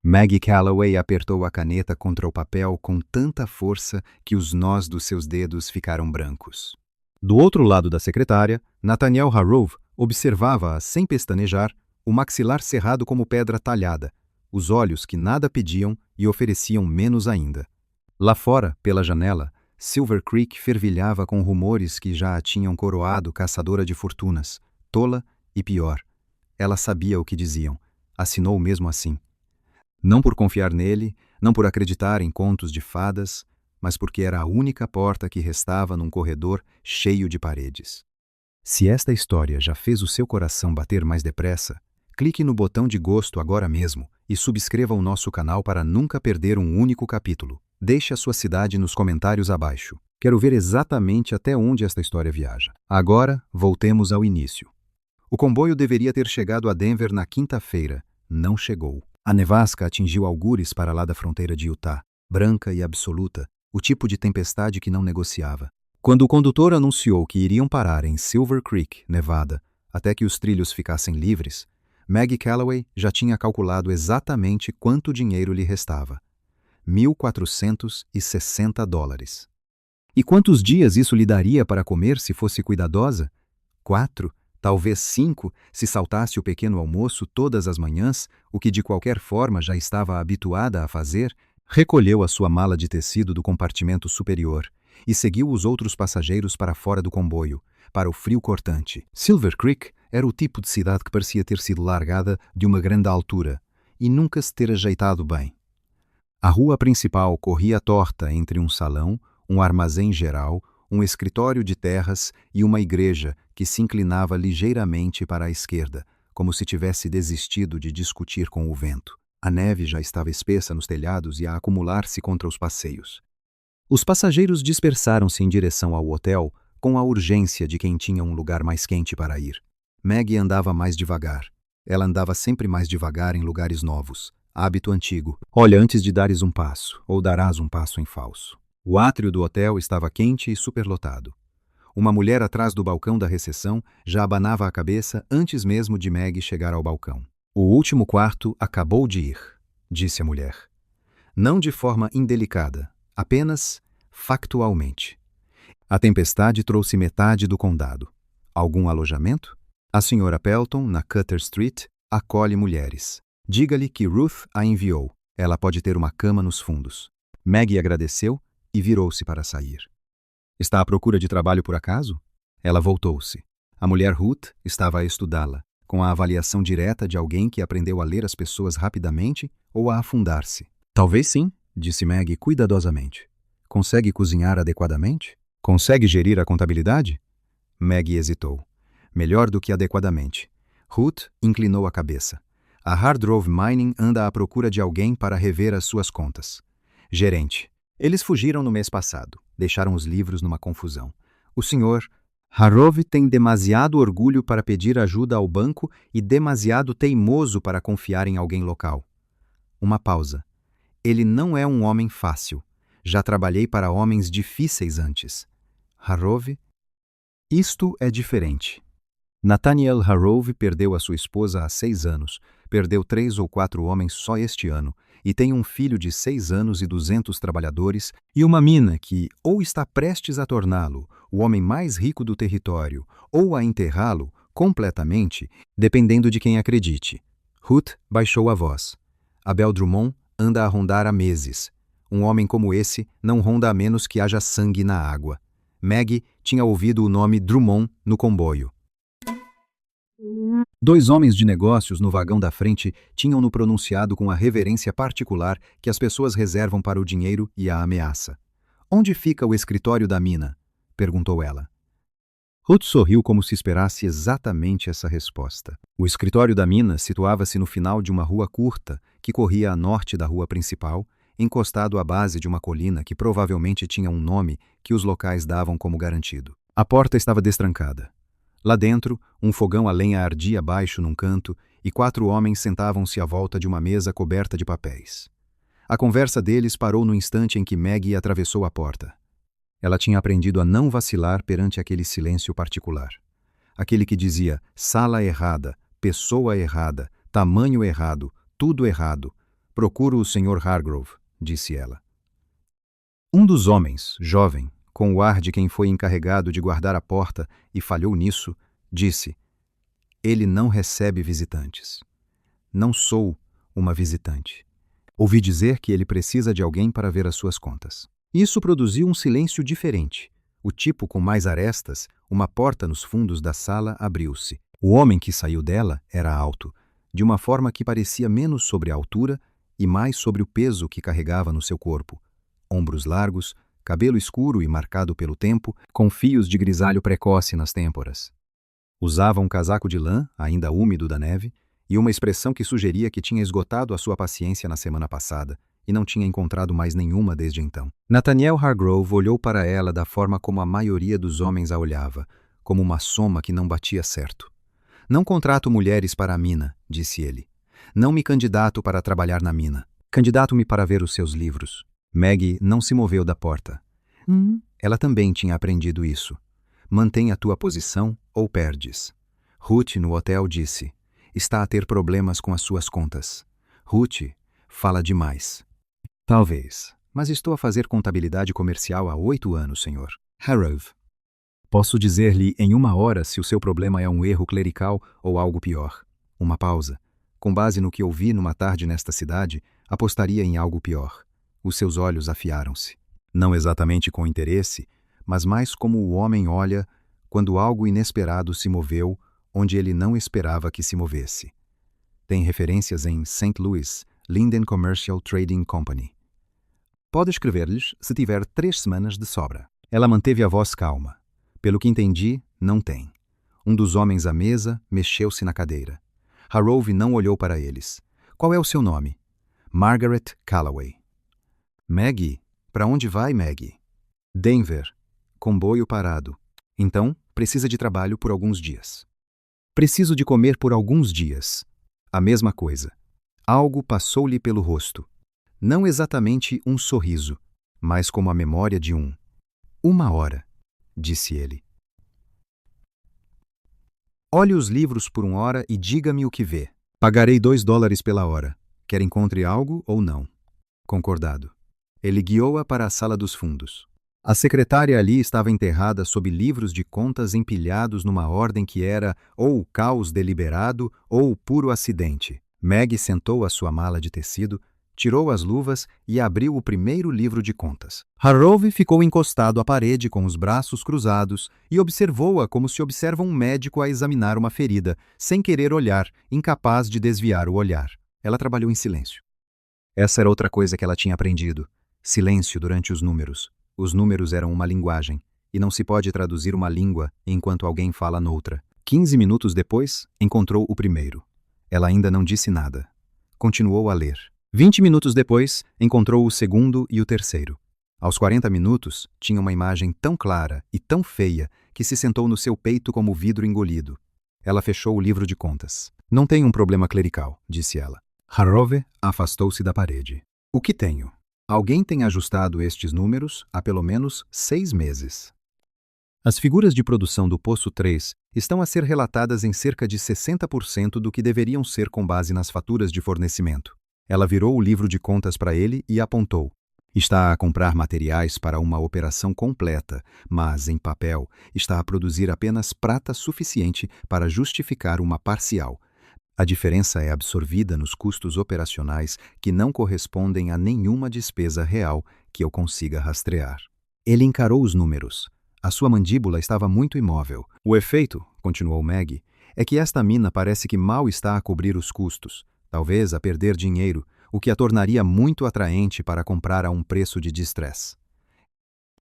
Maggie Calloway apertou a caneta contra o papel com tanta força que os nós dos seus dedos ficaram brancos. Do outro lado da secretária, Nathaniel Harrove observava-a sem pestanejar, o maxilar cerrado como pedra talhada, os olhos que nada pediam e ofereciam menos ainda. Lá fora, pela janela, Silver Creek fervilhava com rumores que já a tinham coroado caçadora de fortunas, tola e pior. Ela sabia o que diziam, assinou mesmo assim. Não por confiar nele, não por acreditar em contos de fadas, mas porque era a única porta que restava num corredor cheio de paredes. Se esta história já fez o seu coração bater mais depressa, clique no botão de gosto agora mesmo e subscreva o nosso canal para nunca perder um único capítulo. Deixe a sua cidade nos comentários abaixo. Quero ver exatamente até onde esta história viaja. Agora, voltemos ao início. O comboio deveria ter chegado a Denver na quinta-feira. Não chegou. A nevasca atingiu algures para lá da fronteira de Utah, branca e absoluta, o tipo de tempestade que não negociava. Quando o condutor anunciou que iriam parar em Silver Creek, Nevada, até que os trilhos ficassem livres, Maggie Calloway já tinha calculado exatamente quanto dinheiro lhe restava. $1.460. E quantos dias isso lhe daria para comer se fosse cuidadosa? 4, talvez 5, se saltasse o pequeno almoço todas as manhãs, o que de qualquer forma já estava habituada a fazer. Recolheu a sua mala de tecido do compartimento superior e seguiu os outros passageiros para fora do comboio, para o frio cortante. Silver Creek era o tipo de cidade que parecia ter sido largada de uma grande altura e nunca se ter ajeitado bem. A rua principal corria torta entre um salão, um armazém geral, um escritório de terras e uma igreja que se inclinava ligeiramente para a esquerda, como se tivesse desistido de discutir com o vento. A neve já estava espessa nos telhados e a acumular-se contra os passeios. Os passageiros dispersaram-se em direção ao hotel com a urgência de quem tinha um lugar mais quente para ir. Maggie andava mais devagar. Ela andava sempre mais devagar em lugares novos. Hábito antigo. Olha antes de dares um passo, ou darás um passo em falso. O átrio do hotel estava quente e superlotado. Uma mulher atrás do balcão da recepção já abanava a cabeça antes mesmo de Maggie chegar ao balcão. O último quarto acabou de ir, disse a mulher. Não de forma indelicada, apenas factualmente. A tempestade trouxe metade do condado. Algum alojamento? A senhora Pelton, na Cutter Street, acolhe mulheres. Diga-lhe que Ruth a enviou. Ela pode ter uma cama nos fundos. Maggie agradeceu e virou-se para sair. Está à procura de trabalho por acaso? Ela voltou-se. A mulher Ruth estava a estudá-la, com a avaliação direta de alguém que aprendeu a ler as pessoas rapidamente ou a afundar-se. Talvez sim, disse Maggie cuidadosamente. Consegue cozinhar adequadamente? Consegue gerir a contabilidade? Maggie hesitou. Melhor do que adequadamente. Ruth inclinou a cabeça. A Hardrove Mining anda à procura de alguém para rever as suas contas. Gerente. Eles fugiram no mês passado. Deixaram os livros numa confusão. O senhor Harrove tem demasiado orgulho para pedir ajuda ao banco e demasiado teimoso para confiar em alguém local. Uma pausa. Ele não é um homem fácil. Já trabalhei para homens difíceis antes. Harrove? Isto é diferente. Nathaniel Harrove perdeu a sua esposa há 6 anos, perdeu 3 ou 4 homens só este ano, e tem um filho de 6 anos e 200 trabalhadores, e uma mina que ou está prestes a torná-lo o homem mais rico do território, ou a enterrá-lo completamente, dependendo de quem acredite. Ruth baixou a voz. Abel Drummond anda a rondar há meses. Um homem como esse não ronda a menos que haja sangue na água. Maggie tinha ouvido o nome Drummond no comboio. 2 homens de negócios no vagão da frente tinham-no pronunciado com a reverência particular que as pessoas reservam para o dinheiro e a ameaça. Onde fica o escritório da mina? Perguntou ela. Ruth sorriu como se esperasse exatamente essa resposta. O escritório da mina situava-se no final de uma rua curta que corria a norte da rua principal, encostado à base de uma colina que provavelmente tinha um nome que os locais davam como garantido. A porta estava destrancada. Lá dentro, um fogão a lenha ardia abaixo num canto e 4 homens sentavam-se à volta de uma mesa coberta de papéis. A conversa deles parou no instante em que Maggie atravessou a porta. Ela tinha aprendido a não vacilar perante aquele silêncio particular. Aquele que dizia, 'Sala errada, pessoa errada, tamanho errado, tudo errado', Procuro o Sr. Hargrove, disse ela. Um dos homens, jovem, com o ar de quem foi encarregado de guardar a porta e falhou nisso, disse: Ele não recebe visitantes. Não sou uma visitante. Ouvi dizer que ele precisa de alguém para ver as suas contas. Isso produziu um silêncio diferente. O tipo com mais arestas, uma porta nos fundos da sala abriu-se. O homem que saiu dela era alto, de uma forma que parecia menos sobre a altura e mais sobre o peso que carregava no seu corpo. Ombros largos, cabelo escuro e marcado pelo tempo, com fios de grisalho precoce nas têmporas. Usava um casaco de lã, ainda úmido da neve, e uma expressão que sugeria que tinha esgotado a sua paciência na semana passada e não tinha encontrado mais nenhuma desde então. Nathaniel Hargrove olhou para ela da forma como a maioria dos homens a olhava, como uma soma que não batia certo. Não contrato mulheres para a mina, disse ele. Não me candidato para trabalhar na mina. Candidato-me para ver os seus livros. Maggie não se moveu da porta. Ela também tinha aprendido isso. Mantém a tua posição ou perdes. Ruth, no hotel, disse: está a ter problemas com as suas contas. Ruth fala demais. Talvez, mas estou a fazer contabilidade comercial há 8 anos, senhor. Hargrove. Posso dizer-lhe em 1 hora se o seu problema é um erro clerical ou algo pior. Uma pausa. Com base no que ouvi numa tarde nesta cidade, apostaria em algo pior. Os seus olhos afiaram-se. Não exatamente com interesse, mas mais como o homem olha quando algo inesperado se moveu onde ele não esperava que se movesse. Tem referências em St. Louis, Linden Commercial Trading Company. Pode escrever-lhes se tiver 3 semanas de sobra. Ela manteve a voz calma. Pelo que entendi, não tem. Um dos homens à mesa mexeu-se na cadeira. Hargrove não olhou para eles. Qual é o seu nome? Margaret Calloway. Maggie? Para onde vai, Maggie? Denver. Comboio parado. Então, precisa de trabalho por alguns dias. Preciso de comer por alguns dias. A mesma coisa. Algo passou-lhe pelo rosto. Não exatamente um sorriso, mas como a memória de 1 hora, disse ele. Olhe os livros por 1 hora e diga-me o que vê. Pagarei $2 pela hora. Quer encontre algo ou não? Concordado. Ele guiou-a para a sala dos fundos. A secretária ali estava enterrada sob livros de contas empilhados numa ordem que era ou caos deliberado ou puro acidente. Maggie sentou a sua mala de tecido, tirou as luvas e abriu o primeiro livro de contas. Hargrove ficou encostado à parede com os braços cruzados e observou-a como se observa um médico a examinar uma ferida, sem querer olhar, incapaz de desviar o olhar. Ela trabalhou em silêncio. Essa era outra coisa que ela tinha aprendido. Silêncio durante os números. Os números eram uma linguagem, e não se pode traduzir uma língua enquanto alguém fala noutra. 15 minutos depois, encontrou o primeiro. Ela ainda não disse nada. Continuou a ler. 20 minutos depois, encontrou o segundo e o terceiro. Aos 40 minutos, tinha uma imagem tão clara e tão feia que se sentou no seu peito como vidro engolido. Ela fechou o livro de contas. Não tenho um problema clerical, disse ela. Hargrove afastou-se da parede. O que tenho? Alguém tem ajustado estes números há pelo menos 6 meses. As figuras de produção do Poço 3 estão a ser relatadas em cerca de 60% do que deveriam ser com base nas faturas de fornecimento. Ela virou o livro de contas para ele e apontou. Está a comprar materiais para uma operação completa, mas, em papel, está a produzir apenas prata suficiente para justificar uma parcial. A diferença é absorvida nos custos operacionais que não correspondem a nenhuma despesa real que eu consiga rastrear. Ele encarou os números. A sua mandíbula estava muito imóvel. O efeito, continuou Maggie, é que esta mina parece que mal está a cobrir os custos, talvez a perder dinheiro, o que a tornaria muito atraente para comprar a um preço de distress.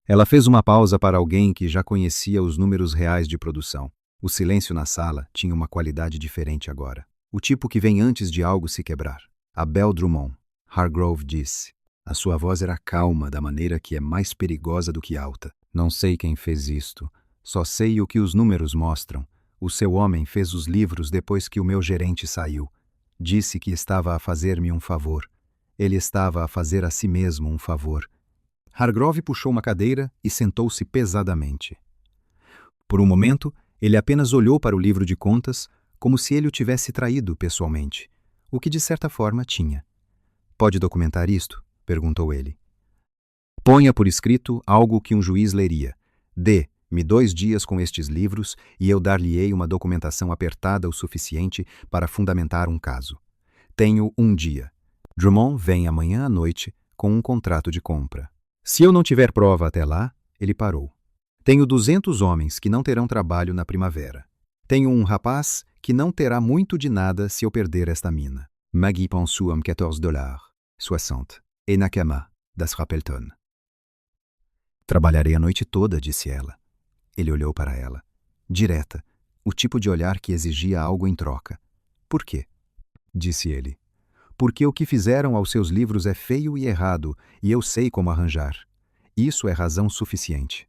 Ela fez uma pausa para alguém que já conhecia os números reais de produção. O silêncio na sala tinha uma qualidade diferente agora. O tipo que vem antes de algo se quebrar. Abel Drummond, Hargrove disse. A sua voz era calma, da maneira que é mais perigosa do que alta. Não sei quem fez isto. Só sei o que os números mostram. O seu homem fez os livros depois que o meu gerente saiu. Disse que estava a fazer-me um favor. Ele estava a fazer a si mesmo um favor. Hargrove puxou uma cadeira e sentou-se pesadamente. Por um momento, ele apenas olhou para o livro de contas como se ele o tivesse traído pessoalmente, o que de certa forma tinha. Pode documentar isto? Perguntou ele. Ponha por escrito algo que um juiz leria. Dê-me 2 dias com estes livros e eu dar-lhe-ei uma documentação apertada o suficiente para fundamentar um caso. Tenho 1 dia. Drummond vem amanhã à noite com um contrato de compra. Se eu não tiver prova até lá, ele parou. Tenho 200 homens que não terão trabalho na primavera. Tenho um rapaz que não terá muito de nada se eu perder esta mina. Maggie pensou em $14,60 e na cama das Rappelton. Trabalharei a noite toda, disse ela. Ele olhou para ela. Direta, o tipo de olhar que exigia algo em troca. Por quê? Disse ele. Porque o que fizeram aos seus livros é feio e errado, e eu sei como arranjar. Isso é razão suficiente.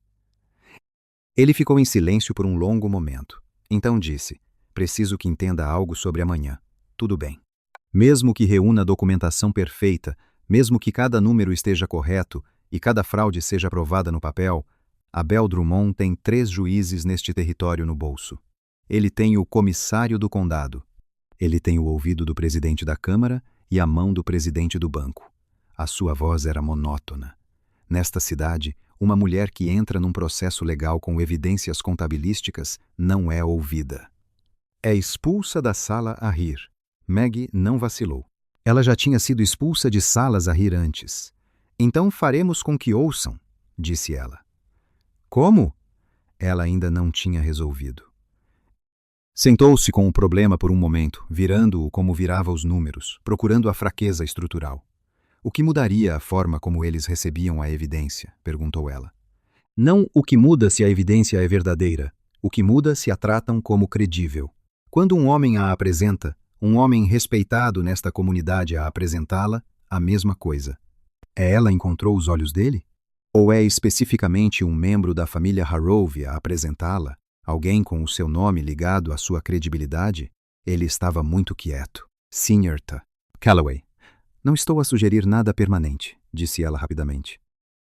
Ele ficou em silêncio por um longo momento. Então disse, preciso que entenda algo sobre amanhã. Tudo bem. Mesmo que reúna a documentação perfeita, mesmo que cada número esteja correto e cada fraude seja aprovada no papel, Abel Drummond tem 3 juízes neste território no bolso. Ele tem o comissário do condado. Ele tem o ouvido do presidente da Câmara e a mão do presidente do banco. A sua voz era monótona. Nesta cidade, uma mulher que entra num processo legal com evidências contabilísticas não é ouvida. É expulsa da sala a rir. Maggie não vacilou. Ela já tinha sido expulsa de salas a rir antes. Então faremos com que ouçam, disse ela. Como? Ela ainda não tinha resolvido. Sentou-se com o problema por um momento, virando-o como virava os números, procurando a fraqueza estrutural. O que mudaria a forma como eles recebiam a evidência? Perguntou ela. Não o que muda se a evidência é verdadeira, o que muda se a tratam como credível. Quando um homem a apresenta, um homem respeitado nesta comunidade a apresentá-la, a mesma coisa. Ela encontrou os olhos dele? Ou é especificamente um membro da família Harrove a apresentá-la? Alguém com o seu nome ligado à sua credibilidade? Ele estava muito quieto. Sr. Calloway. Não estou a sugerir nada permanente, disse ela rapidamente.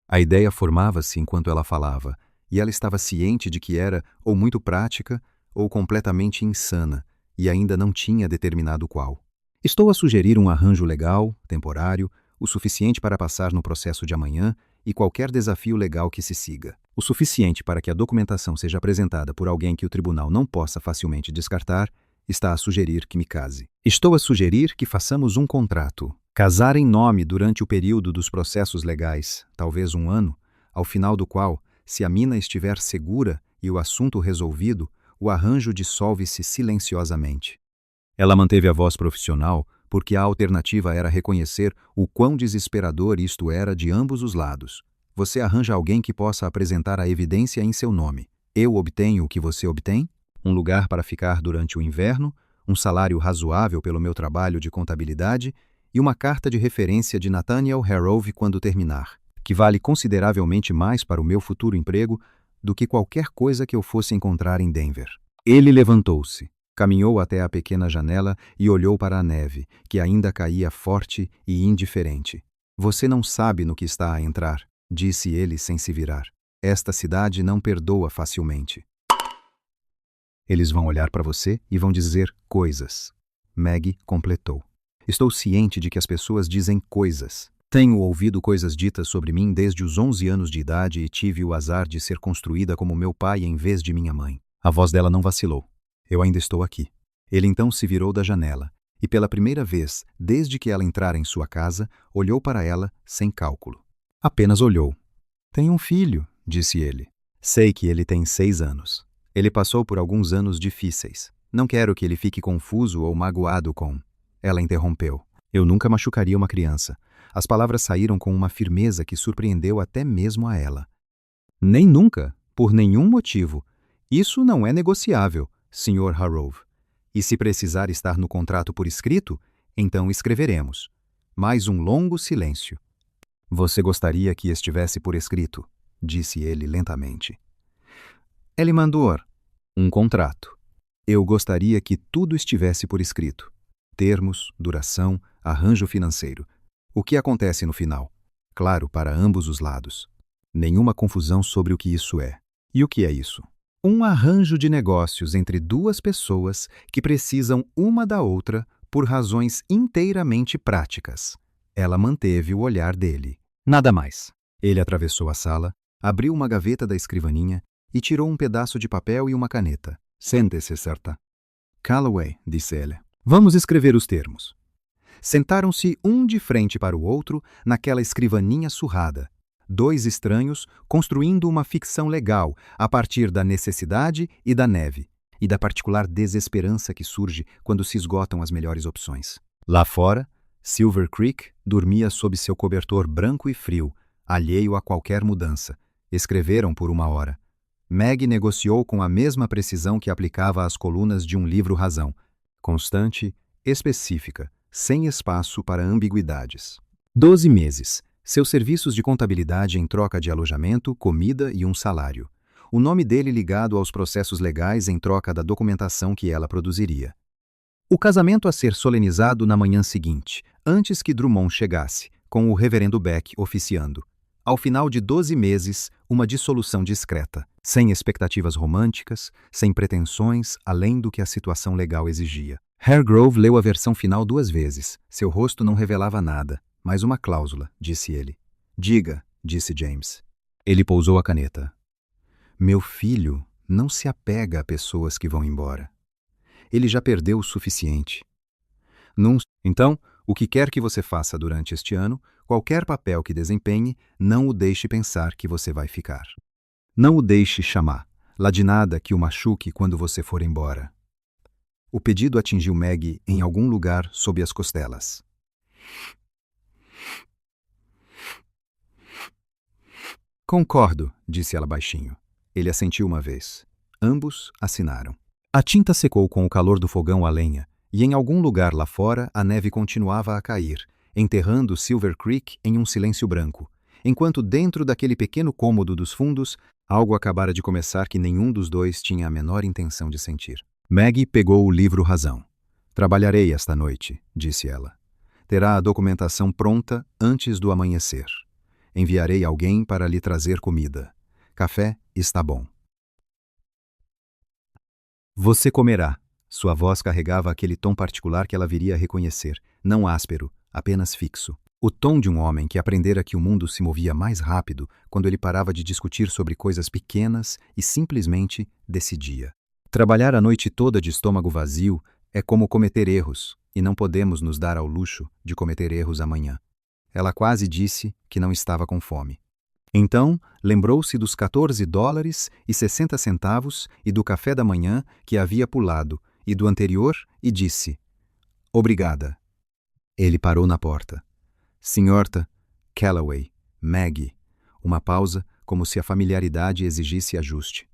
A ideia formava-se enquanto ela falava, e ela estava ciente de que era ou muito prática ou completamente insana, e ainda não tinha determinado qual. Estou a sugerir um arranjo legal, temporário, o suficiente para passar no processo de amanhã e qualquer desafio legal que se siga. O suficiente para que a documentação seja apresentada por alguém que o tribunal não possa facilmente descartar, está a sugerir que me case. Estou a sugerir que façamos um contrato. Casar em nome durante o período dos processos legais, talvez 1 ano, ao final do qual, se a mina estiver segura e o assunto resolvido, o arranjo dissolve-se silenciosamente. Ela manteve a voz profissional porque a alternativa era reconhecer o quão desesperador isto era de ambos os lados. Você arranja alguém que possa apresentar a evidência em seu nome. Eu obtenho o que você obtém? Um lugar para ficar durante o inverno, um salário razoável pelo meu trabalho de contabilidade e uma carta de referência de Nathaniel Harrove quando terminar, que vale consideravelmente mais para o meu futuro emprego do que qualquer coisa que eu fosse encontrar em Denver. Ele levantou-se, caminhou até a pequena janela e olhou para a neve, que ainda caía forte e indiferente. Você não sabe no que está a entrar, disse ele sem se virar. Esta cidade não perdoa facilmente. Eles vão olhar para você e vão dizer coisas. Maggie completou. Estou ciente de que as pessoas dizem coisas. Tenho ouvido coisas ditas sobre mim desde os 11 anos de idade e tive o azar de ser construída como meu pai em vez de minha mãe. A voz dela não vacilou. Eu ainda estou aqui. Ele então se virou da janela e, pela primeira vez, desde que ela entrara em sua casa, olhou para ela sem cálculo. Apenas olhou. Tenho um filho, disse ele. Sei que ele tem 6 anos. Ele passou por alguns anos difíceis. Não quero que ele fique confuso ou magoado com... Ela interrompeu. Eu nunca machucaria uma criança. As palavras saíram com uma firmeza que surpreendeu até mesmo a ela. Nem nunca, por nenhum motivo. Isso não é negociável, Sr. Harrove. E se precisar estar no contrato por escrito, então escreveremos. Mais um longo silêncio. Você gostaria que estivesse por escrito, disse ele lentamente. Ele mandou um contrato. Eu gostaria que tudo estivesse por escrito. Termos, duração, arranjo financeiro. O que acontece no final? Claro, para ambos os lados. Nenhuma confusão sobre o que isso é. E o que é isso? Um arranjo de negócios entre 2 pessoas que precisam uma da outra por razões inteiramente práticas. Ela manteve o olhar dele. Nada mais. Ele atravessou a sala, abriu uma gaveta da escrivaninha e tirou um pedaço de papel e uma caneta. Sente-se, certa. Calloway, disse ele. Vamos escrever os termos. Sentaram-se um de frente para o outro naquela escrivaninha surrada. Dois estranhos construindo uma ficção legal a partir da necessidade e da neve, e da particular desesperança que surge quando se esgotam as melhores opções. Lá fora, Silver Creek dormia sob seu cobertor branco e frio, alheio a qualquer mudança. Escreveram por 1 hora. Meg negociou com a mesma precisão que aplicava às colunas de um livro-razão, constante, específica, sem espaço para ambiguidades. 12 meses. Seus serviços de contabilidade em troca de alojamento, comida e um salário. O nome dele ligado aos processos legais em troca da documentação que ela produziria. O casamento a ser solenizado na manhã seguinte, antes que Drummond chegasse, com o reverendo Beck oficiando. Ao final de 12 meses, uma dissolução discreta, sem expectativas românticas, sem pretensões, além do que a situação legal exigia. Haregrove leu a versão final 2 vezes. Seu rosto não revelava nada. Mais uma cláusula, disse ele. Diga, disse James. Ele pousou a caneta. Meu filho não se apega a pessoas que vão embora. Ele já perdeu o suficiente. Então, o que quer que você faça durante este ano, qualquer papel que desempenhe, não o deixe pensar que você vai ficar. Não o deixe chamar. Lá de nada que o machuque quando você for embora. O pedido atingiu Meg em algum lugar sob as costelas. Concordo, disse ela baixinho. Ele assentiu uma vez. Ambos assinaram. A tinta secou com o calor do fogão a lenha, e em algum lugar lá fora a neve continuava a cair, enterrando Silver Creek em um silêncio branco, enquanto dentro daquele pequeno cômodo dos fundos, algo acabara de começar que nenhum dos dois tinha a menor intenção de sentir. Maggie pegou o livro-razão. Trabalharei esta noite, disse ela. Terá a documentação pronta antes do amanhecer. Enviarei alguém para lhe trazer comida. Café está bom. Você comerá. Sua voz carregava aquele tom particular que ela viria a reconhecer, não áspero, apenas fixo. O tom de um homem que aprendera que o mundo se movia mais rápido quando ele parava de discutir sobre coisas pequenas e simplesmente decidia. Trabalhar a noite toda de estômago vazio é como cometer erros, e não podemos nos dar ao luxo de cometer erros amanhã. Ela quase disse que não estava com fome. Então, lembrou-se dos $14,60 e do café da manhã que havia pulado, e do anterior, e disse: Obrigada. Ele parou na porta. Senhorita, Calloway, Maggie. Uma pausa, como se a familiaridade exigisse ajuste.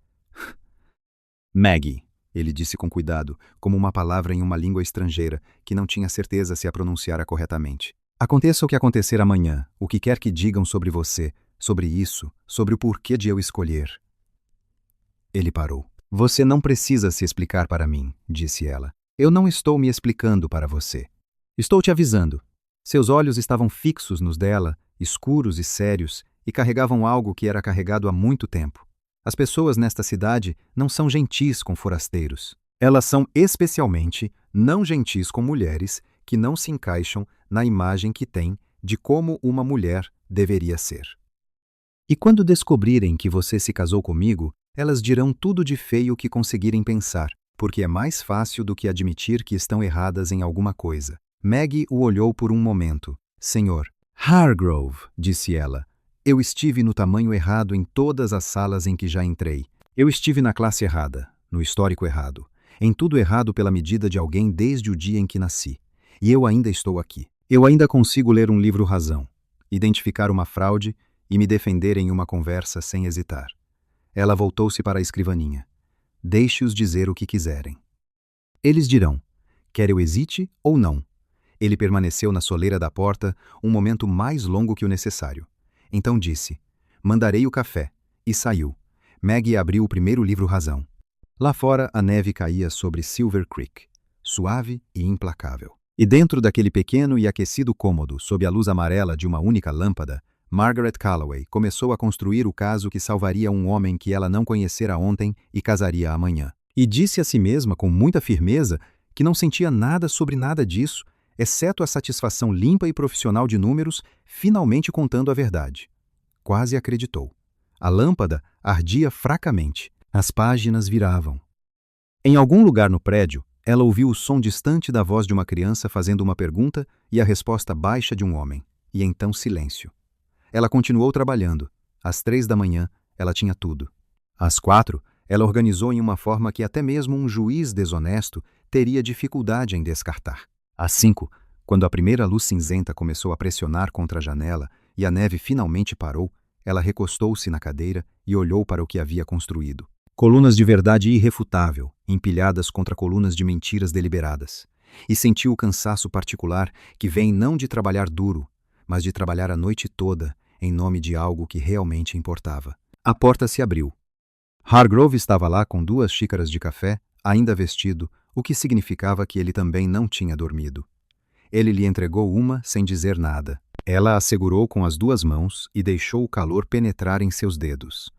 Maggie, ele disse com cuidado, como uma palavra em uma língua estrangeira, que não tinha certeza se a pronunciara corretamente. Aconteça o que acontecer amanhã, o que quer que digam sobre você, sobre isso, sobre o porquê de eu escolher. Ele parou. Você não precisa se explicar para mim, disse ela. Eu não estou me explicando para você. Estou te avisando. Seus olhos estavam fixos nos dela, escuros e sérios, e carregavam algo que era carregado há muito tempo. As pessoas nesta cidade não são gentis com forasteiros. Elas são especialmente não gentis com mulheres que não se encaixam na imagem que têm de como uma mulher deveria ser. E quando descobrirem que você se casou comigo, elas dirão tudo de feio que conseguirem pensar, porque é mais fácil do que admitir que estão erradas em alguma coisa. Maggie o olhou por um momento. Senhor Haregrove, disse ela, eu estive no tamanho errado em todas as salas em que já entrei. Eu estive na classe errada, no histórico errado, em tudo errado pela medida de alguém desde o dia em que nasci. E eu ainda estou aqui. Eu ainda consigo ler um livro-razão, identificar uma fraude e me defender em uma conversa sem hesitar. Ela voltou-se para a escrivaninha. Deixe-os dizer o que quiserem. Eles dirão, quer eu hesite ou não. Ele permaneceu na soleira da porta um momento mais longo que o necessário. Então disse, mandarei o café, e saiu. Maggie abriu o primeiro livro-razão. Lá fora a neve caía sobre Silver Creek, suave e implacável. E dentro daquele pequeno e aquecido cômodo, sob a luz amarela de uma única lâmpada, Margaret Calloway começou a construir o caso que salvaria um homem que ela não conhecera ontem e casaria amanhã. E disse a si mesma com muita firmeza que não sentia nada sobre nada disso. exceto a satisfação limpa e profissional de números, finalmente contando a verdade. Quase acreditou. A lâmpada ardia fracamente. As páginas viravam. Em algum lugar no prédio, ela ouviu o som distante da voz de uma criança fazendo uma pergunta e a resposta baixa de um homem. E então silêncio. Ela continuou trabalhando. Às 3 da manhã, ela tinha tudo. Às 4, ela organizou em uma forma que até mesmo um juiz desonesto teria dificuldade em descartar. Às 5, quando a primeira luz cinzenta começou a pressionar contra a janela e a neve finalmente parou, ela recostou-se na cadeira e olhou para o que havia construído. Colunas de verdade irrefutável, empilhadas contra colunas de mentiras deliberadas. E sentiu o cansaço particular que vem não de trabalhar duro, mas de trabalhar a noite toda em nome de algo que realmente importava. A porta se abriu. Hargrove estava lá com 2 xícaras de café, ainda vestido, o que significava que ele também não tinha dormido. Ele lhe entregou uma sem dizer nada. Ela a segurou com as 2 mãos e deixou o calor penetrar em seus dedos.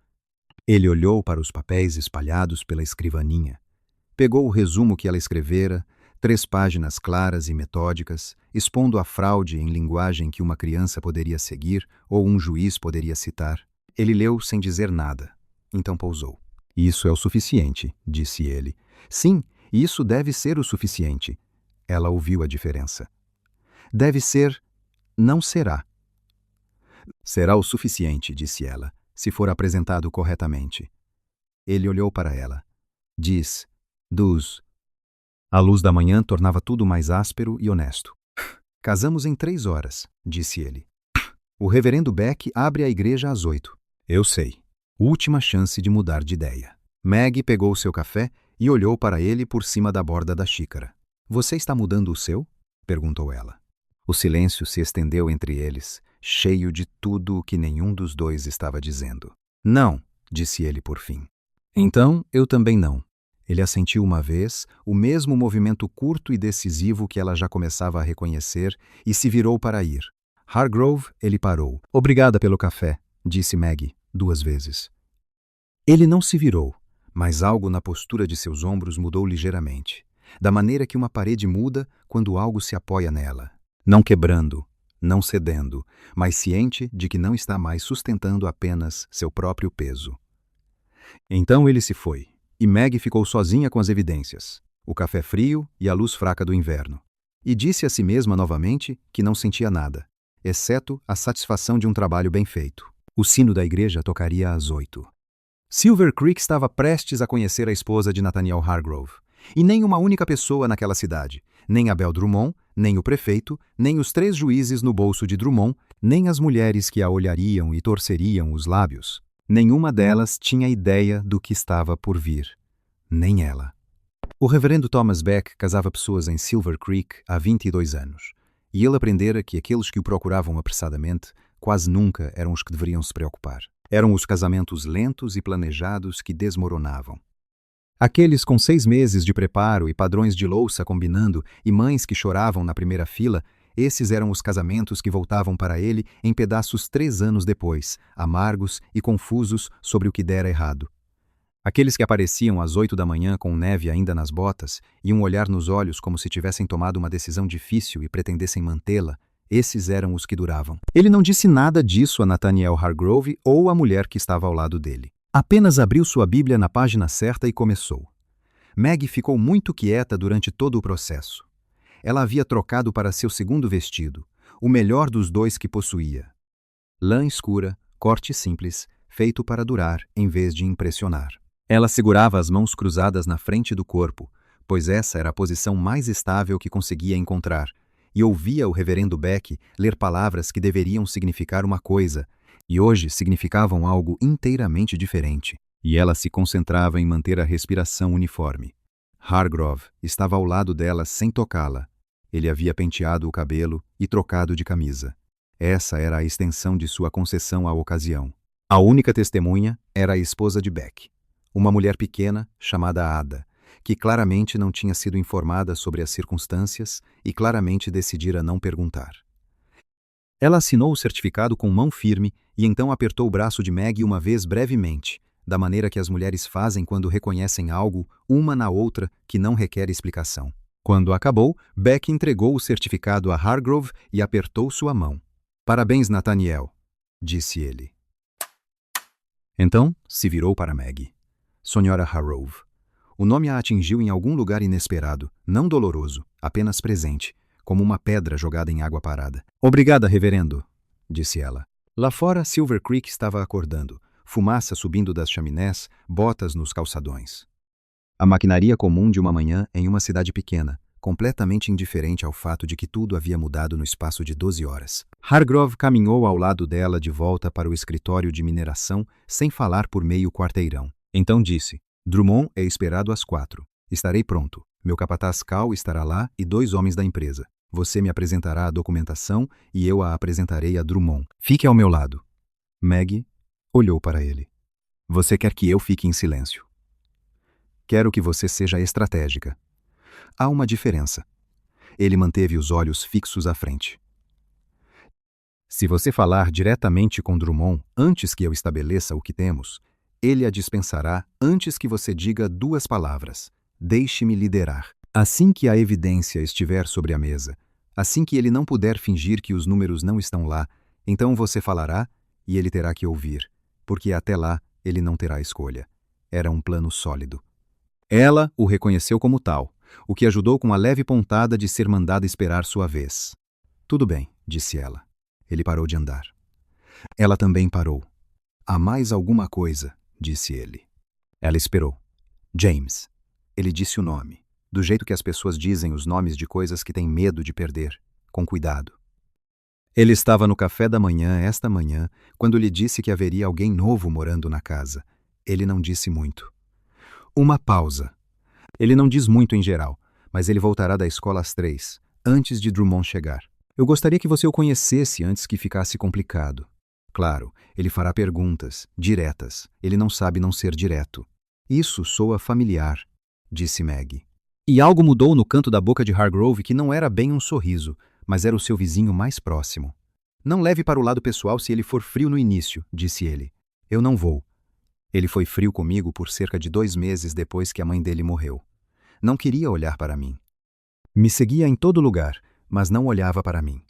Ele olhou para os papéis espalhados pela escrivaninha. Pegou o resumo que ela escrevera, 3 páginas claras e metódicas, expondo a fraude em linguagem que uma criança poderia seguir ou um juiz poderia citar. Ele leu sem dizer nada. Então pousou. Isso é o suficiente, disse ele. Sim, isso deve ser o suficiente. Ela ouviu a diferença. Deve ser, não será. Será o suficiente, disse ela, se for apresentado corretamente. Ele olhou para ela. Diz, dos. A luz da manhã tornava tudo mais áspero e honesto. Casamos em 3 horas, disse ele. O reverendo Beck abre a igreja às 8. Eu sei. Última chance de mudar de ideia. Maggie pegou seu café e olhou para ele por cima da borda da xícara. Você está mudando o seu? Perguntou ela. O silêncio se estendeu entre eles, cheio de tudo o que nenhum dos dois estava dizendo. Não, disse ele por fim. Então, eu também não. Ele assentiu uma vez, o mesmo movimento curto e decisivo que ela já começava a reconhecer, e se virou para ir. Hargrove, ele parou. Obrigada pelo café, disse Maggie, 2 vezes. Ele não se virou, mas algo na postura de seus ombros mudou ligeiramente, da maneira que uma parede muda quando algo se apoia nela. Não quebrando, não cedendo, mas ciente de que não está mais sustentando apenas seu próprio peso. Então ele se foi, e Maggie ficou sozinha com as evidências, o café frio e a luz fraca do inverno, e disse a si mesma novamente que não sentia nada, exceto a satisfação de um trabalho bem feito. O sino da igreja tocaria às 8. Silver Creek estava prestes a conhecer a esposa de Nathaniel Hargrove, e nem uma única pessoa naquela cidade, nem Abel Drummond, nem o prefeito, nem os 3 juízes no bolso de Drummond, nem as mulheres que a olhariam e torceriam os lábios. Nenhuma delas tinha ideia do que estava por vir. Nem ela. O reverendo Thomas Beck casava pessoas em Silver Creek há 22 anos, e ele aprendera que aqueles que o procuravam apressadamente quase nunca eram os que deveriam se preocupar. Eram os casamentos lentos e planejados que desmoronavam. Aqueles com 6 meses de preparo e padrões de louça combinando e mães que choravam na primeira fila, esses eram os casamentos que voltavam para ele em pedaços 3 anos depois, amargos e confusos sobre o que dera errado. Aqueles que apareciam às 8 da manhã com neve ainda nas botas e um olhar nos olhos como se tivessem tomado uma decisão difícil e pretendessem mantê-la, esses eram os que duravam. Ele não disse nada disso a Nathaniel Hargrove ou à mulher que estava ao lado dele. Apenas abriu sua Bíblia na página certa e começou. Maggie ficou muito quieta durante todo o processo. Ela havia trocado para seu segundo vestido, o melhor dos 2 que possuía. Lã escura, corte simples, feito para durar em vez de impressionar. Ela segurava as mãos cruzadas na frente do corpo, pois essa era a posição mais estável que conseguia encontrar, e ouvia o reverendo Beck ler palavras que deveriam significar uma coisa, e hoje significavam algo inteiramente diferente, e ela se concentrava em manter a respiração uniforme. Hargrove estava ao lado dela sem tocá-la. Ele havia penteado o cabelo e trocado de camisa. Essa era a extensão de sua concessão à ocasião. A única testemunha era a esposa de Beck, uma mulher pequena chamada Ada, que claramente não tinha sido informada sobre as circunstâncias e claramente decidira não perguntar. Ela assinou o certificado com mão firme e então apertou o braço de Maggie uma vez brevemente, da maneira que as mulheres fazem quando reconhecem algo uma na outra que não requer explicação. Quando acabou, Beck entregou o certificado a Hargrove e apertou sua mão. Parabéns, Nathaniel, disse ele. Então, se virou para Maggie. Sra. Hargrove. O nome a atingiu em algum lugar inesperado, não doloroso, apenas presente, como uma pedra jogada em água parada. Obrigada, reverendo, disse ela. Lá fora, Silver Creek estava acordando, fumaça subindo das chaminés, botas nos calçadões. A maquinaria comum de uma manhã em uma cidade pequena, completamente indiferente ao fato de que tudo havia mudado no espaço de 12 horas. Hargrove caminhou ao lado dela de volta para o escritório de mineração sem falar por meio quarteirão. Então disse, Drummond é esperado às 4. Estarei pronto. Meu capataz Cal estará lá e 2 homens da empresa. Você me apresentará a documentação e eu a apresentarei a Drummond. Fique ao meu lado. Maggie olhou para ele. Você quer que eu fique em silêncio? Quero que você seja estratégica. Há uma diferença. Ele manteve os olhos fixos à frente. Se você falar diretamente com Drummond antes que eu estabeleça o que temos, ele a dispensará antes que você diga 2 palavras. Deixe-me liderar. Assim que a evidência estiver sobre a mesa, assim que ele não puder fingir que os números não estão lá, então você falará e ele terá que ouvir, porque até lá ele não terá escolha. Era um plano sólido. Ela o reconheceu como tal, o que ajudou com a leve pontada de ser mandada esperar sua vez. Tudo bem, disse ela. Ele parou de andar. Ela também parou. Há mais alguma coisa, disse ele. Ela esperou. James. Ele disse o nome, do jeito que as pessoas dizem os nomes de coisas que têm medo de perder, com cuidado. Ele estava no café da manhã esta manhã, quando lhe disse que haveria alguém novo morando na casa. Ele não disse muito. Uma pausa. Ele não diz muito em geral, mas ele voltará da escola às 3, antes de Drummond chegar. Eu gostaria que você o conhecesse antes que ficasse complicado. Claro, ele fará perguntas, diretas. Ele não sabe não ser direto. Isso soa familiar, disse Maggie. E algo mudou no canto da boca de Hargrove que não era bem um sorriso, mas era o seu vizinho mais próximo. Não leve para o lado pessoal se ele for frio no início, disse ele. Eu não vou. Ele foi frio comigo por cerca de 2 meses depois que a mãe dele morreu. Não queria olhar para mim. Me seguia em todo lugar, mas não olhava para mim.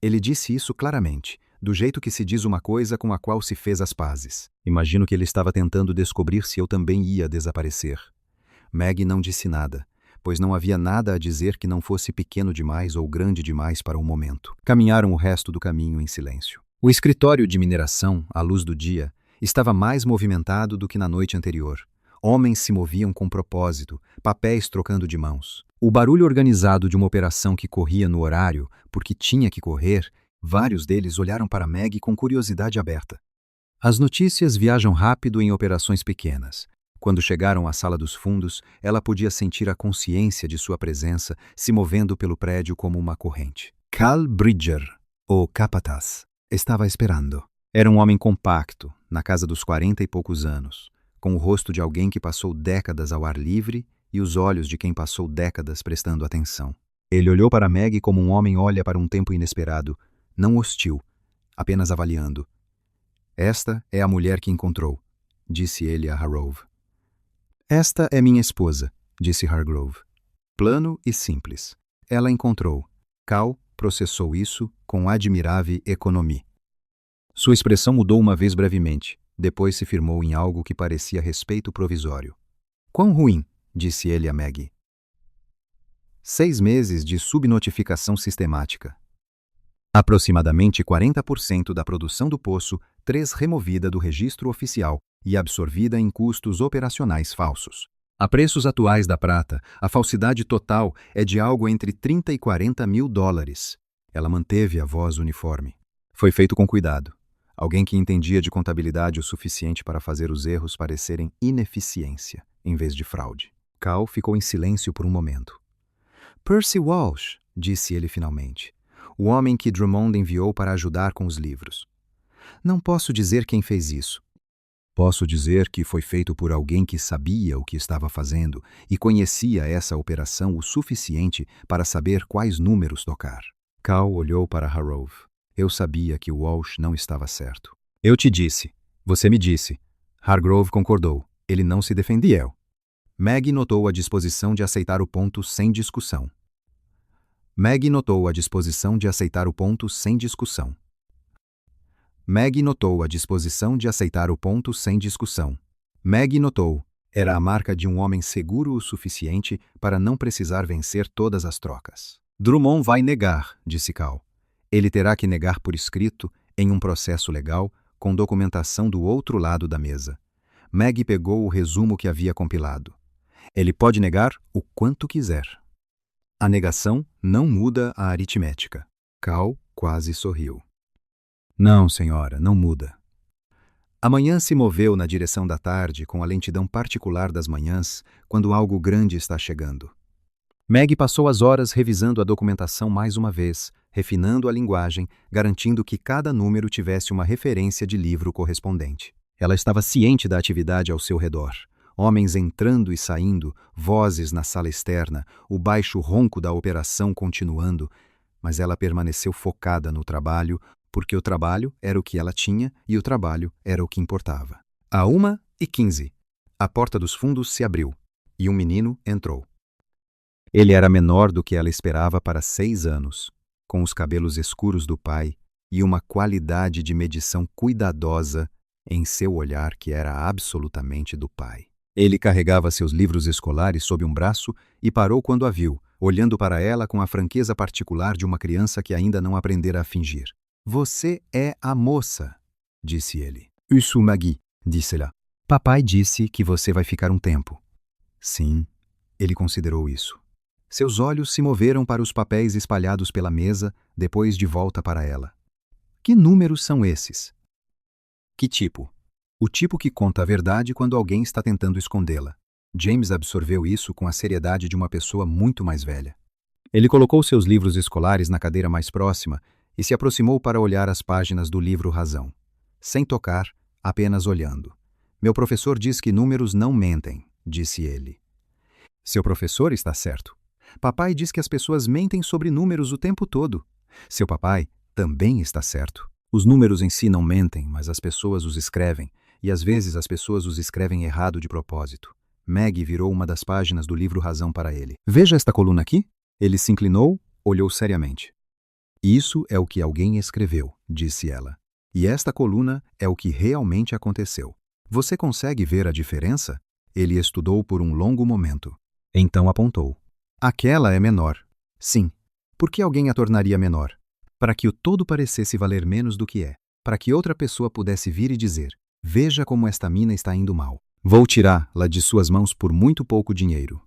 Ele disse isso claramente, do jeito que se diz uma coisa com a qual se fez as pazes. Imagino que ele estava tentando descobrir se eu também ia desaparecer. Maggie não disse nada, pois não havia nada a dizer que não fosse pequeno demais ou grande demais para o momento. Caminharam o resto do caminho em silêncio. O escritório de mineração, à luz do dia, estava mais movimentado do que na noite anterior. Homens se moviam com propósito, papéis trocando de mãos. O barulho organizado de uma operação que corria no horário, porque tinha que correr, vários deles olharam para Maggie com curiosidade aberta. As notícias viajam rápido em operações pequenas. Quando chegaram à sala dos fundos, ela podia sentir a consciência de sua presença se movendo pelo prédio como uma corrente. Cal Bridger, o capataz, estava esperando. Era um homem compacto, na casa dos 40 e poucos anos, com o rosto de alguém que passou décadas ao ar livre e os olhos de quem passou décadas prestando atenção. Ele olhou para Maggie como um homem olha para um tempo inesperado, não hostil, apenas avaliando. Esta é a mulher que encontrou, disse ele a Hargrove. Esta é minha esposa, disse Hargrove. Plano e simples. Ela encontrou. Cal processou isso com admirável economia. Sua expressão mudou uma vez brevemente, depois se firmou em algo que parecia respeito provisório. Quão ruim, disse ele a Maggie. 6 meses de subnotificação sistemática. Aproximadamente 40% da produção do poço, 3 removida do registro oficial e absorvida em custos operacionais falsos. A preços atuais da prata, a falsidade total é de algo entre 30 e 40 mil dólares. Ela manteve a voz uniforme. Foi feito com cuidado. Alguém que entendia de contabilidade o suficiente para fazer os erros parecerem ineficiência, em vez de fraude. Cal ficou em silêncio por um momento. Percy Walsh, disse ele finalmente. O homem que Drummond enviou para ajudar com os livros. Não posso dizer quem fez isso. Posso dizer que foi feito por alguém que sabia o que estava fazendo e conhecia essa operação o suficiente para saber quais números tocar. Cal olhou para Hargrove. Eu sabia que Walsh não estava certo. Eu te disse. Você me disse. Hargrove concordou. Ele não se defendeu. Maggie notou a disposição de aceitar o ponto sem discussão. Maggie notou a disposição de aceitar o ponto sem discussão. Maggie notou a disposição de aceitar o ponto sem discussão. Maggie notou. Era a marca de um homem seguro o suficiente para não precisar vencer todas as trocas. Drummond vai negar, disse Cal. Ele terá que negar por escrito, em um processo legal, com documentação do outro lado da mesa. Maggie pegou o resumo que havia compilado. Ele pode negar o quanto quiser. A negação não muda a aritmética. Cal quase sorriu. Não, senhora, não muda. A manhã se moveu na direção da tarde com a lentidão particular das manhãs, quando algo grande está chegando. Maggie passou as horas revisando a documentação mais uma vez, refinando a linguagem, garantindo que cada número tivesse uma referência de livro correspondente. Ela estava ciente da atividade ao seu redor. Homens entrando e saindo, vozes na sala externa, o baixo ronco da operação continuando, mas ela permaneceu focada no trabalho, porque o trabalho era o que ela tinha e o trabalho era o que importava. À 1h15, a porta dos fundos se abriu e um menino entrou. Ele era menor do que ela esperava para 6 anos, com os cabelos escuros do pai e uma qualidade de medição cuidadosa em seu olhar que era absolutamente do pai. Ele carregava seus livros escolares sob um braço e parou quando a viu, olhando para ela com a franqueza particular de uma criança que ainda não aprendera a fingir. Você é a moça, disse ele. Isso, Maggie, disse ela. Papai disse que você vai ficar um tempo. Sim, ele considerou isso. Seus olhos se moveram para os papéis espalhados pela mesa, depois de volta para ela. Que números são esses? Que tipo? O tipo que conta a verdade quando alguém está tentando escondê-la. James absorveu isso com a seriedade de uma pessoa muito mais velha. Ele colocou seus livros escolares na cadeira mais próxima e se aproximou para olhar as páginas do livro Razão. Sem tocar, apenas olhando. Meu professor diz que números não mentem, disse ele. Seu professor está certo. Papai diz que as pessoas mentem sobre números o tempo todo. Seu papai também está certo. Os números em si não mentem, mas as pessoas os escrevem, e às vezes as pessoas os escrevem errado de propósito. Maggie virou uma das páginas do livro Razão para ele. Veja esta coluna aqui? Ele se inclinou, olhou seriamente. Isso é o que alguém escreveu, disse ela. E esta coluna é o que realmente aconteceu. Você consegue ver a diferença? Ele estudou por um longo momento. Então apontou. Aquela é menor. Sim. Por que alguém a tornaria menor? Para que o todo parecesse valer menos do que é. Para que outra pessoa pudesse vir e dizer, veja como esta mina está indo mal. Vou tirá-la de suas mãos por muito pouco dinheiro.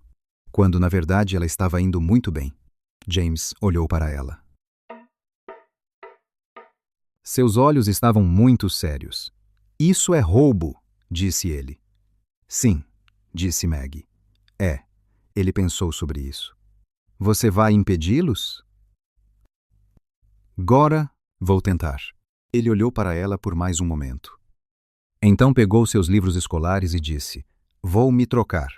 Quando, na verdade, ela estava indo muito bem. James olhou para ela. Seus olhos estavam muito sérios. Isso é roubo, disse ele. Sim, disse Maggie. É, ele pensou sobre isso. Você vai impedi-los? Agora, vou tentar. Ele olhou para ela por mais um momento. Então pegou seus livros escolares e disse, vou me trocar.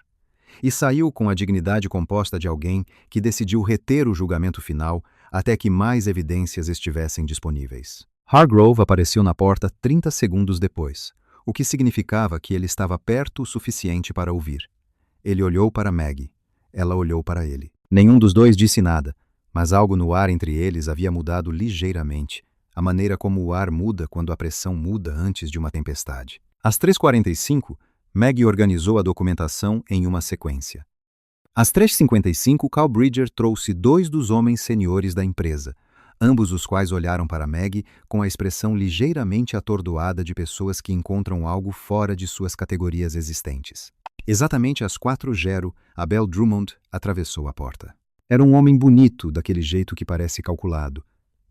E saiu com a dignidade composta de alguém que decidiu reter o julgamento final até que mais evidências estivessem disponíveis. Hargrove apareceu na porta 30 segundos depois, o que significava que ele estava perto o suficiente para ouvir. Ele olhou para Maggie. Ela olhou para ele. Nenhum dos dois disse nada, mas algo no ar entre eles havia mudado ligeiramente, a maneira como o ar muda quando a pressão muda antes de uma tempestade. Às 3h45, Maggie organizou a documentação em uma sequência. Às 3h55, Cal Bridger trouxe 2 dos homens seniores da empresa, ambos os quais olharam para Maggie com a expressão ligeiramente atordoada de pessoas que encontram algo fora de suas categorias existentes. Exatamente às 4h00, Abel Drummond atravessou a porta. Era um homem bonito, daquele jeito que parece calculado.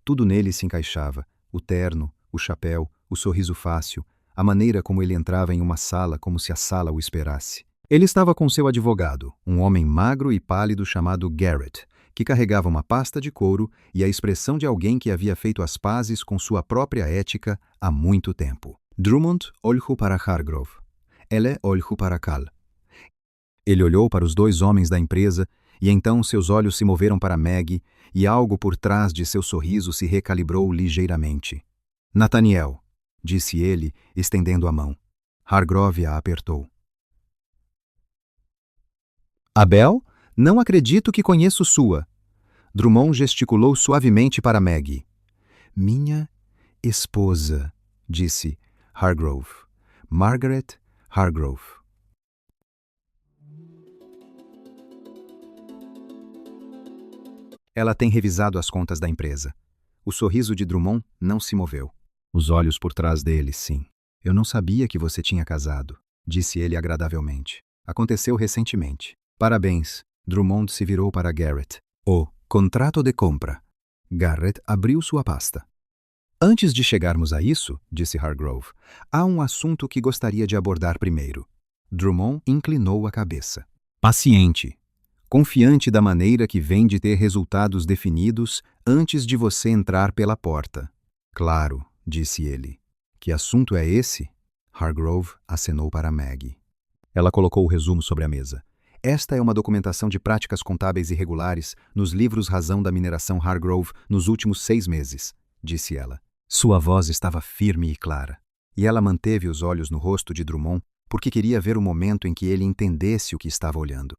Tudo nele se encaixava: o terno, o chapéu, o sorriso fácil, a maneira como ele entrava em uma sala como se a sala o esperasse. Ele estava com seu advogado, um homem magro e pálido chamado Garrett, que carregava uma pasta de couro e a expressão de alguém que havia feito as pazes com sua própria ética há muito tempo. Drummond olhou para Hargrove. Ele olhou para Cal. Ele olhou para os 2 homens da empresa e então seus olhos se moveram para Maggie e algo por trás de seu sorriso se recalibrou ligeiramente. Nathaniel, disse ele, estendendo a mão. Hargrove a apertou. Abel? Não acredito que conheço sua. Drummond gesticulou suavemente para Maggie. Minha esposa, disse Hargrove. Margaret Hargrove. Ela tem revisado as contas da empresa. O sorriso de Drummond não se moveu. Os olhos por trás dele, sim. Eu não sabia que você tinha casado, disse ele agradavelmente. Aconteceu recentemente. Parabéns. Drummond se virou para Garrett. O contrato de compra. Garrett abriu sua pasta. Antes de chegarmos a isso, disse Hargrove, há um assunto que gostaria de abordar primeiro. Drummond inclinou a cabeça. Paciente. Confiante da maneira que vem de ter resultados definidos antes de você entrar pela porta. Claro, disse ele. Que assunto é esse? Hargrove acenou para Maggie. Ela colocou o resumo sobre a mesa. Esta é uma documentação de práticas contábeis irregulares nos livros razão da mineração Hargrove nos últimos 6 meses, disse ela. Sua voz estava firme e clara, e ela manteve os olhos no rosto de Drummond porque queria ver o momento em que ele entendesse o que estava olhando.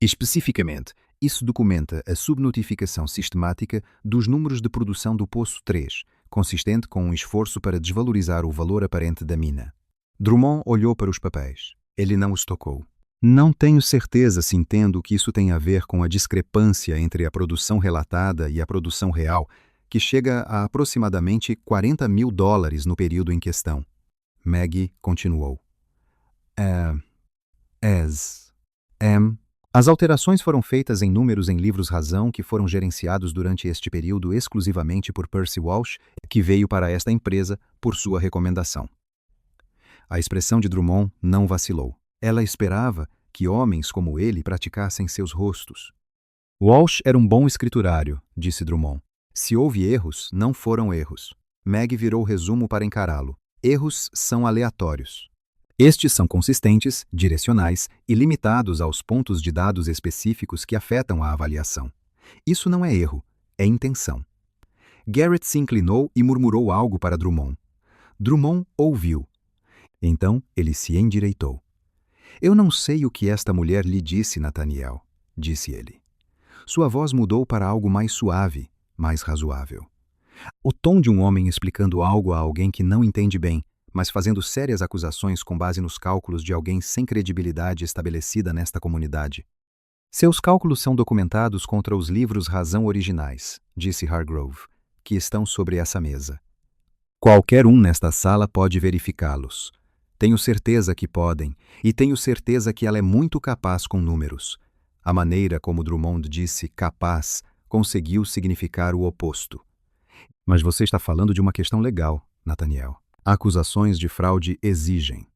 Especificamente, isso documenta a subnotificação sistemática dos números de produção do Poço 3, consistente com um esforço para desvalorizar o valor aparente da mina. Drummond olhou para os papéis. Ele não os tocou. Não tenho certeza se entendo que isso tem a ver com a discrepância entre a produção relatada e a produção real, que chega a aproximadamente $40 mil no período em questão. Maggie continuou. As alterações foram feitas em números em livros-razão que foram gerenciados durante este período exclusivamente por Percy Walsh, que veio para esta empresa por sua recomendação. A expressão de Drummond não vacilou. Ela esperava que homens como ele praticassem seus rostos. Walsh era um bom escriturário, disse Drummond. Se houve erros, não foram erros. Maggie virou o resumo para encará-lo. Erros são aleatórios. Estes são consistentes, direcionais e limitados aos pontos de dados específicos que afetam a avaliação. Isso não é erro, é intenção. Garrett se inclinou e murmurou algo para Drummond. Drummond ouviu. Então ele se endireitou. Eu não sei o que esta mulher lhe disse, Nathaniel, disse ele. Sua voz mudou para algo mais suave, mais razoável. O tom de um homem explicando algo a alguém que não entende bem, mas fazendo sérias acusações com base nos cálculos de alguém sem credibilidade estabelecida nesta comunidade. Seus cálculos são documentados contra os livros razão originais, disse Hargrove, que estão sobre essa mesa. Qualquer um nesta sala pode verificá-los. Tenho certeza que podem, e tenho certeza que ela é muito capaz com números. A maneira como Drummond disse capaz conseguiu significar o oposto. Mas você está falando de uma questão legal, Nathaniel. Acusações de fraude exigem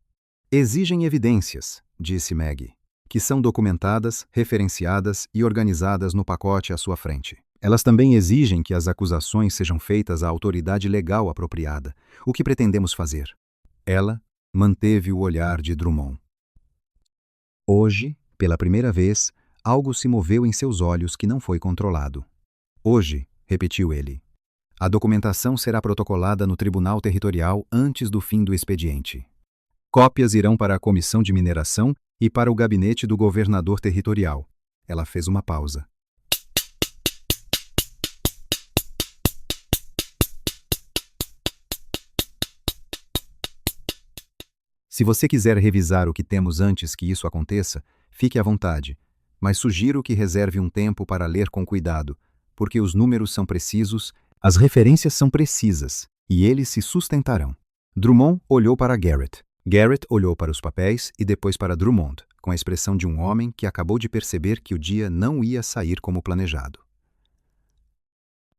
evidências, disse Maggie, que são documentadas, referenciadas e organizadas no pacote à sua frente. Elas também exigem que as acusações sejam feitas à autoridade legal apropriada, o que pretendemos fazer. Ela manteve o olhar de Drummond. Hoje, pela primeira vez, algo se moveu em seus olhos que não foi controlado. Hoje, repetiu ele. A documentação será protocolada no Tribunal Territorial antes do fim do expediente. Cópias irão para a Comissão de Mineração e para o gabinete do governador territorial. Ela fez uma pausa. Se você quiser revisar o que temos antes que isso aconteça, fique à vontade, mas sugiro que reserve um tempo para ler com cuidado, porque os números são precisos. As referências são precisas, e eles se sustentarão. Drummond olhou para Garrett. Garrett olhou para os papéis e depois para Drummond, com a expressão de um homem que acabou de perceber que o dia não ia sair como planejado.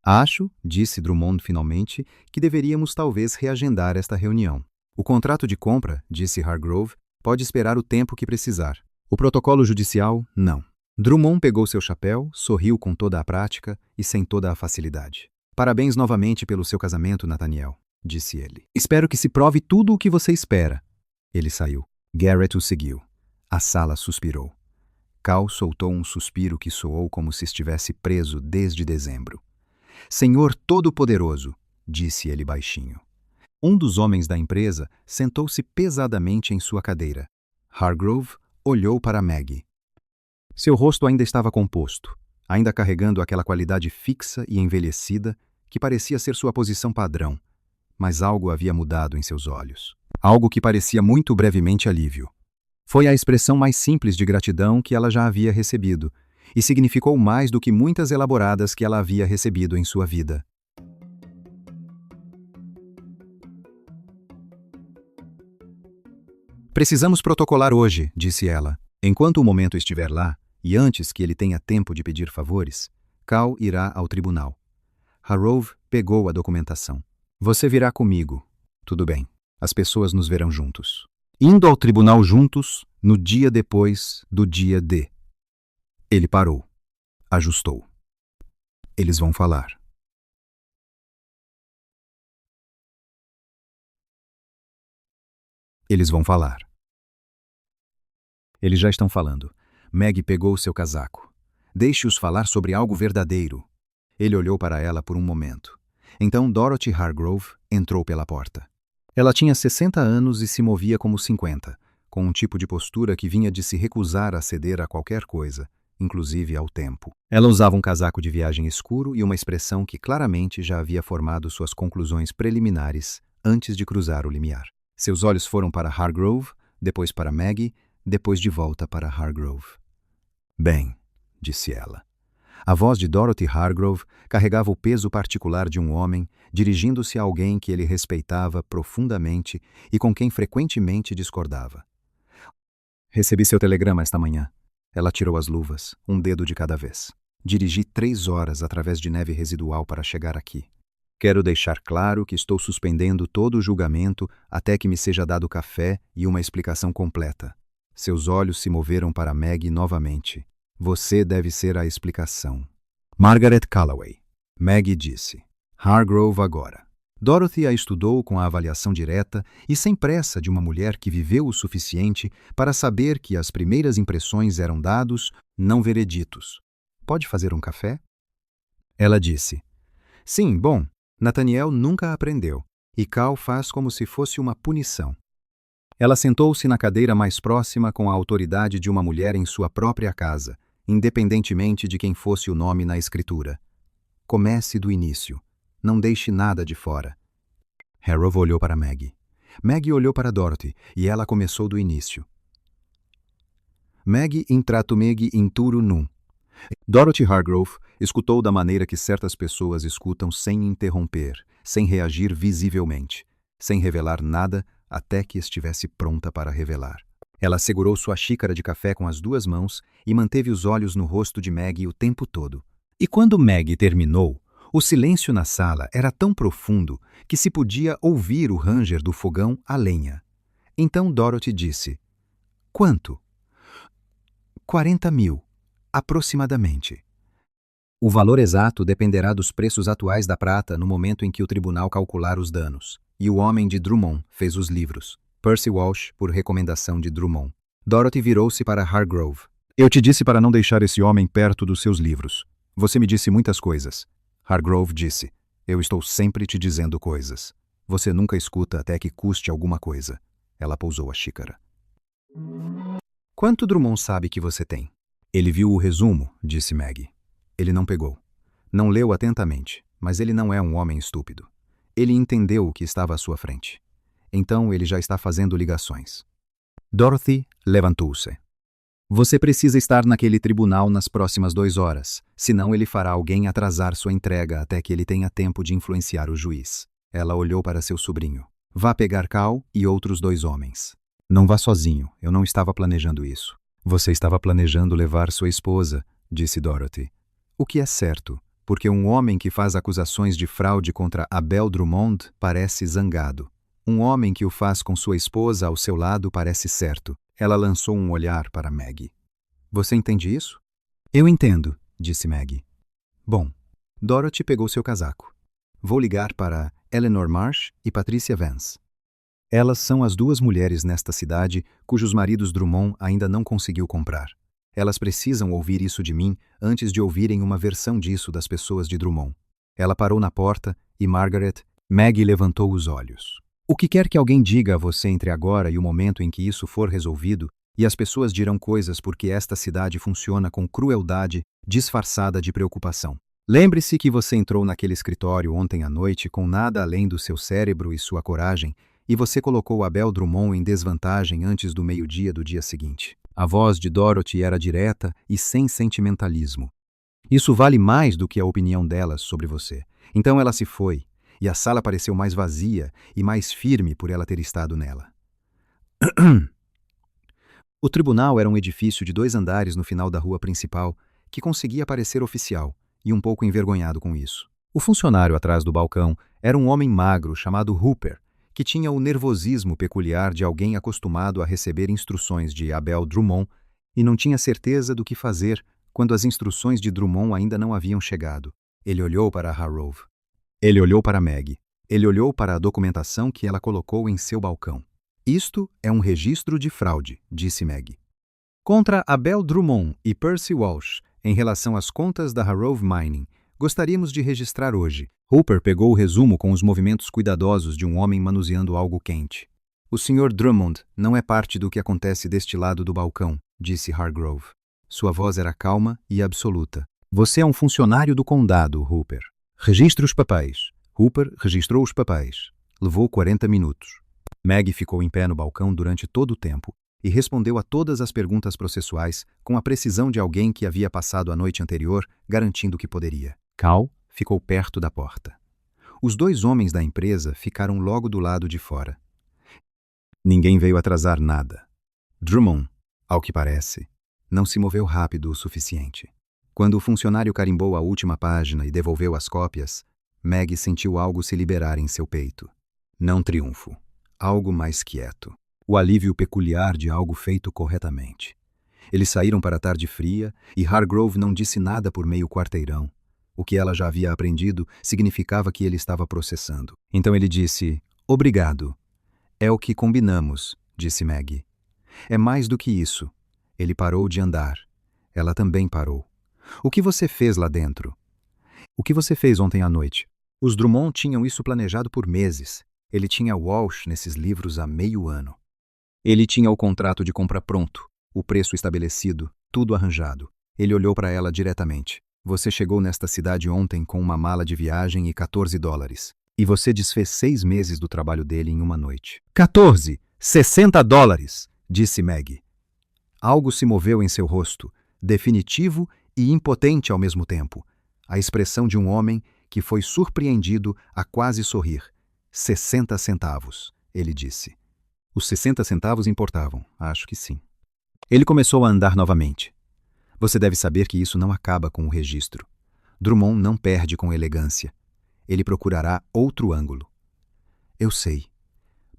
Acho, disse Drummond finalmente, que deveríamos talvez reagendar esta reunião. O contrato de compra, disse Hargrove, pode esperar o tempo que precisar. O protocolo judicial, não. Drummond pegou seu chapéu, sorriu com toda a prática e sem toda a facilidade. Parabéns novamente pelo seu casamento, Nathaniel, disse ele. Espero que se prove tudo o que você espera. Ele saiu. Garrett o seguiu. A sala suspirou. Cal soltou um suspiro que soou como se estivesse preso desde dezembro. Senhor Todo-Poderoso, disse ele baixinho. Um dos homens da empresa sentou-se pesadamente em sua cadeira. Hargrove olhou para Maggie. Seu rosto ainda estava composto. ainda carregando aquela qualidade fixa e envelhecida que parecia ser sua posição padrão, mas algo havia mudado em seus olhos. Algo que parecia muito brevemente alívio. Foi a expressão mais simples de gratidão que ela já havia recebido, e significou mais do que muitas elaboradas que ela havia recebido em sua vida. Precisamos protocolar hoje, disse ela. Enquanto o momento estiver lá, e antes que ele tenha tempo de pedir favores, Cal irá ao tribunal. Harrove pegou a documentação. Você virá comigo. Tudo bem. As pessoas nos verão juntos. Indo ao tribunal juntos, no dia depois do dia D. Ele parou. Ajustou. Eles vão falar. Eles vão falar. Eles já estão falando. Meg pegou seu casaco. Deixe-os falar sobre algo verdadeiro. Ele olhou para ela por um momento. Então Dorothy Hargrove entrou pela porta. Ela tinha 60 anos e se movia como 50, com um tipo de postura que vinha de se recusar a ceder a qualquer coisa, inclusive ao tempo. Ela usava um casaco de viagem escuro e uma expressão que claramente já havia formado suas conclusões preliminares antes de cruzar o limiar. Seus olhos foram para Hargrove, depois para Maggie, depois de volta para Hargrove. Bem, disse ela. A voz de Dorothy Hargrove carregava o peso particular de um homem dirigindo-se a alguém que ele respeitava profundamente e com quem frequentemente discordava. Recebi seu telegrama esta manhã. Ela tirou as luvas, um dedo de cada vez. Dirigi 3 horas através de neve residual para chegar aqui. Quero deixar claro que estou suspendendo todo o julgamento até que me seja dado café e uma explicação completa. Seus olhos se moveram para Maggie novamente. Você deve ser a explicação. Margaret Calloway. Maggie disse. Hargrove agora. Dorothy a estudou com a avaliação direta e sem pressa de uma mulher que viveu o suficiente para saber que as primeiras impressões eram dados, não vereditos. Pode fazer um café? Ela disse. Sim, bom, Nathaniel nunca aprendeu, e Cal faz como se fosse uma punição. Ela sentou-se na cadeira mais próxima com a autoridade de uma mulher em sua própria casa, independentemente de quem fosse o nome na escritura. Comece do início. Não deixe nada de fora. Harrove olhou para Maggie. Maggie olhou para Dorothy, e ela começou do início. Maggie intratumegi inturu num. Dorothy Hargrove escutou da maneira que certas pessoas escutam sem interromper, sem reagir visivelmente, sem revelar nada até que estivesse pronta para revelar. Ela segurou sua xícara de café com as 2 mãos e manteve os olhos no rosto de Maggie o tempo todo. E quando Maggie terminou, o silêncio na sala era tão profundo que se podia ouvir o ranger do fogão a lenha. Então Dorothy disse, quanto? 40 mil, aproximadamente. O valor exato dependerá dos preços atuais da prata no momento em que o tribunal calcular os danos. E o homem de Drummond fez os livros. Percy Walsh, por recomendação de Drummond. Dorothy virou-se para Hargrove. Eu te disse para não deixar esse homem perto dos seus livros. Você me disse muitas coisas. Hargrove disse, eu estou sempre te dizendo coisas. Você nunca escuta até que custe alguma coisa. Ela pousou a xícara. Quanto Drummond sabe que você tem? Ele viu o resumo, disse Maggie. Ele não pegou. Não leu atentamente, mas ele não é um homem estúpido. Ele entendeu o que estava à sua frente. Então ele já está fazendo ligações. Dorothy levantou-se. Você precisa estar naquele tribunal nas próximas 2 horas, senão ele fará alguém atrasar sua entrega até que ele tenha tempo de influenciar o juiz. Ela olhou para seu sobrinho. Vá pegar Cal e outros 2 homens. Não vá sozinho, eu não estava planejando isso. Você estava planejando levar sua esposa, disse Dorothy. O que é certo, porque um homem que faz acusações de fraude contra Abel Drummond parece zangado. Um homem que o faz com sua esposa ao seu lado parece certo. Ela lançou um olhar para Maggie. Você entende isso? Eu entendo, disse Maggie. Bom, Dorothy pegou seu casaco. Vou ligar para Eleanor Marsh e Patricia Vance. Elas são as 2 mulheres nesta cidade cujos maridos Drummond ainda não conseguiu comprar. Elas precisam ouvir isso de mim antes de ouvirem uma versão disso das pessoas de Drummond. Ela parou na porta e Maggie levantou os olhos. O que quer que alguém diga a você entre agora e o momento em que isso for resolvido, e as pessoas dirão coisas porque esta cidade funciona com crueldade, disfarçada de preocupação. Lembre-se que você entrou naquele escritório ontem à noite com nada além do seu cérebro e sua coragem, e você colocou Abel Drummond em desvantagem antes do meio-dia do dia seguinte. A voz de Dorothy era direta e sem sentimentalismo. Isso vale mais do que a opinião delas sobre você. Então ela se foi, e a sala pareceu mais vazia e mais firme por ela ter estado nela. O tribunal era um edifício de 2 andares no final da rua principal, que conseguia parecer oficial, e um pouco envergonhado com isso. O funcionário atrás do balcão era um homem magro chamado Hooper, que tinha o nervosismo peculiar de alguém acostumado a receber instruções de Abel Drummond e não tinha certeza do que fazer quando as instruções de Drummond ainda não haviam chegado. Ele olhou para Harrove. Ele olhou para Maggie. Ele olhou para a documentação que ela colocou em seu balcão. Isto é um registro de fraude, disse Maggie. Contra Abel Drummond e Percy Walsh, em relação às contas da Harrove Mining, gostaríamos de registrar hoje. Hooper pegou o resumo com os movimentos cuidadosos de um homem manuseando algo quente. O Sr. Drummond não é parte do que acontece deste lado do balcão, disse Hargrove. Sua voz era calma e absoluta. Você é um funcionário do condado, Hooper. Registre os papéis. Hooper registrou os papéis. Levou 40 minutos. Maggie ficou em pé no balcão durante todo o tempo e respondeu a todas as perguntas processuais com a precisão de alguém que havia passado a noite anterior garantindo que poderia. Cal ficou perto da porta. Os 2 homens da empresa ficaram logo do lado de fora. Ninguém veio atrasar nada. Drummond, ao que parece, não se moveu rápido o suficiente. Quando o funcionário carimbou a última página e devolveu as cópias, Maggie sentiu algo se liberar em seu peito. Não triunfo. Algo mais quieto. O alívio peculiar de algo feito corretamente. Eles saíram para a tarde fria e Hargrove não disse nada por meio quarteirão. O que ela já havia aprendido significava que ele estava processando. Então ele disse, obrigado. É o que combinamos, disse Maggie. É mais do que isso. Ele parou de andar. Ela também parou. O que você fez lá dentro? O que você fez ontem à noite? Os Drummond tinham isso planejado por meses. Ele tinha Walsh nesses livros há meio ano. Ele tinha o contrato de compra pronto, o preço estabelecido, tudo arranjado. Ele olhou para ela diretamente. Você chegou nesta cidade ontem com uma mala de viagem e $14. E você desfez 6 meses do trabalho dele em uma noite. 14! $60! Disse Maggie. Algo se moveu em seu rosto, definitivo e impotente ao mesmo tempo. A expressão de um homem que foi surpreendido a quase sorrir. 60 centavos, ele disse. Os 60 centavos importavam, acho que sim. Ele começou a andar novamente. Você deve saber que isso não acaba com o registro. Drummond não perde com elegância. Ele procurará outro ângulo. Eu sei.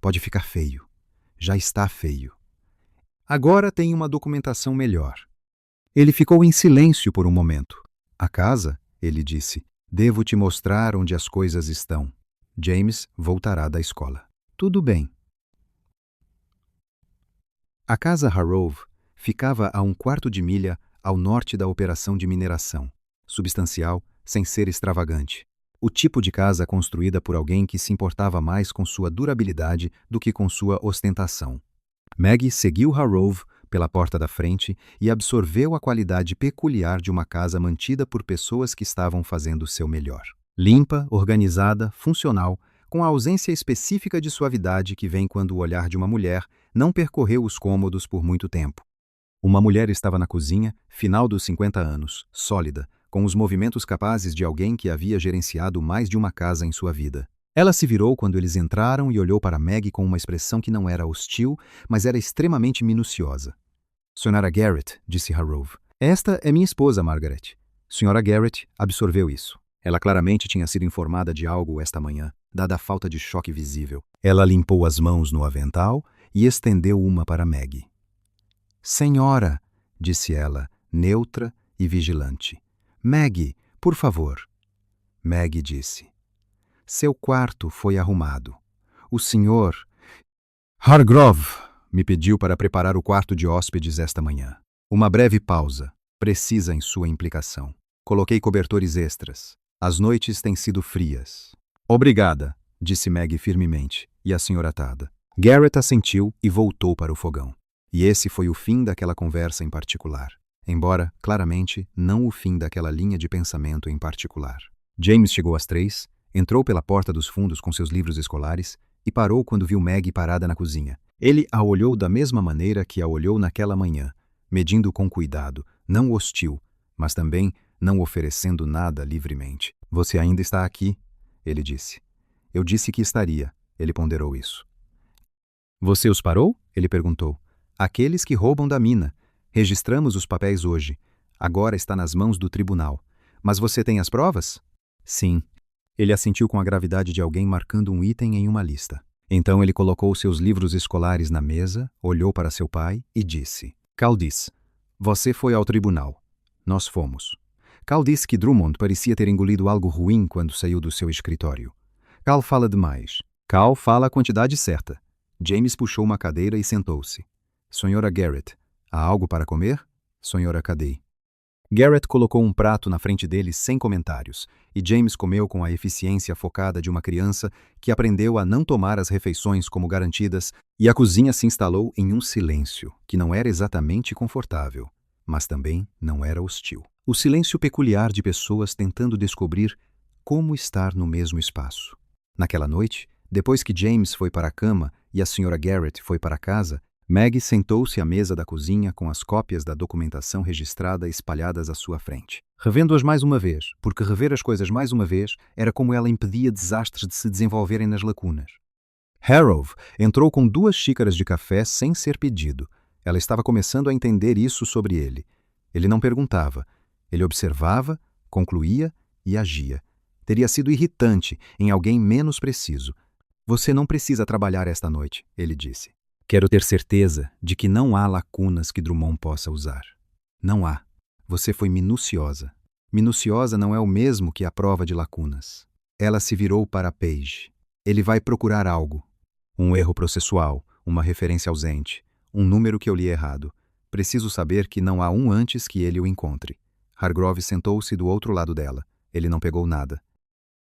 Pode ficar feio. Já está feio. Agora tem uma documentação melhor. Ele ficou em silêncio por um momento. A casa, ele disse, devo te mostrar onde as coisas estão. James voltará da escola. Tudo bem. A casa Harrove ficava a 1/4 de milha ao norte da operação de mineração, substancial, sem ser extravagante. O tipo de casa construída por alguém que se importava mais com sua durabilidade do que com sua ostentação. Maggie seguiu Harrove pela porta da frente e absorveu a qualidade peculiar de uma casa mantida por pessoas que estavam fazendo o seu melhor. Limpa, organizada, funcional, com a ausência específica de suavidade que vem quando o olhar de uma mulher não percorreu os cômodos por muito tempo. Uma mulher estava na cozinha, final dos 50 anos, sólida, com os movimentos capazes de alguém que havia gerenciado mais de uma casa em sua vida. Ela se virou quando eles entraram e olhou para Maggie com uma expressão que não era hostil, mas era extremamente minuciosa. Sra. Garrett, disse Harrove. Esta é minha esposa, Margaret. Sra. Garrett absorveu isso. Ela claramente tinha sido informada de algo esta manhã, dada a falta de choque visível. Ela limpou as mãos no avental e estendeu uma para Maggie. Senhora, disse ela, neutra e vigilante. Maggie, por favor. Maggie disse. Seu quarto foi arrumado. O senhor... Hargrove me pediu para preparar o quarto de hóspedes esta manhã. Uma breve pausa, precisa em sua implicação. Coloquei cobertores extras. As noites têm sido frias. Obrigada, disse Maggie firmemente, e a senhora atada. Garrett assentiu e voltou para o fogão. E esse foi o fim daquela conversa em particular. embora, claramente, não o fim daquela linha de pensamento em particular. James chegou às 3, entrou pela porta dos fundos com seus livros escolares e parou quando viu Maggie parada na cozinha. Ele a olhou da mesma maneira que a olhou naquela manhã, medindo com cuidado, não hostil, mas também não oferecendo nada livremente. Você ainda está aqui, ele disse. Eu disse que estaria, ele ponderou isso. Você os parou? Ele perguntou. Aqueles que roubam da mina. Registramos os papéis hoje. Agora está nas mãos do tribunal. Mas você tem as provas? Sim. Ele assentiu com a gravidade de alguém marcando um item em uma lista. Então ele colocou seus livros escolares na mesa, olhou para seu pai e disse: Cal diz, você foi ao tribunal. Nós fomos. Cal disse que Drummond parecia ter engolido algo ruim quando saiu do seu escritório. Cal fala demais. Cal fala a quantidade certa. James puxou uma cadeira e sentou-se. Senhora Garrett, há algo para comer? Senhora Cadei. Garrett colocou um prato na frente dele sem comentários, e James comeu com a eficiência focada de uma criança que aprendeu a não tomar as refeições como garantidas, e a cozinha se instalou em um silêncio que não era exatamente confortável, mas também não era hostil. O silêncio peculiar de pessoas tentando descobrir como estar no mesmo espaço. Naquela noite, depois que James foi para a cama e a Sra. Garrett foi para casa, Maggie sentou-se à mesa da cozinha com as cópias da documentação registrada espalhadas à sua frente. Revendo-as mais uma vez, porque rever as coisas mais uma vez era como ela impedia desastres de se desenvolverem nas lacunas. Harrow entrou com 2 xícaras de café sem ser pedido. Ela estava começando a entender isso sobre ele. Ele não perguntava. Ele observava, concluía e agia. Teria sido irritante em alguém menos preciso. Você não precisa trabalhar esta noite, ele disse. Quero ter certeza de que não há lacunas que Drummond possa usar. Não há. Você foi minuciosa. Minuciosa não é o mesmo que a prova de lacunas. Ela se virou para Page. Ele vai procurar algo. Um erro processual, uma referência ausente, um número que eu li errado. Preciso saber que não há um antes que ele o encontre. Hargrove sentou-se do outro lado dela. Ele não pegou nada.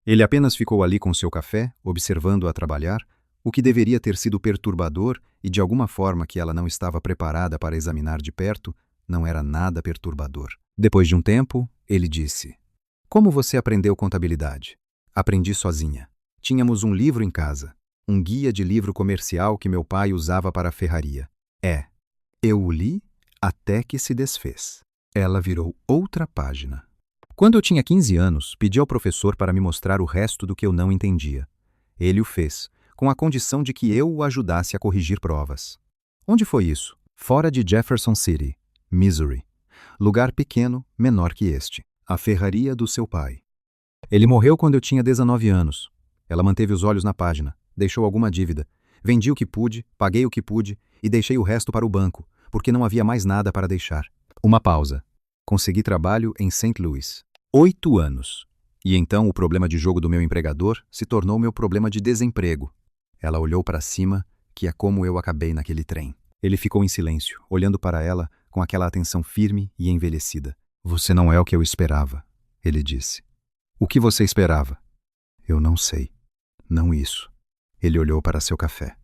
Ele apenas ficou ali com seu café, observando-a trabalhar, o que deveria ter sido perturbador e de alguma forma que ela não estava preparada para examinar de perto, não era nada perturbador. Depois de um tempo, ele disse: Como você aprendeu contabilidade? Aprendi sozinha. Tínhamos um livro em casa, um guia de livro comercial que meu pai usava para a ferraria. Eu o li até que se desfez. Ela virou outra página. Quando eu tinha 15 anos, pedi ao professor para me mostrar o resto do que eu não entendia. Ele o fez, com a condição de que eu o ajudasse a corrigir provas. Onde foi isso? Fora de Jefferson City, Missouri. Lugar pequeno, menor que este. A ferraria do seu pai. Ele morreu quando eu tinha 19 anos. Ela manteve os olhos na página, deixou alguma dívida. Vendi o que pude, paguei o que pude e deixei o resto para o banco, porque não havia mais nada para deixar. Uma pausa. Consegui trabalho em St. Louis. 8 anos. E então o problema de jogo do meu empregador se tornou meu problema de desemprego. Ela olhou para cima, que é como eu acabei naquele trem. Ele ficou em silêncio, olhando para ela com aquela atenção firme e envelhecida. Você não é o que eu esperava, ele disse. O que você esperava? Eu não sei. Não isso. Ele olhou para seu café.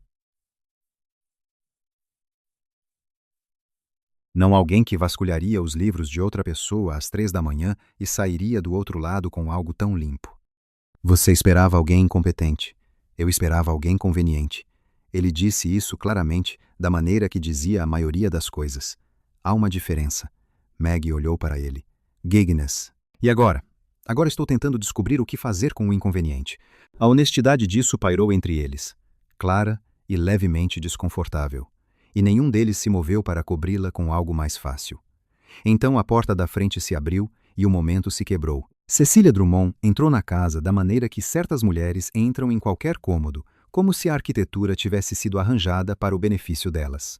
Não alguém que vasculharia os livros de outra pessoa às 3 da manhã e sairia do outro lado com algo tão limpo. Você esperava alguém incompetente. Eu esperava alguém conveniente. Ele disse isso claramente, da maneira que dizia a maioria das coisas. Há uma diferença. Maggie olhou para ele. Gigness. E agora? Agora estou tentando descobrir o que fazer com o inconveniente. A honestidade disso pairou entre eles, clara e levemente desconfortável. E nenhum deles se moveu para cobri-la com algo mais fácil. Então a porta da frente se abriu e o momento se quebrou. Cecília Drummond entrou na casa da maneira que certas mulheres entram em qualquer cômodo, como se a arquitetura tivesse sido arranjada para o benefício delas.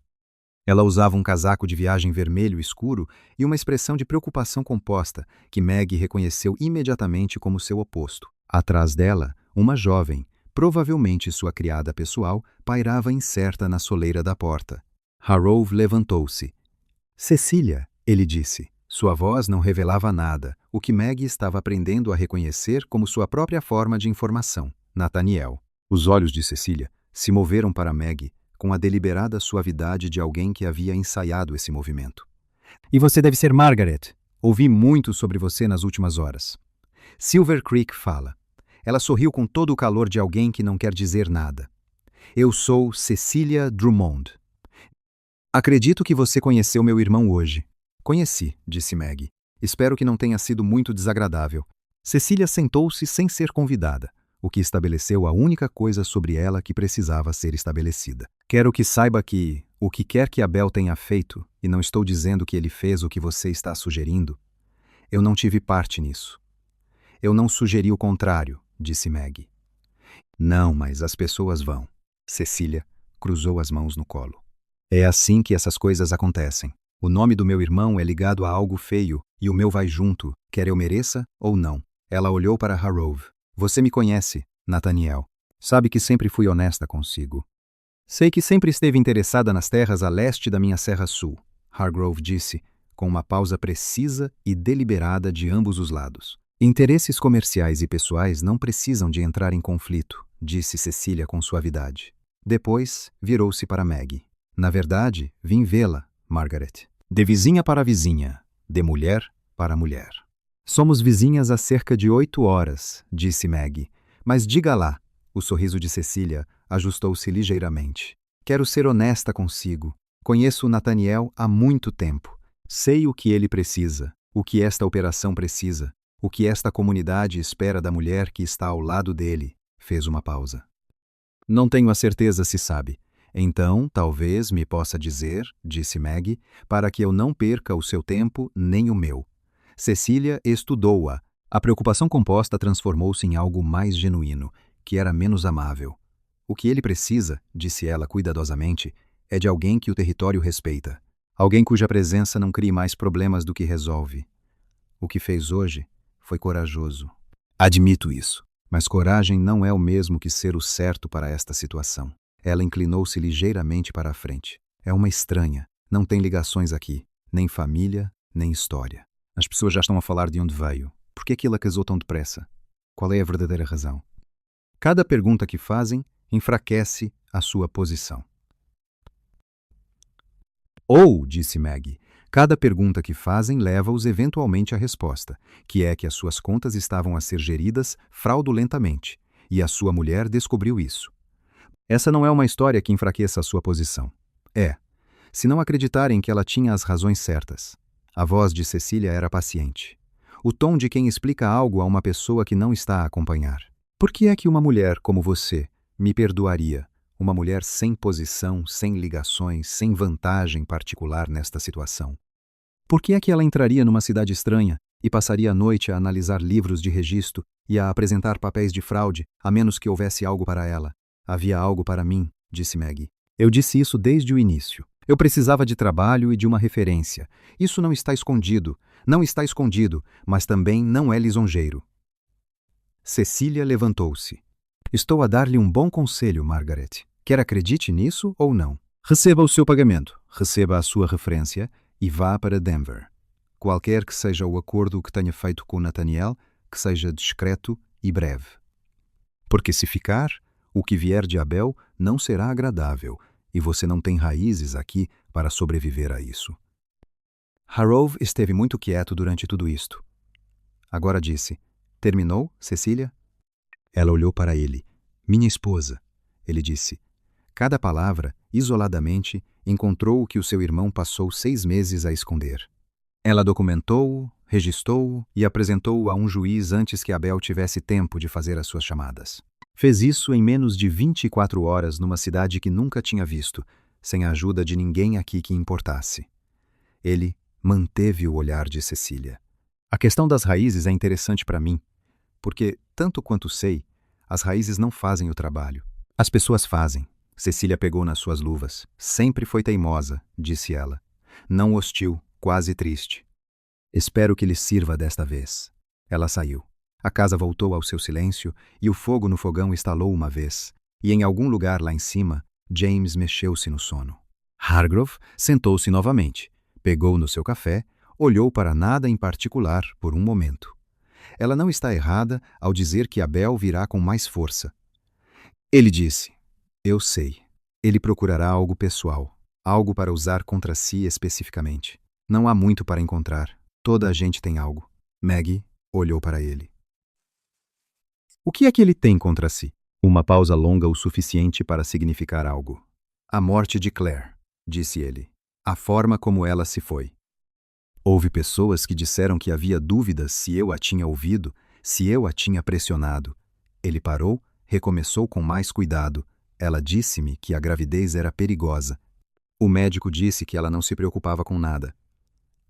Ela usava um casaco de viagem vermelho escuro e uma expressão de preocupação composta, que Maggie reconheceu imediatamente como seu oposto. Atrás dela, uma jovem, provavelmente sua criada pessoal, pairava incerta na soleira da porta. Harrow levantou-se. Cecília, ele disse. Sua voz não revelava nada, o que Maggie estava aprendendo a reconhecer como sua própria forma de informação. Nathaniel. Os olhos de Cecília se moveram para Maggie com a deliberada suavidade de alguém que havia ensaiado esse movimento. E você deve ser Margaret. Ouvi muito sobre você nas últimas horas. Silver Creek fala. Ela sorriu com todo o calor de alguém que não quer dizer nada. Eu sou Cecília Drummond. Acredito que você conheceu meu irmão hoje. Conheci, disse Maggie. Espero que não tenha sido muito desagradável. Cecília sentou-se sem ser convidada, o que estabeleceu a única coisa sobre ela que precisava ser estabelecida. Quero que saiba que, o que quer que Abel tenha feito, e não estou dizendo que ele fez o que você está sugerindo, eu não tive parte nisso. Eu não sugeri o contrário, disse Maggie. Não, mas as pessoas vão. Cecília cruzou as mãos no colo. É assim que essas coisas acontecem. O nome do meu irmão é ligado a algo feio, e o meu vai junto, quer eu mereça ou não. Ela olhou para Harrove. Você me conhece, Nathaniel. Sabe que sempre fui honesta consigo. Sei que sempre esteve interessada nas terras a leste da minha Serra Sul, Hargrove disse, com uma pausa precisa e deliberada de ambos os lados. Interesses comerciais e pessoais não precisam de entrar em conflito, disse Cecília com suavidade. Depois, virou-se para Maggie. Na verdade, vim vê-la, Margaret. De vizinha para vizinha, de mulher para mulher. Somos vizinhas há cerca de 8 horas, disse Maggie. Mas diga lá, o sorriso de Cecília ajustou-se ligeiramente. Quero ser honesta consigo. Conheço o Nathaniel há muito tempo. Sei o que ele precisa, o que esta operação precisa, o que esta comunidade espera da mulher que está ao lado dele. Fez uma pausa. Não tenho a certeza se sabe. Então, talvez me possa dizer, disse Maggie, para que eu não perca o seu tempo nem o meu. Cecília estudou-a. A preocupação composta transformou-se em algo mais genuíno, que era menos amável. O que ele precisa, disse ela cuidadosamente, é de alguém que o território respeita. Alguém cuja presença não crie mais problemas do que resolve. O que fez hoje foi corajoso. Admito isso, mas coragem não é o mesmo que ser o certo para esta situação. Ela inclinou-se ligeiramente para a frente. É uma estranha. Não tem ligações aqui. Nem família, nem história. As pessoas já estão a falar de onde veio. Por que é que ela casou tão depressa? Qual é a verdadeira razão? Cada pergunta que fazem enfraquece a sua posição. Ou, disse Maggie, cada pergunta que fazem leva-os eventualmente à resposta, que é que as suas contas estavam a ser geridas fraudulentamente, e a sua mulher descobriu isso. Essa não é uma história que enfraqueça a sua posição. É, se não acreditarem que ela tinha as razões certas. A voz de Cecília era paciente. O tom de quem explica algo a uma pessoa que não está a acompanhar. Por que é que uma mulher como você me perdoaria? Uma mulher sem posição, sem ligações, sem vantagem particular nesta situação. Por que é que ela entraria numa cidade estranha e passaria a noite a analisar livros de registro e a apresentar papéis de fraude, a menos que houvesse algo para ela? Havia algo para mim, disse Maggie. Eu disse isso desde o início. Eu precisava de trabalho e de uma referência. Isso não está escondido. Não está escondido, mas também não é lisonjeiro. Cecília levantou-se. Estou a dar-lhe um bom conselho, Margaret. Quer acredite nisso ou não? Receba o seu pagamento, receba a sua referência e vá para Denver. Qualquer que seja o acordo que tenha feito com Nathaniel, que seja discreto e breve. Porque se ficar, o que vier de Abel não será agradável, e você não tem raízes aqui para sobreviver a isso. Harrove esteve muito quieto durante tudo isto. Agora disse, terminou, Cecília? Ela olhou para ele. Minha esposa. Ele disse. Cada palavra, isoladamente, encontrou o que o seu irmão passou 6 meses a esconder. Ela documentou-o, registrou-o e apresentou-o a um juiz antes que Abel tivesse tempo de fazer as suas chamadas. Fez isso em menos de 24 horas numa cidade que nunca tinha visto, sem a ajuda de ninguém aqui que importasse. Ele manteve o olhar de Cecília. A questão das raízes é interessante para mim, porque, tanto quanto sei, as raízes não fazem o trabalho. As pessoas fazem. Cecília pegou nas suas luvas. Sempre foi teimosa, disse ela. Não hostil, quase triste. Espero que lhe sirva desta vez. Ela saiu. A casa voltou ao seu silêncio e o fogo no fogão estalou uma vez, e em algum lugar lá em cima, James mexeu-se no sono. Hargrove sentou-se novamente, pegou no seu café, olhou para nada em particular por um momento. Ela não está errada ao dizer que Abel virá com mais força. Ele disse, eu sei, ele procurará algo pessoal, algo para usar contra si especificamente. Não há muito para encontrar. Toda a gente tem algo. Maggie olhou para ele. O que é que ele tem contra si? Uma pausa longa o suficiente para significar algo. A morte de Claire, disse ele. A forma como ela se foi. Houve pessoas que disseram que havia dúvidas se eu a tinha ouvido, se eu a tinha pressionado. Ele parou, recomeçou com mais cuidado. Ela disse-me que a gravidez era perigosa. O médico disse que ela não se preocupava com nada.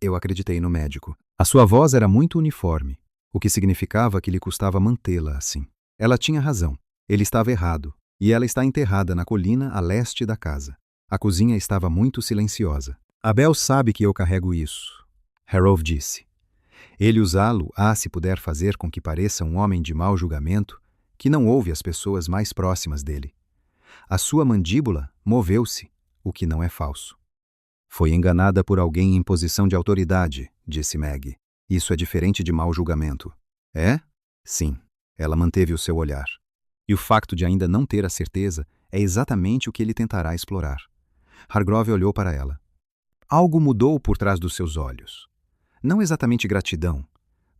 Eu acreditei no médico. A sua voz era muito uniforme, o que significava que lhe custava mantê-la assim. Ela tinha razão. Ele estava errado, e ela está enterrada na colina a leste da casa. A cozinha estava muito silenciosa. Abel sabe que eu carrego isso, Harold disse. Ele usá-lo se puder fazer com que pareça um homem de mau julgamento, que não ouve as pessoas mais próximas dele. A sua mandíbula moveu-se, o que não é falso. Foi enganada por alguém em posição de autoridade, disse Maggie. Isso é diferente de mau julgamento. É? Sim. Ela manteve o seu olhar. E o facto de ainda não ter a certeza é exatamente o que ele tentará explorar. Hargrove olhou para ela. Algo mudou por trás dos seus olhos. Não exatamente gratidão,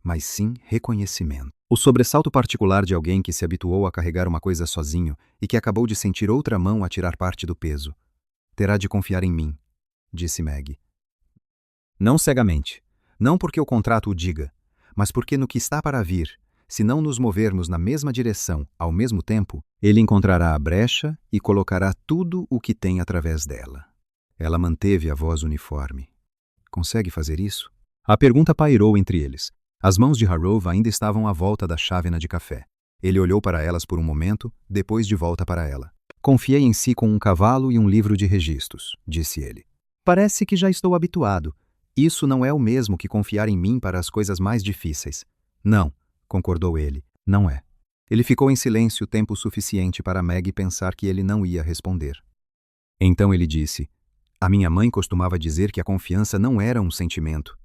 mas sim reconhecimento. O sobressalto particular de alguém que se habituou a carregar uma coisa sozinho e que acabou de sentir outra mão a tirar parte do peso. Terá de confiar em mim, disse Maggie. Não cegamente, não porque o contrato o diga, mas porque no que está para vir, se não nos movermos na mesma direção ao mesmo tempo, ele encontrará a brecha e colocará tudo o que tem através dela. Ela manteve a voz uniforme. Consegue fazer isso? A pergunta pairou entre eles. As mãos de Harold ainda estavam à volta da chávena de café. Ele olhou para elas por um momento, depois de volta para ela. Confiei em si com um cavalo e um livro de registros, disse ele. Parece que já estou habituado. Isso não é o mesmo que confiar em mim para as coisas mais difíceis. Não, concordou ele, não é. Ele ficou em silêncio tempo suficiente para Maggie pensar que ele não ia responder. Então ele disse, a minha mãe costumava dizer que a confiança não era um sentimento.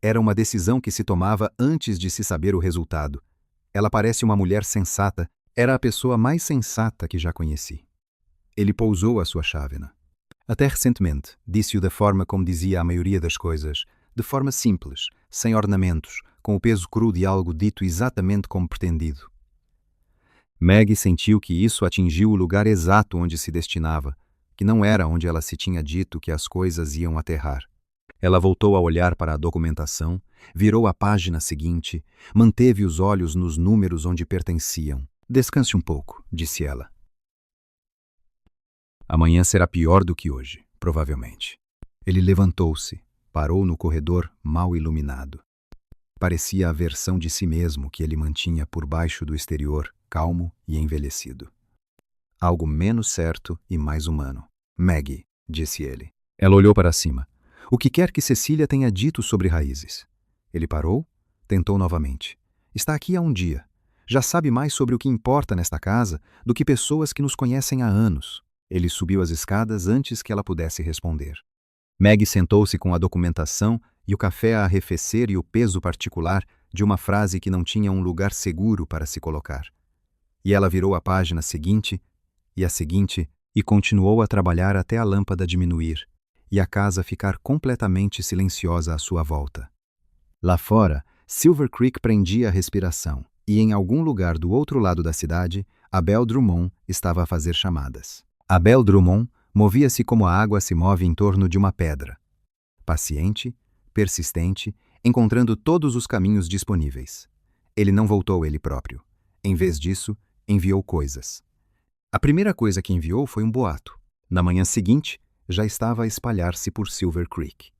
Era uma decisão que se tomava antes de se saber o resultado. Ela parece uma mulher sensata. Era a pessoa mais sensata que já conheci. Ele pousou a sua chávena. Até recentemente, disse-o da forma como dizia a maioria das coisas, de forma simples, sem ornamentos, com o peso cru de algo dito exatamente como pretendido. Maggie sentiu que isso atingiu o lugar exato onde se destinava, que não era onde ela se tinha dito que as coisas iam aterrar. Ela voltou a olhar para a documentação, virou a página seguinte, manteve os olhos nos números onde pertenciam. Descanse um pouco, disse ela. Amanhã será pior do que hoje, provavelmente. Ele levantou-se, parou no corredor mal iluminado. Parecia a versão de si mesmo que ele mantinha por baixo do exterior, calmo e envelhecido. Algo menos certo e mais humano. Maggie, disse ele. Ela olhou para cima. O que quer que Cecília tenha dito sobre raízes? Ele parou, tentou novamente. Está aqui há um dia. Já sabe mais sobre o que importa nesta casa do que pessoas que nos conhecem há anos. Ele subiu as escadas antes que ela pudesse responder. Maggie sentou-se com a documentação e o café a arrefecer e o peso particular de uma frase que não tinha um lugar seguro para se colocar. E ela virou a página seguinte e a seguinte e continuou a trabalhar até a lâmpada diminuir e a casa ficar completamente silenciosa à sua volta. Lá fora, Silver Creek prendia a respiração e em algum lugar do outro lado da cidade, Abel Drummond estava a fazer chamadas. Abel Drummond movia-se como a água se move em torno de uma pedra. Paciente, persistente, encontrando todos os caminhos disponíveis. Ele não voltou ele próprio. Em vez disso, enviou coisas. A primeira coisa que enviou foi um boato. Na manhã seguinte, já estava a espalhar-se por Silver Creek.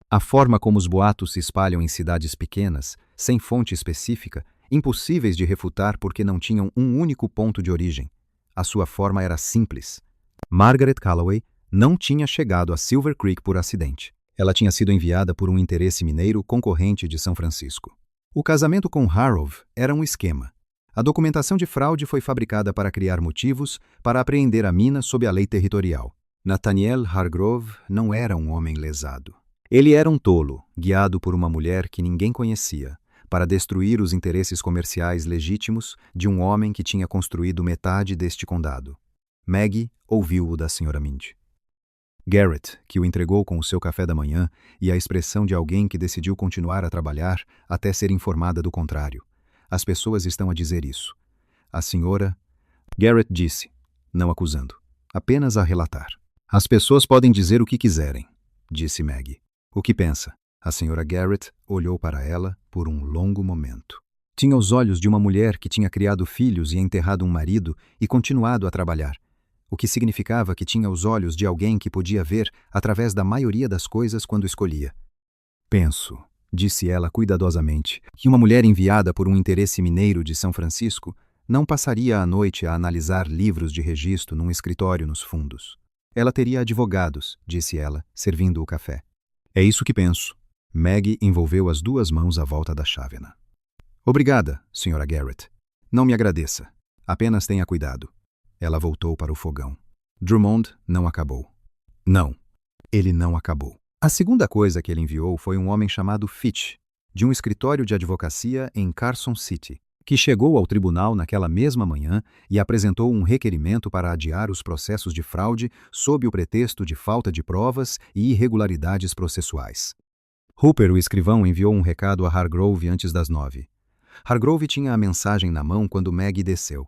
A forma como os boatos se espalham em cidades pequenas, sem fonte específica, impossíveis de refutar porque não tinham um único ponto de origem. A sua forma era simples. Margaret Calloway não tinha chegado a Silver Creek por acidente. Ela tinha sido enviada por um interesse mineiro concorrente de São Francisco. O casamento com Harold era um esquema. A documentação de fraude foi fabricada para criar motivos para apreender a mina sob a lei territorial. Nathaniel Hargrove não era um homem lesado. Ele era um tolo, guiado por uma mulher que ninguém conhecia, para destruir os interesses comerciais legítimos de um homem que tinha construído metade deste condado. Maggie ouviu-o da Sra. Mindy. Garrett, que o entregou com o seu café da manhã, e a expressão de alguém que decidiu continuar a trabalhar até ser informada do contrário. As pessoas estão a dizer isso. A senhora... Garrett disse, não acusando, apenas a relatar. As pessoas podem dizer o que quiserem, disse Maggie. O que pensa? A senhora Garrett olhou para ela por um longo momento. Tinha os olhos de uma mulher que tinha criado filhos e enterrado um marido e continuado a trabalhar, o que significava que tinha os olhos de alguém que podia ver através da maioria das coisas quando escolhia. Penso, disse ela cuidadosamente, que uma mulher enviada por um interesse mineiro de São Francisco não passaria a noite a analisar livros de registro num escritório nos fundos. Ela teria advogados, disse ela, servindo o café. É isso que penso. Maggie envolveu as duas mãos à volta da chávena. Obrigada, Sra. Garrett. Não me agradeça. Apenas tenha cuidado. Ela voltou para o fogão. Drummond não acabou. Não, ele não acabou. A segunda coisa que ele enviou foi um homem chamado Fitch, de um escritório de advocacia em Carson City, que chegou ao tribunal naquela mesma manhã e apresentou um requerimento para adiar os processos de fraude sob o pretexto de falta de provas e irregularidades processuais. Hooper, o escrivão, enviou um recado a Hargrove antes das 9. Hargrove tinha a mensagem na mão quando Maggie desceu.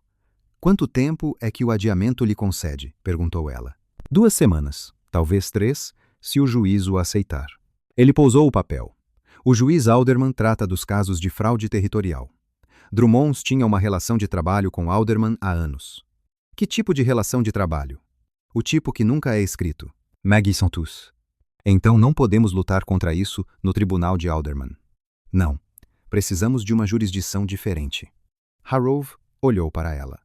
Quanto tempo é que o adiamento lhe concede? Perguntou ela. 2 semanas, talvez 3, se o juiz o aceitar. Ele pousou o papel. O juiz Alderman trata dos casos de fraude territorial. Drummond tinha uma relação de trabalho com Alderman há anos. Que tipo de relação de trabalho? O tipo que nunca é escrito. Maggie Santos. Então não podemos lutar contra isso no tribunal de Alderman. Não. Precisamos de uma jurisdição diferente. Harrove olhou para ela.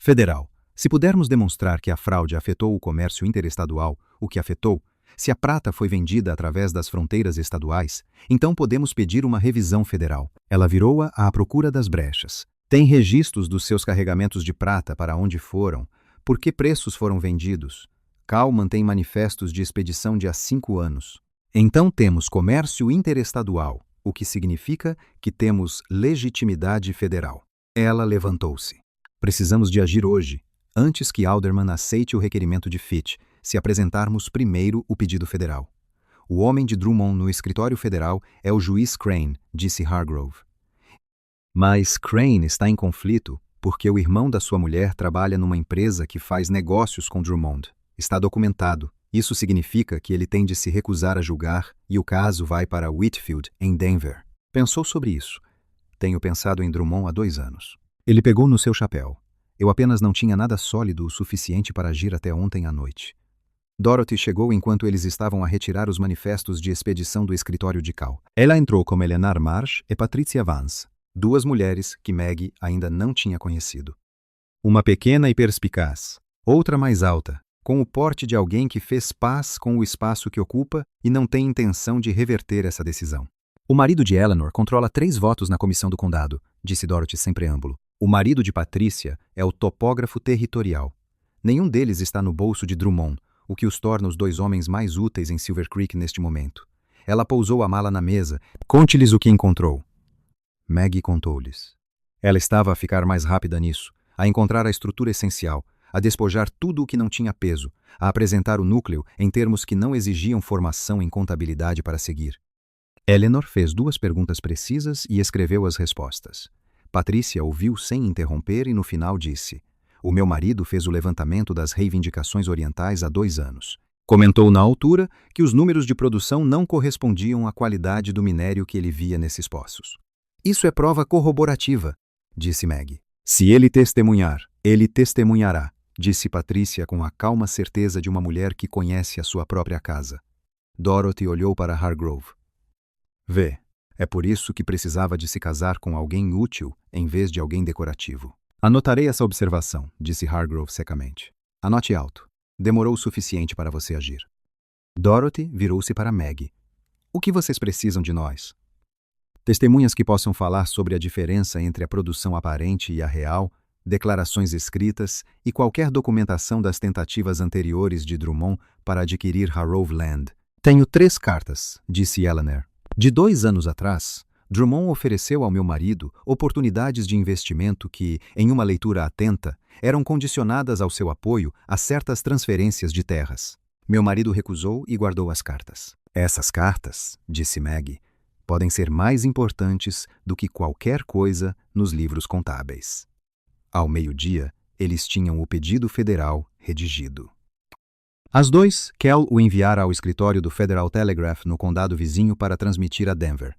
Federal. Se pudermos demonstrar que a fraude afetou o comércio interestadual, o que afetou, se a prata foi vendida através das fronteiras estaduais, então podemos pedir uma revisão federal. Ela virou-a à procura das brechas. Tem registros dos seus carregamentos de prata para onde foram, por que preços foram vendidos. Cal mantém manifestos de expedição de há 5 anos. Então temos comércio interestadual, o que significa que temos legitimidade federal. Ela levantou-se. Precisamos de agir hoje, antes que Alderman aceite o requerimento de Fitch, se apresentarmos primeiro o pedido federal. O homem de Drummond no escritório federal é o juiz Crane, disse Hargrove. Mas Crane está em conflito porque o irmão da sua mulher trabalha numa empresa que faz negócios com Drummond. Está documentado. Isso significa que ele tem de se recusar a julgar e o caso vai para Whitfield, em Denver. Pensou sobre isso. Tenho pensado em Drummond há 2 anos. Ele pegou no seu chapéu. Eu apenas não tinha nada sólido o suficiente para agir até ontem à noite. Dorothy chegou enquanto eles estavam a retirar os manifestos de expedição do escritório de Cal. Ela entrou com Eleanor Marsh e Patricia Vance, 2 mulheres que Maggie ainda não tinha conhecido. Uma pequena e perspicaz, outra mais alta, com o porte de alguém que fez paz com o espaço que ocupa e não tem intenção de reverter essa decisão. O marido de Eleanor controla 3 votos na comissão do condado, disse Dorothy sem preâmbulo. O marido de Patrícia é o topógrafo territorial. Nenhum deles está no bolso de Drummond, o que os torna os 2 homens mais úteis em Silver Creek neste momento. Ela pousou a mala na mesa. Conte-lhes o que encontrou. Maggie contou-lhes. Ela estava a ficar mais rápida nisso, a encontrar a estrutura essencial, a despojar tudo o que não tinha peso, a apresentar o núcleo em termos que não exigiam formação em contabilidade para seguir. Eleanor fez 2 perguntas precisas e escreveu as respostas. Patrícia ouviu sem interromper e no final disse: "O meu marido fez o levantamento das reivindicações orientais há 2 anos. Comentou na altura que os números de produção não correspondiam à qualidade do minério que ele via nesses poços. Isso é prova corroborativa", disse Maggie. "Se ele testemunhar, ele testemunhará", disse Patrícia com a calma certeza de uma mulher que conhece a sua própria casa. Dorothy olhou para Hargrove. "Vê, é por isso que precisava de se casar com alguém útil em vez de alguém decorativo." "Anotarei essa observação", disse Hargrove secamente. "Anote alto. Demorou o suficiente para você agir." Dorothy virou-se para Maggie. "O que vocês precisam de nós?" "Testemunhas que possam falar sobre a diferença entre a produção aparente e a real, declarações escritas e qualquer documentação das tentativas anteriores de Drummond para adquirir Harrove Land." "Tenho 3 cartas", disse Eleanor. "De 2 anos atrás, Drummond ofereceu ao meu marido oportunidades de investimento que, em uma leitura atenta, eram condicionadas ao seu apoio a certas transferências de terras. Meu marido recusou e guardou as cartas. Essas cartas, disse Maggie, podem ser mais importantes do que qualquer coisa nos livros contábeis. Ao meio-dia, eles tinham o pedido federal redigido. Às 2, Kell o enviara ao escritório do Federal Telegraph no condado vizinho para transmitir a Denver.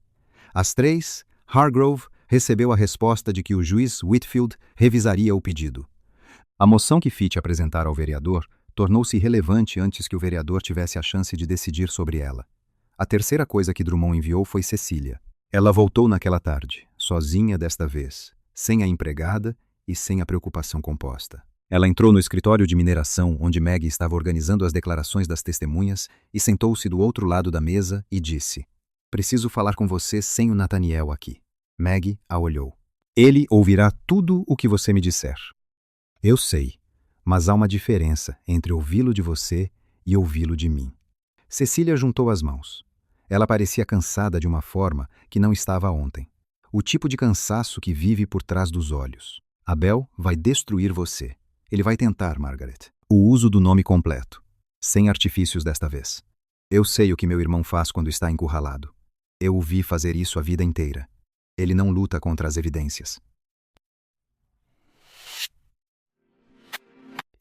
Às 3, Hargrove recebeu a resposta de que o juiz Whitfield revisaria o pedido. A moção que Fitch apresentara ao vereador tornou-se irrelevante antes que o vereador tivesse a chance de decidir sobre ela. A terceira coisa que Drummond enviou foi Cecília. Ela voltou naquela tarde, sozinha desta vez, sem a empregada e sem a preocupação composta. Ela entrou no escritório de mineração onde Maggie estava organizando as declarações das testemunhas e sentou-se do outro lado da mesa e disse: "Preciso falar com você sem o Nathaniel aqui." Maggie a olhou. "Ele ouvirá tudo o que você me disser." "Eu sei, mas há uma diferença entre ouvi-lo de você e ouvi-lo de mim." Cecília juntou as mãos. Ela parecia cansada de uma forma que não estava ontem. O tipo de cansaço que vive por trás dos olhos. "Abel vai destruir você. Ele vai tentar, Margaret." O uso do nome completo. Sem artifícios desta vez. "Eu sei o que meu irmão faz quando está encurralado. Eu o vi fazer isso a vida inteira. Ele não luta contra as evidências.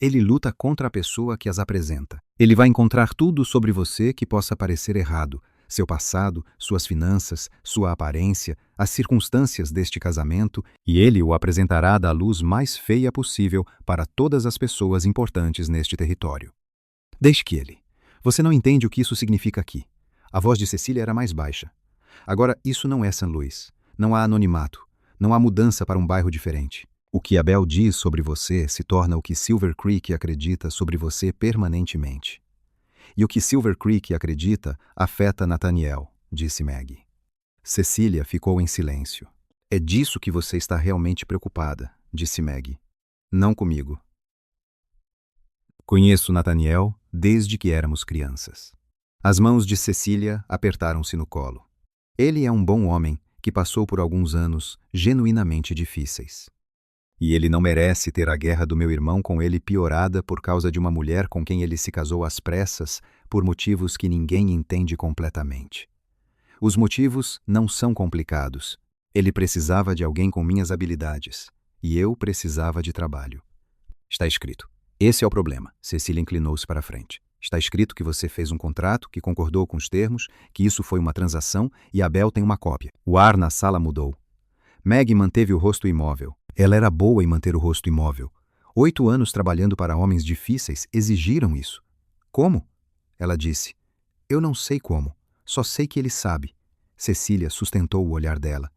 Ele luta contra a pessoa que as apresenta. Ele vai encontrar tudo sobre você que possa parecer errado. Seu passado, suas finanças, sua aparência, as circunstâncias deste casamento, e ele o apresentará da luz mais feia possível para todas as pessoas importantes neste território. Deixe que ele. Você não entende o que isso significa aqui." A voz de Cecília era mais baixa. "Agora, isso não é St. Louis. Não há anonimato. Não há mudança para um bairro diferente. O que Abel diz sobre você se torna o que Silver Creek acredita sobre você permanentemente. E o que Silver Creek acredita afeta Nathaniel", disse Maggie. Cecília ficou em silêncio. "É disso que você está realmente preocupada", disse Maggie. "Não comigo. Conheço Nathaniel desde que éramos crianças." As mãos de Cecília apertaram-se no colo. "Ele é um bom homem que passou por alguns anos genuinamente difíceis. E ele não merece ter a guerra do meu irmão com ele piorada por causa de uma mulher com quem ele se casou às pressas por motivos que ninguém entende completamente. Os motivos não são complicados. Ele precisava de alguém com minhas habilidades, e eu precisava de trabalho. Está escrito. Esse é o problema." Cecília inclinou-se para a frente. "Está escrito que você fez um contrato, que concordou com os termos, que isso foi uma transação e Abel tem uma cópia." O ar na sala mudou. Maggie manteve o rosto imóvel. Ela era boa em manter o rosto imóvel. 8 anos trabalhando para homens difíceis exigiram isso. "Como?" Ela disse. "Eu não sei como. Só sei que ele sabe." Cecília sustentou o olhar dela.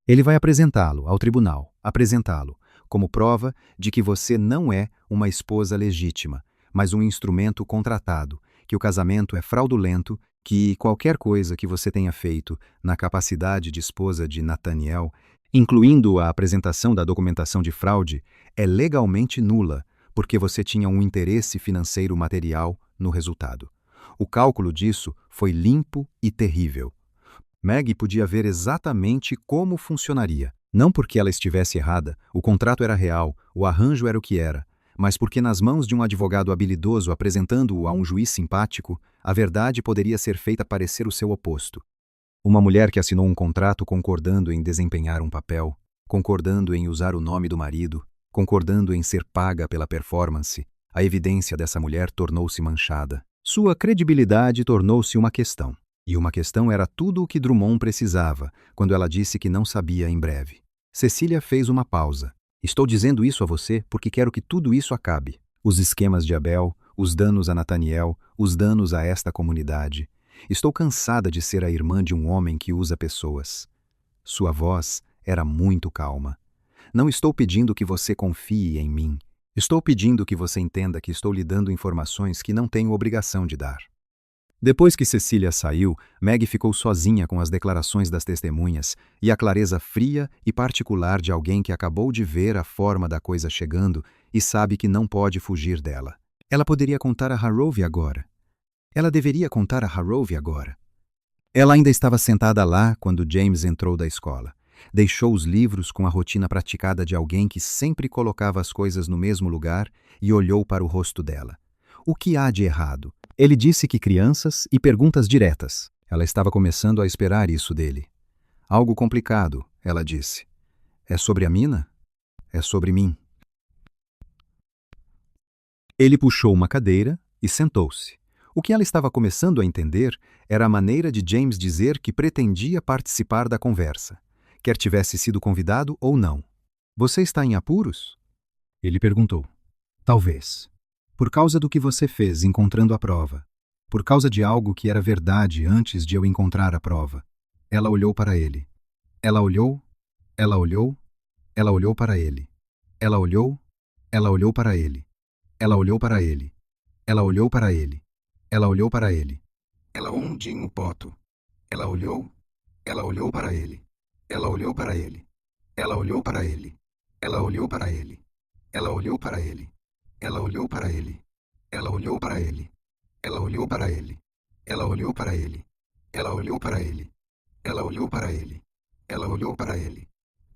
"Ele vai apresentá-lo ao tribunal, apresentá-lo, como prova de que você não é uma esposa legítima, mas um instrumento contratado, que o casamento é fraudulento, que qualquer coisa que você tenha feito na capacidade de esposa de Nathaniel, incluindo a apresentação da documentação de fraude, é legalmente nula, porque você tinha um interesse financeiro material no resultado. O cálculo disso foi limpo e terrível." Maggie podia ver exatamente como funcionaria. Não porque ela estivesse errada, o contrato era real, o arranjo era o que era, mas porque nas mãos de um advogado habilidoso apresentando-o a um juiz simpático, a verdade poderia ser feita parecer o seu oposto. Uma mulher que assinou um contrato concordando em desempenhar um papel, concordando em usar o nome do marido, concordando em ser paga pela performance, a evidência dessa mulher tornou-se manchada. Sua credibilidade tornou-se uma questão. E uma questão era tudo o que Drummond precisava, quando ela disse que não sabia em breve. Cecília fez uma pausa. "Estou dizendo isso a você porque quero que tudo isso acabe. Os esquemas de Abel, os danos a Nathaniel, os danos a esta comunidade. Estou cansada de ser a irmã de um homem que usa pessoas." Sua voz era muito calma. "Não estou pedindo que você confie em mim. Estou pedindo que você entenda que estou lhe dando informações que não tenho obrigação de dar." Depois que Cecília saiu, Maggie ficou sozinha com as declarações das testemunhas e a clareza fria e particular de alguém que acabou de ver a forma da coisa chegando e sabe que não pode fugir dela. Ela poderia contar a Harrove agora. Ela deveria contar a Harrove agora. Ela ainda estava sentada lá quando James entrou da escola. Deixou os livros com a rotina praticada de alguém que sempre colocava as coisas no mesmo lugar e olhou para o rosto dela. O que há de errado? Ele disse que crianças e perguntas diretas. Ela estava começando a esperar isso dele. Algo complicado, ela disse. É sobre a mina? É sobre mim. Ele puxou uma cadeira e sentou-se. O que ela estava começando a entender era a maneira de James dizer que pretendia participar da conversa, quer tivesse sido convidado ou não. Você está em apuros? Ele perguntou. Talvez. Por causa do que você fez encontrando a prova. Por causa de algo que era verdade antes de eu encontrar a prova. Ela olhou para ele. Ela olhou, ela olhou, ela olhou para ele. Ela olhou, ela olhou para ele. Ela olhou para ele. Ela olhou para ele. Ela olhou para ele. Ela onde em um poto. Ela olhou para ele. Ela olhou para ele. Ela olhou para ele. Ela olhou para ele. Ela olhou para ele. Ela olhou para ele. Ela olhou para ele. Ela olhou para ele. Ela olhou para ele. Ela olhou para ele. Ela olhou para ele. Ela olhou para ele.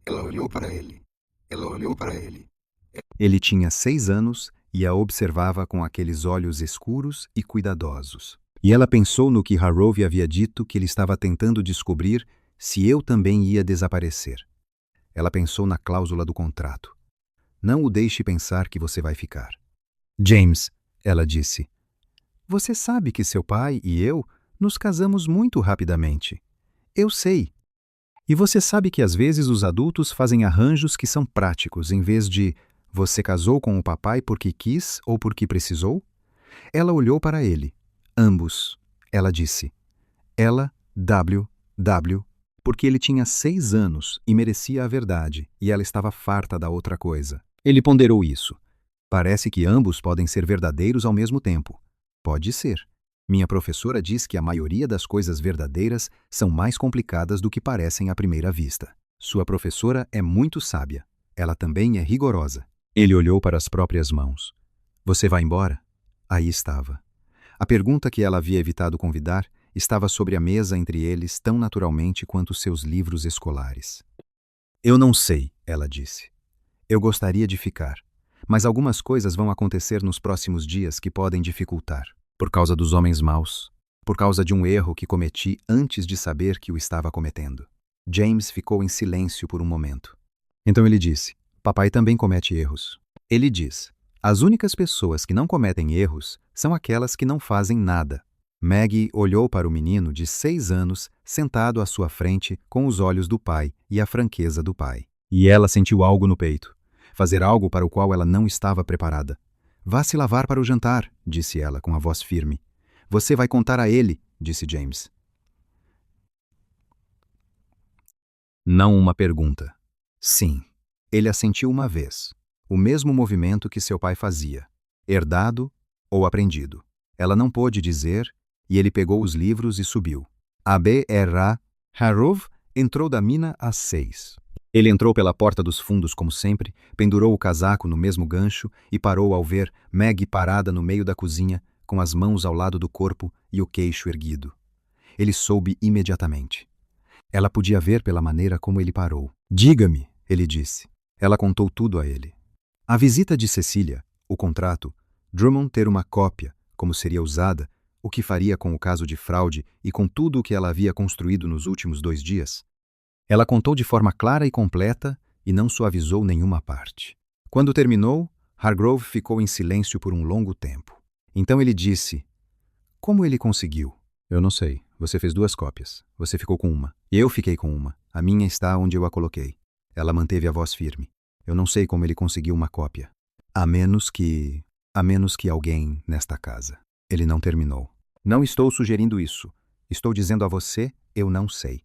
Ela olhou para ele. Ela olhou para ele. Ele tinha 6 anos e a observava com aqueles olhos escuros e cuidadosos. E ela pensou no que Harrove havia dito, que ele estava tentando descobrir se eu também ia desaparecer. Ela pensou na cláusula do contrato. Não o deixe pensar que você vai ficar. James, ela disse, você sabe que seu pai e eu nos casamos muito rapidamente. Eu sei. E você sabe que às vezes os adultos fazem arranjos que são práticos, em vez de você casou com o papai porque quis ou porque precisou? Ela olhou para ele. Ambos. Ela disse. Ela, porque ele tinha 6 anos e merecia a verdade, e ela estava farta da outra coisa. Ele ponderou isso. Parece que ambos podem ser verdadeiros ao mesmo tempo. Pode ser. Minha professora diz que a maioria das coisas verdadeiras são mais complicadas do que parecem à primeira vista. Sua professora é muito sábia. Ela também é rigorosa. Ele olhou para as próprias mãos. Você vai embora? Aí estava. A pergunta que ela havia evitado convidar estava sobre a mesa entre eles tão naturalmente quanto seus livros escolares. Eu não sei, ela disse. Eu gostaria de ficar, mas algumas coisas vão acontecer nos próximos dias que podem dificultar. Por causa dos homens maus, por causa de um erro que cometi antes de saber que o estava cometendo. James ficou em silêncio por um momento. Então ele disse, papai também comete erros. Ele diz, as únicas pessoas que não cometem erros são aquelas que não fazem nada. Maggie olhou para o menino de 6 anos sentado à sua frente com os olhos do pai e a franqueza do pai. E ela sentiu algo no peito. Fazer algo para o qual ela não estava preparada. Vá se lavar para o jantar, disse ela com a voz firme. Você vai contar a ele, disse James. Não uma pergunta. Sim. Ele assentiu uma vez. O mesmo movimento que seu pai fazia. Herdado ou aprendido. Ela não pôde dizer, e ele pegou os livros e subiu. A.B.R.A. Harrove entrou da mina às 6. Ele entrou pela porta dos fundos como sempre, pendurou o casaco no mesmo gancho e parou ao ver Maggie parada no meio da cozinha, com as mãos ao lado do corpo e o queixo erguido. Ele soube imediatamente. Ela podia ver pela maneira como ele parou. Diga-me, ele disse. Ela contou tudo a ele. A visita de Cecília, o contrato, Drummond ter uma cópia, como seria usada, o que faria com o caso de fraude e com tudo o que ela havia construído nos últimos 2 dias. Ela contou de forma clara e completa e não suavizou nenhuma parte. Quando terminou, Hargrove ficou em silêncio por um longo tempo. Então ele disse, como ele conseguiu? Eu não sei. Você fez 2 cópias. Você ficou com uma. E eu fiquei com uma. A minha está onde eu a coloquei. Ela manteve a voz firme. Eu não sei como ele conseguiu uma cópia. A menos que alguém nesta casa. Ele não terminou. Não estou sugerindo isso. Estou dizendo a você, eu não sei.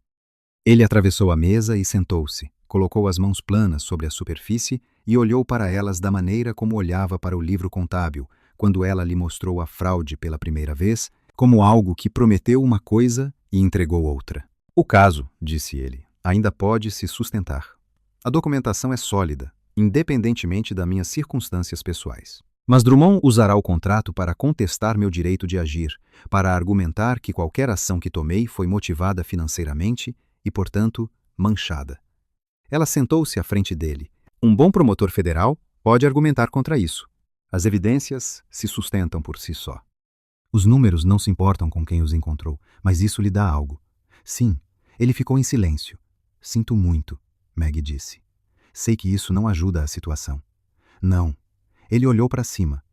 Ele atravessou a mesa e sentou-se, colocou as mãos planas sobre a superfície e olhou para elas da maneira como olhava para o livro contábil, quando ela lhe mostrou a fraude pela primeira vez, como algo que prometeu uma coisa e entregou outra. O caso, disse ele, ainda pode se sustentar. A documentação é sólida, independentemente das minhas circunstâncias pessoais. Mas Drummond usará o contrato para contestar meu direito de agir, para argumentar que qualquer ação que tomei foi motivada financeiramente e, portanto, manchada. Ela sentou-se à frente dele. Um bom promotor federal pode argumentar contra isso. As evidências se sustentam por si só. Os números não se importam com quem os encontrou, mas isso lhe dá algo. Sim, ele ficou em silêncio. Sinto muito, Maggie disse. Sei que isso não ajuda a situação. Não. Ele olhou para cima.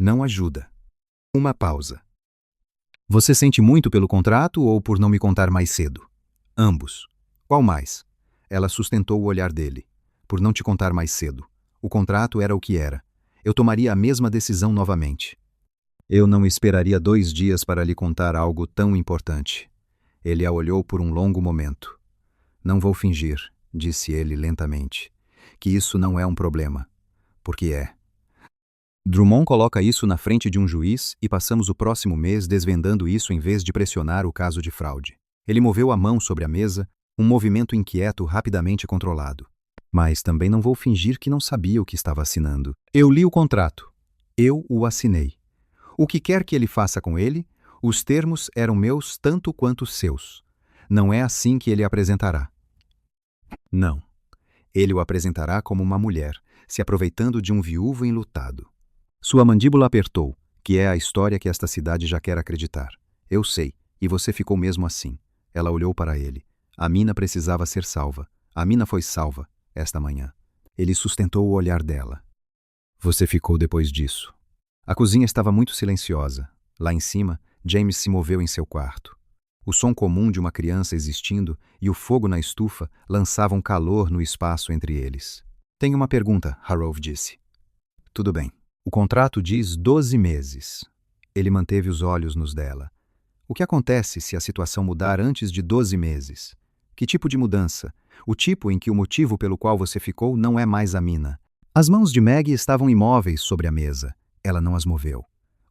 Não ajuda. Uma pausa. Você sente muito pelo contrato ou por não me contar mais cedo? Ambos. Qual mais? Ela sustentou o olhar dele. Por não te contar mais cedo. O contrato era o que era. Eu tomaria a mesma decisão novamente. Eu não esperaria 2 dias para lhe contar algo tão importante. Ele a olhou por um longo momento. Não vou fingir, disse ele lentamente, que isso não é um problema. Porque é. Drummond coloca isso na frente de um juiz e passamos o próximo mês desvendando isso em vez de pressionar o caso de fraude. Ele moveu a mão sobre a mesa, um movimento inquieto rapidamente controlado. Mas também não vou fingir que não sabia o que estava assinando. Eu li o contrato. Eu o assinei. O que quer que ele faça com ele, os termos eram meus tanto quanto seus. Não é assim que ele apresentará. Não. Ele o apresentará como uma mulher, se aproveitando de um viúvo enlutado. Sua mandíbula apertou, que é a história que esta cidade já quer acreditar. Eu sei, e você ficou mesmo assim. Ela olhou para ele. A mina precisava ser salva. A mina foi salva, esta manhã. Ele sustentou o olhar dela. Você ficou depois disso. A cozinha estava muito silenciosa. Lá em cima, James se moveu em seu quarto. O som comum de uma criança existindo e o fogo na estufa lançavam calor no espaço entre eles. Tenho uma pergunta, Harrove disse. Tudo bem. O contrato diz 12 meses. Ele manteve os olhos nos dela. O que acontece se a situação mudar antes de 12 meses? Que tipo de mudança? O tipo em que o motivo pelo qual você ficou não é mais a mina. As mãos de Maggie estavam imóveis sobre a mesa. Ela não as moveu.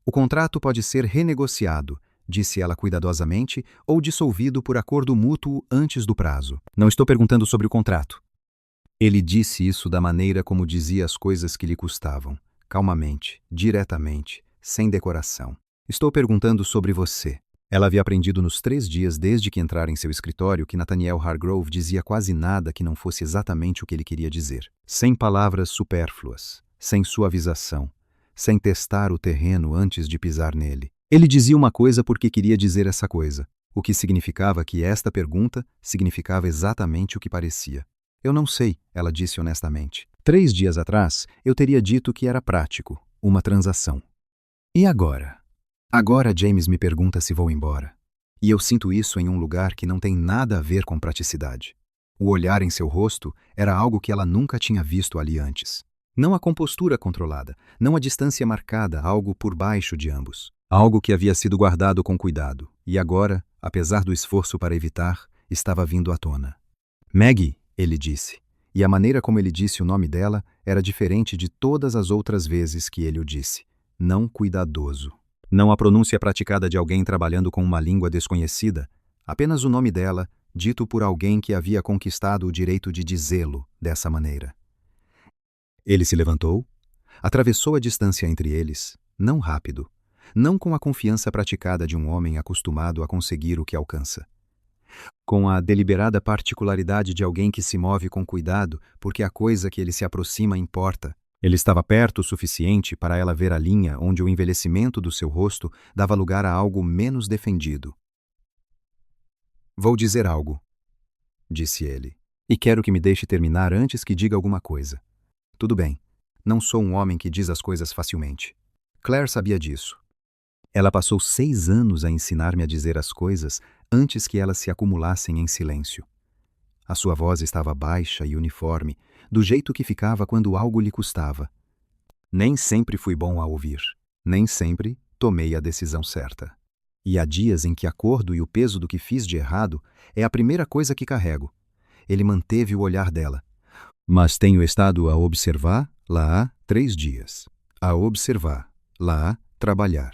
O contrato pode ser renegociado, disse ela cuidadosamente, ou dissolvido por acordo mútuo antes do prazo. Não estou perguntando sobre o contrato. Ele disse isso da maneira como dizia as coisas que lhe custavam. Calmamente, diretamente, sem decoração. Estou perguntando sobre você. Ela havia aprendido nos 3 dias desde que entrara em seu escritório que Nathaniel Hargrove dizia quase nada que não fosse exatamente o que ele queria dizer. Sem palavras supérfluas, sem suavização, sem testar o terreno antes de pisar nele. Ele dizia uma coisa porque queria dizer essa coisa, o que significava que esta pergunta significava exatamente o que parecia. Eu não sei, ela disse honestamente. 3 dias atrás, eu teria dito que era prático, uma transação. E agora? Agora James me pergunta se vou embora. E eu sinto isso em um lugar que não tem nada a ver com praticidade. O olhar em seu rosto era algo que ela nunca tinha visto ali antes. Não a compostura controlada, não a distância marcada, algo por baixo de ambos. Algo que havia sido guardado com cuidado, e agora, apesar do esforço para evitar, estava vindo à tona. Maggie, ele disse. E a maneira como ele disse o nome dela era diferente de todas as outras vezes que ele o disse. Não cuidadoso. Não a pronúncia praticada de alguém trabalhando com uma língua desconhecida, apenas o nome dela, dito por alguém que havia conquistado o direito de dizê-lo dessa maneira. Ele se levantou, atravessou a distância entre eles, não rápido, não com a confiança praticada de um homem acostumado a conseguir o que alcança. Com a deliberada particularidade de alguém que se move com cuidado porque a coisa que ele se aproxima importa. Ele estava perto o suficiente para ela ver a linha onde o envelhecimento do seu rosto dava lugar a algo menos defendido. Vou dizer algo, disse ele, e quero que me deixe terminar antes que diga alguma coisa. Tudo bem, não sou um homem que diz as coisas facilmente. Claire sabia disso. Ela passou 6 anos a ensinar-me a dizer as coisas antes que elas se acumulassem em silêncio. A sua voz estava baixa e uniforme, do jeito que ficava quando algo lhe custava. Nem sempre fui bom a ouvir. Nem sempre tomei a decisão certa. E há dias em que a acordo e o peso do que fiz de errado é a primeira coisa que carrego. Ele manteve o olhar dela. Mas tenho estado a observar lá há 3 dias. A observar lá há trabalhar.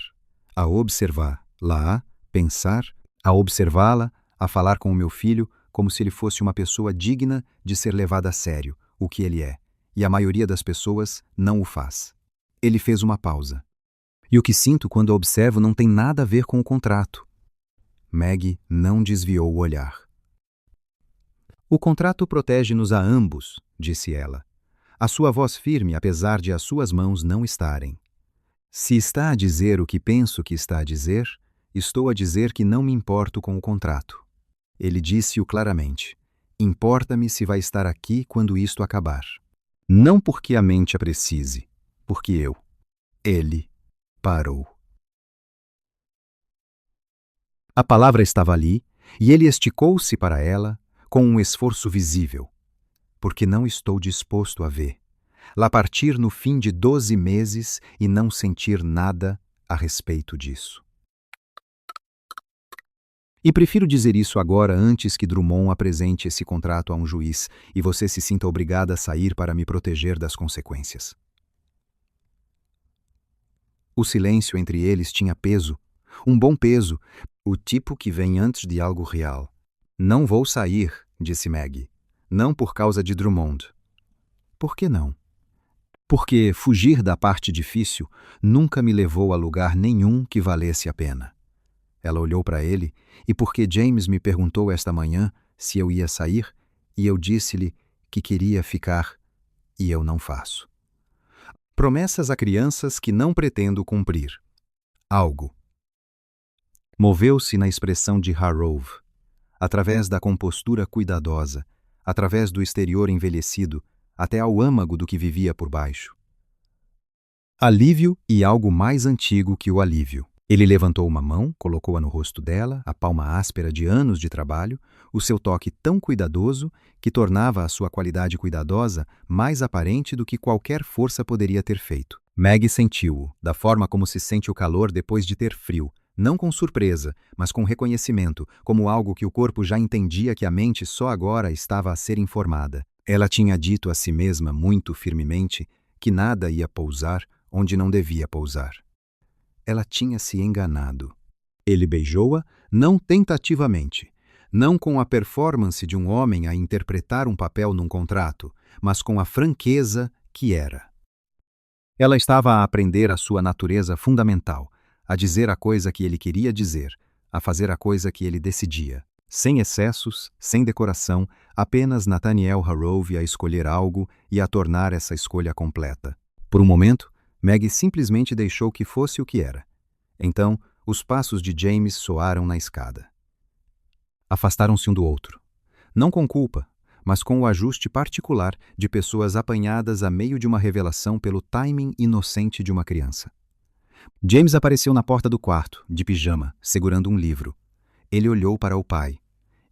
A observar lá há pensar. A observá-la, a falar com o meu filho como se ele fosse uma pessoa digna de ser levada a sério, o que ele é, e a maioria das pessoas não o faz. Ele fez uma pausa. E o que sinto quando a observo não tem nada a ver com o contrato. Maggie não desviou o olhar. O contrato protege-nos a ambos, disse ela. A sua voz firme, apesar de as suas mãos não estarem. Se está a dizer o que penso que está a dizer, estou a dizer que não me importo com o contrato. Ele disse-o claramente. Importa-me se vai estar aqui quando isto acabar. Não porque a mente a precise, porque eu. Ele parou. A palavra estava ali, e ele esticou-se para ela com um esforço visível. Porque não estou disposto a ver. Lá partir no fim de 12 meses e não sentir nada a respeito disso. E prefiro dizer isso agora antes que Drummond apresente esse contrato a um juiz e você se sinta obrigada a sair para me proteger das consequências. O silêncio entre eles tinha peso, um bom peso, o tipo que vem antes de algo real. Não vou sair, disse Maggie. Não por causa de Drummond. Por que não? Porque fugir da parte difícil nunca me levou a lugar nenhum que valesse a pena. Ela olhou para ele, e porque James me perguntou esta manhã se eu ia sair, e eu disse-lhe que queria ficar, e eu não faço. Promessas a crianças que não pretendo cumprir. Algo. Moveu-se na expressão de Harrove, através da compostura cuidadosa, através do exterior envelhecido, até ao âmago do que vivia por baixo. Alívio e algo mais antigo que o alívio. Ele levantou uma mão, colocou-a no rosto dela, a palma áspera de anos de trabalho, o seu toque tão cuidadoso que tornava a sua qualidade cuidadosa mais aparente do que qualquer força poderia ter feito. Maggie sentiu-o, da forma como se sente o calor depois de ter frio, não com surpresa, mas com reconhecimento, como algo que o corpo já entendia que a mente só agora estava a ser informada. Ela tinha dito a si mesma muito firmemente que nada ia pousar onde não devia pousar. Ela tinha se enganado. Ele beijou-a, não tentativamente, não com a performance de um homem a interpretar um papel num contrato, mas com a franqueza que era. Ela estava a aprender a sua natureza fundamental, a dizer a coisa que ele queria dizer, a fazer a coisa que ele decidia. Sem excessos, sem decoração, apenas Nathaniel Harrove a escolher algo e a tornar essa escolha completa. Por um momento, Maggie simplesmente deixou que fosse o que era. Então, os passos de James soaram na escada. Afastaram-se um do outro. Não com culpa, mas com o ajuste particular de pessoas apanhadas a meio de uma revelação pelo timing inocente de uma criança. James apareceu na porta do quarto, de pijama, segurando um livro. Ele olhou para o pai.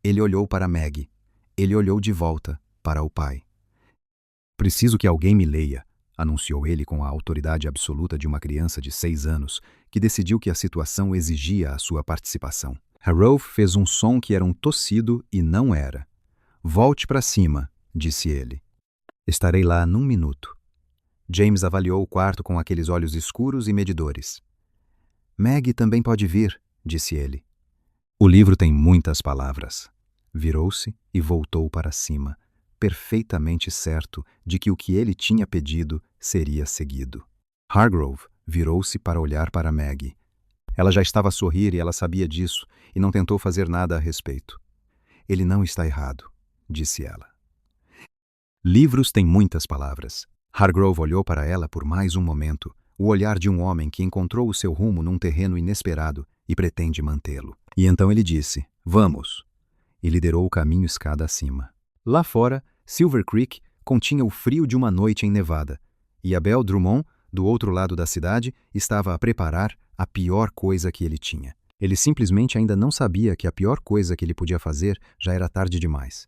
Ele olhou para Maggie. Ele olhou de volta para o pai. Preciso que alguém me leia, anunciou ele com a autoridade absoluta de uma criança de 6 anos, que decidiu que a situação exigia a sua participação. Harrove fez um som que era um tossido e não era. Volte para cima, disse ele. Estarei lá num minuto. James avaliou o quarto com aqueles olhos escuros e medidores. Maggie também pode vir, disse ele. O livro tem muitas palavras. Virou-se e voltou para cima, perfeitamente certo de que o que ele tinha pedido seria seguido. Hargrove virou-se para olhar para Maggie. Ela já estava a sorrir e ela sabia disso e não tentou fazer nada a respeito. Ele não está errado, disse ela. Livros têm muitas palavras. Hargrove olhou para ela por mais um momento, o olhar de um homem que encontrou o seu rumo num terreno inesperado e pretende mantê-lo. E então ele disse, vamos, e liderou o caminho escada acima. Lá fora, Silver Creek continha o frio de uma noite em Nevada, e Abel Drummond, do outro lado da cidade, estava a preparar a pior coisa que ele tinha. Ele simplesmente ainda não sabia que a pior coisa que ele podia fazer já era tarde demais.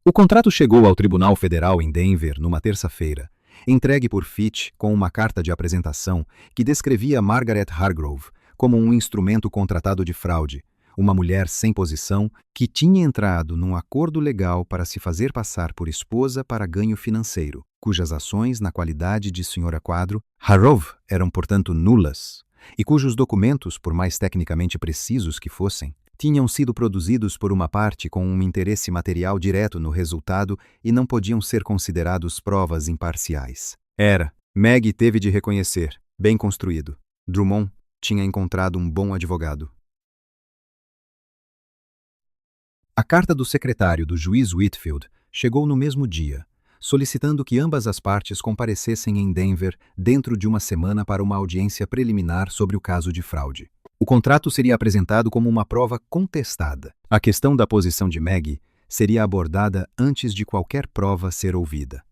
O contrato chegou ao Tribunal Federal em Denver numa terça-feira, entregue por Fitch com uma carta de apresentação que descrevia Margaret Hargrove como um instrumento contratado de fraude, uma mulher sem posição que tinha entrado num acordo legal para se fazer passar por esposa para ganho financeiro, cujas ações, na qualidade de senhora Quadro, Harrov eram, portanto, nulas, e cujos documentos, por mais tecnicamente precisos que fossem, tinham sido produzidos por uma parte com um interesse material direto no resultado e não podiam ser considerados provas imparciais. Maggie teve de reconhecer, bem construído. Drummond tinha encontrado um bom advogado. A carta do secretário do juiz Whitfield chegou no mesmo dia, solicitando que ambas as partes comparecessem em Denver dentro de uma semana para uma audiência preliminar sobre o caso de fraude. O contrato seria apresentado como uma prova contestada. A questão da posição de Maggie seria abordada antes de qualquer prova ser ouvida.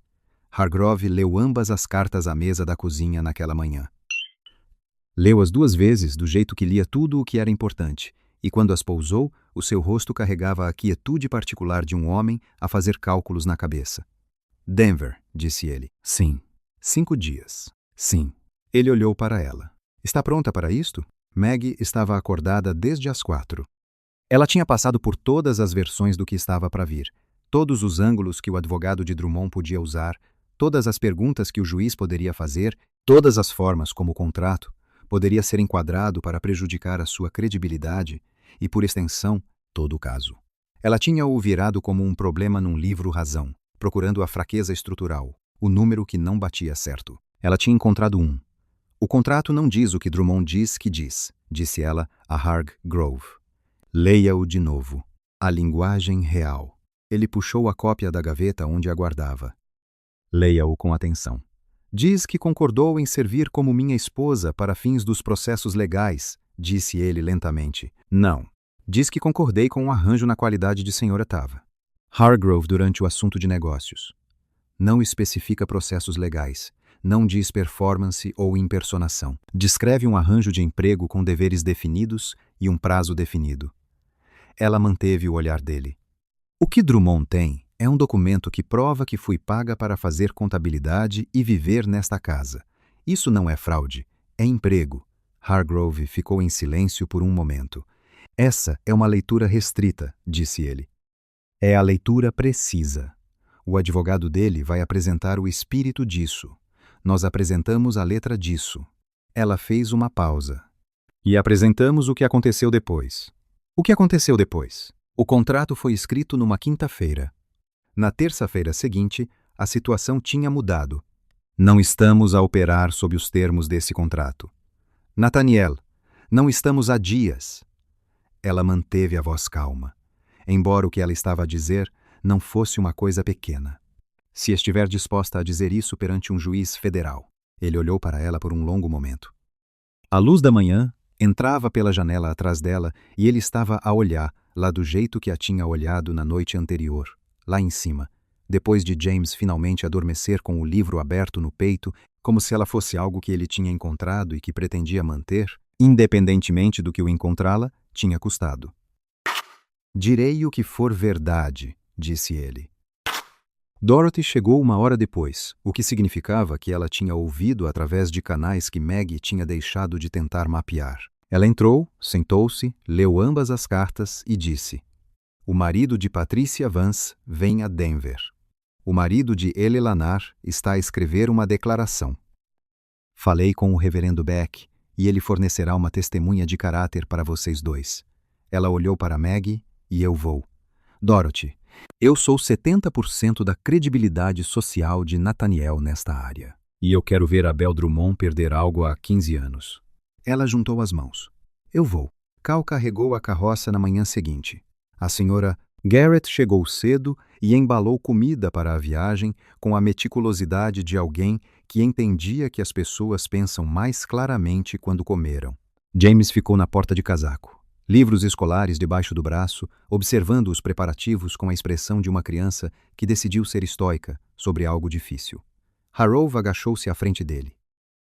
Hargrove leu ambas as cartas à mesa da cozinha naquela manhã. Leu-as 2 vezes do jeito que lia tudo o que era importante, e quando as pousou, o seu rosto carregava a quietude particular de um homem a fazer cálculos na cabeça. Denver, disse ele. Sim. 5 dias. Sim. Ele olhou para ela. Está pronta para isto? Maggie estava acordada desde as 4. Ela tinha passado por todas as versões do que estava para vir, todos os ângulos que o advogado de Drummond podia usar, todas as perguntas que o juiz poderia fazer, todas as formas como o contrato poderia ser enquadrado para prejudicar a sua credibilidade e, por extensão, todo o caso. Ela tinha o virado como um problema num livro-razão, procurando a fraqueza estrutural, o número que não batia certo. Ela tinha encontrado um. O contrato não diz o que Drummond diz que diz, disse ela a Hargrove. Leia-o de novo. A linguagem real. Ele puxou a cópia da gaveta onde a guardava. Leia-o com atenção. Diz que concordou em servir como minha esposa para fins dos processos legais, disse ele lentamente. Não. Diz que concordei com um arranjo na qualidade de senhora Tava. Hargrove durante o assunto de negócios. Não especifica processos legais. Não diz performance ou impersonação. Descreve um arranjo de emprego com deveres definidos e um prazo definido. Ela manteve o olhar dele. O que Drummond tem é um documento que prova que fui paga para fazer contabilidade e viver nesta casa. Isso não é fraude, é emprego. Hargrove ficou em silêncio por um momento. Essa é uma leitura restrita, disse ele. É a leitura precisa. O advogado dele vai apresentar o espírito disso. Nós apresentamos a letra disso. Ela fez uma pausa. E apresentamos o que aconteceu depois. O que aconteceu depois? O contrato foi escrito numa quinta-feira. Na terça-feira seguinte, a situação tinha mudado. Não estamos a operar sob os termos desse contrato. Nathaniel, não estamos há dias. Ela manteve a voz calma, embora o que ela estava a dizer não fosse uma coisa pequena. Se estiver disposta a dizer isso perante um juiz federal. Ele olhou para ela por um longo momento. A luz da manhã entrava pela janela atrás dela e ele estava a olhar, lá do jeito que a tinha olhado na noite anterior, lá em cima, depois de James finalmente adormecer com o livro aberto no peito, como se ela fosse algo que ele tinha encontrado e que pretendia manter, independentemente do que o encontrá-la tinha custado. Direi o que for verdade, disse ele. Dorothy chegou 1 hora depois, o que significava que ela tinha ouvido através de canais que Maggie tinha deixado de tentar mapear. Ela entrou, sentou-se, leu ambas as cartas e disse: O marido de Patricia Vance vem a Denver. O marido de Elelanar está a escrever uma declaração. Falei com o reverendo Beck e ele fornecerá uma testemunha de caráter para vocês dois. Ela olhou para Maggie e eu vou. Dorothy, eu sou 70% da credibilidade social de Nathaniel nesta área. E eu quero ver Abel Drummond perder algo há 15 anos. Ela juntou as mãos. Eu vou. Cal carregou a carroça na manhã seguinte. A senhora Garrett chegou cedo e embalou comida para a viagem com a meticulosidade de alguém que entendia que as pessoas pensam mais claramente quando comeram. James ficou na porta de casaco, livros escolares debaixo do braço, observando os preparativos com a expressão de uma criança que decidiu ser estoica sobre algo difícil. Harrove agachou-se à frente dele.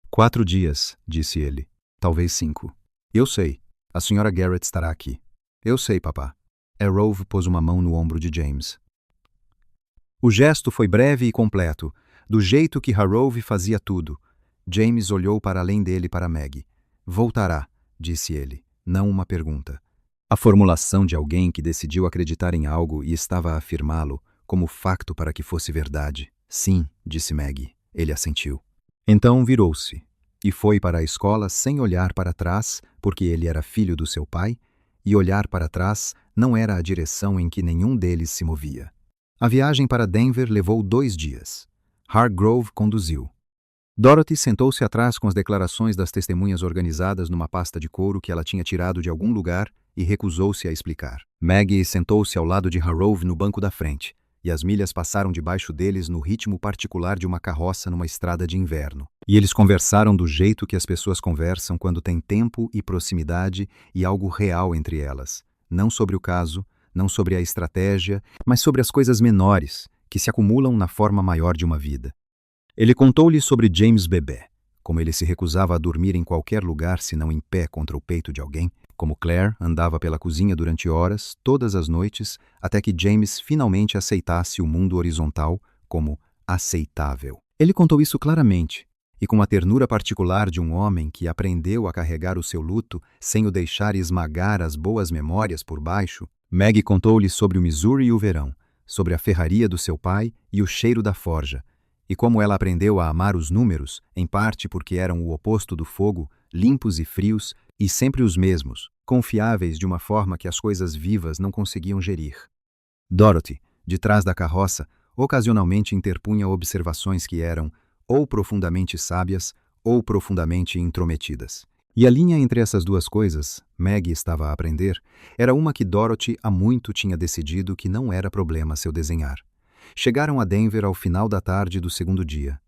4 dias, disse ele. Talvez 5. Eu sei. A senhora Garrett estará aqui. Eu sei, papá. Harrove pôs uma mão no ombro de James. O gesto foi breve e completo, do jeito que Harrove fazia tudo. James olhou para além dele para Maggie. Voltará, disse ele, não uma pergunta. A formulação de alguém que decidiu acreditar em algo e estava a afirmá-lo como facto para que fosse verdade. Sim, disse Maggie. Ele assentiu. Então virou-se e foi para a escola sem olhar para trás, porque ele era filho do seu pai, e olhar para trás não era a direção em que nenhum deles se movia. A viagem para Denver levou 2 dias. Hargrove conduziu. Dorothy sentou-se atrás com as declarações das testemunhas organizadas numa pasta de couro que ela tinha tirado de algum lugar e recusou-se a explicar. Maggie sentou-se ao lado de Hargrove no banco da frente, e as milhas passaram debaixo deles no ritmo particular de uma carroça numa estrada de inverno. E eles conversaram do jeito que as pessoas conversam quando têm tempo e proximidade e algo real entre elas. Não sobre o caso, não sobre a estratégia, mas sobre as coisas menores, que se acumulam na forma maior de uma vida. Ele contou-lhe sobre James bebê, como ele se recusava a dormir em qualquer lugar senão em pé contra o peito de alguém, como Claire andava pela cozinha durante horas, todas as noites, até que James finalmente aceitasse o mundo horizontal como aceitável. Ele contou isso claramente, e com a ternura particular de um homem que aprendeu a carregar o seu luto sem o deixar esmagar as boas memórias por baixo. Maggie contou-lhe sobre o Missouri e o verão, sobre a ferraria do seu pai e o cheiro da forja, e como ela aprendeu a amar os números, em parte porque eram o oposto do fogo, limpos e frios, e sempre os mesmos, confiáveis de uma forma que as coisas vivas não conseguiam gerir. Dorothy, de trás da carroça, ocasionalmente interpunha observações que eram ou profundamente sábias ou profundamente intrometidas. E a linha entre essas duas coisas, Maggie estava a aprender, era uma que Dorothy há muito tinha decidido que não era problema seu desenhar. Chegaram a Denver ao final da tarde do segundo dia.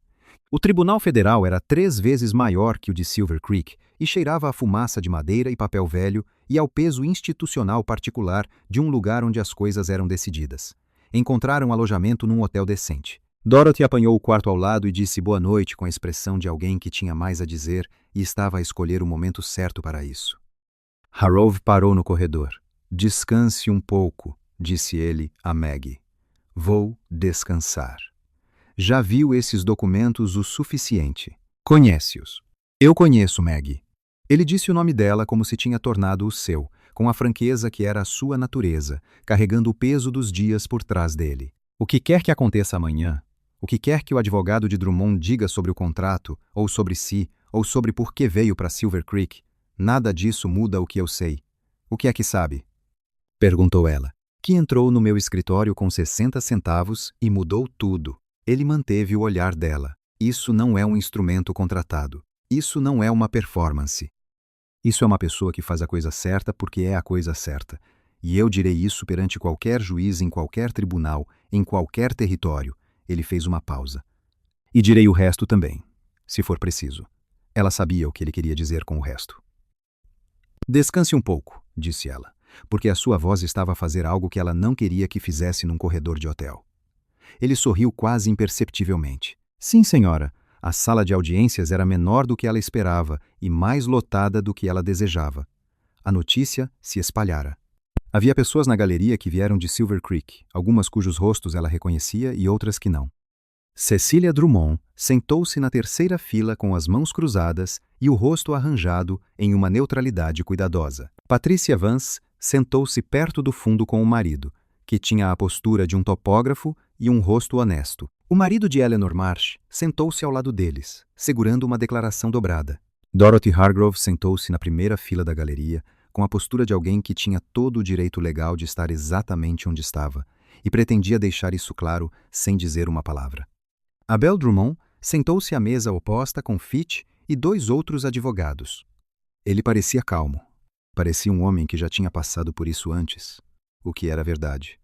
O Tribunal Federal era 3 vezes maior que o de Silver Creek e cheirava a fumaça de madeira e papel velho e ao peso institucional particular de um lugar onde as coisas eram decididas. Encontraram alojamento num hotel decente. Dorothy apanhou o quarto ao lado e disse boa noite com a expressão de alguém que tinha mais a dizer e estava a escolher o momento certo para isso. Hargrove parou no corredor. Descanse um pouco, disse ele a Maggie. Vou descansar. Já viu esses documentos o suficiente. Conhece-os. Eu conheço Maggie. Ele disse o nome dela como se tinha tornado o seu, com a franqueza que era a sua natureza, carregando o peso dos dias por trás dele. O que quer que aconteça amanhã, o que quer que o advogado de Drummond diga sobre o contrato, ou sobre si, ou sobre por que veio para Silver Creek, nada disso muda o que eu sei. O que é que sabe? Perguntou ela, que entrou no meu escritório com 60 centavos e mudou tudo. Ele manteve o olhar dela. Isso não é um instrumento contratado. Isso não é uma performance. Isso é uma pessoa que faz a coisa certa porque é a coisa certa. E eu direi isso perante qualquer juiz em qualquer tribunal, em qualquer território. Ele fez uma pausa. E direi o resto também, se for preciso. Ela sabia o que ele queria dizer com o resto. Descanse um pouco, disse ela, porque a sua voz estava a fazer algo que ela não queria que fizesse num corredor de hotel. Ele sorriu quase imperceptivelmente. Sim, senhora. A sala de audiências era menor do que ela esperava e mais lotada do que ela desejava. A notícia se espalhara. Havia pessoas na galeria que vieram de Silver Creek, algumas cujos rostos ela reconhecia e outras que não. Cecília Drummond sentou-se na terceira fila com as mãos cruzadas e o rosto arranjado em uma neutralidade cuidadosa. Patricia Vance sentou-se perto do fundo com o marido, que tinha a postura de um topógrafo e um rosto honesto. O marido de Eleanor Marsh sentou-se ao lado deles, segurando uma declaração dobrada. Dorothy Hargrove sentou-se na primeira fila da galeria, com a postura de alguém que tinha todo o direito legal de estar exatamente onde estava, e pretendia deixar isso claro sem dizer uma palavra. Abel Drummond sentou-se à mesa oposta com Fitch e 2 outros advogados. Ele parecia calmo. Parecia um homem que já tinha passado por isso antes, o que era verdade.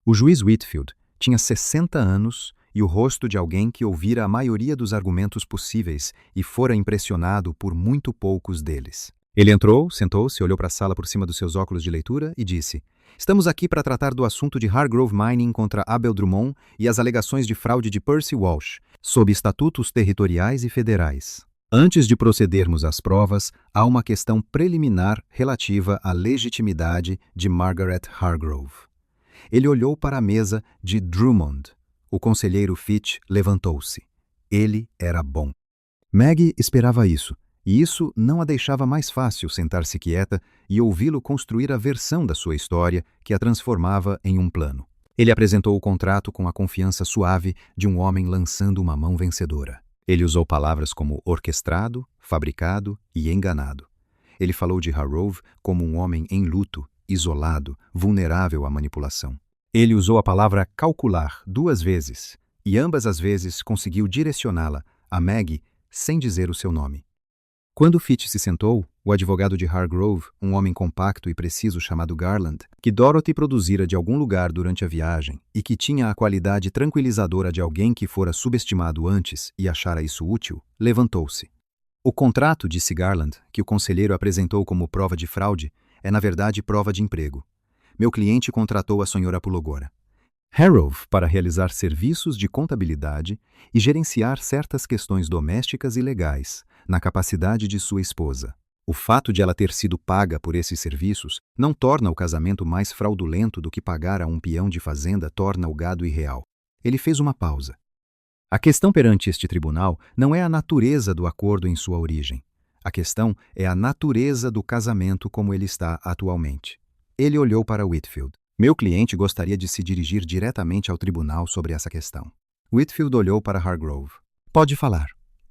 O juiz Whitfield tinha 60 anos e o rosto de alguém que ouvira a maioria dos argumentos possíveis e fora impressionado por muito poucos deles. Ele entrou, sentou-se, olhou para a sala por cima dos seus óculos de leitura e disse: "Estamos aqui para tratar do assunto de Hargrove Mining contra Abel Drummond e as alegações de fraude de Percy Walsh, sob estatutos territoriais e federais. Antes de procedermos às provas, há uma questão preliminar relativa à legitimidade de Margaret Hargrove." Ele olhou para a mesa de Drummond. O conselheiro Fitch levantou-se. Ele era bom. Maggie esperava isso, E isso não a deixava mais fácil sentar-se quieta e ouvi-lo construir a versão da sua história que a transformava em um plano. Ele apresentou o contrato com a confiança suave de um homem lançando uma mão vencedora. Ele usou palavras como orquestrado, fabricado e enganado. Ele falou de Harrove como um homem em luto, isolado, vulnerável à manipulação. Ele usou a palavra calcular 2 vezes, e ambas as vezes conseguiu direcioná-la a Maggie sem dizer o seu nome. Quando Fitch se sentou, o advogado de Hargrove, um homem compacto e preciso chamado Garland, que Dorothy produzira de algum lugar durante a viagem e que tinha a qualidade tranquilizadora de alguém que fora subestimado antes e achara isso útil, levantou-se. O contrato, disse Garland, que o conselheiro apresentou como prova de fraude, é na verdade prova de emprego. Meu cliente contratou a Sra. Pulogora Harrove para realizar serviços de contabilidade e gerenciar certas questões domésticas e legais, na capacidade de sua esposa. O fato de ela ter sido paga por esses serviços não torna o casamento mais fraudulento do que pagar a um peão de fazenda torna o gado irreal. Ele fez uma pausa. A questão perante este tribunal não é a natureza do acordo em sua origem. A questão é a natureza do casamento como ele está atualmente. Ele olhou para Whitfield. Meu cliente gostaria de se dirigir diretamente ao tribunal sobre essa questão. Whitfield olhou para Hargrove. Pode falar.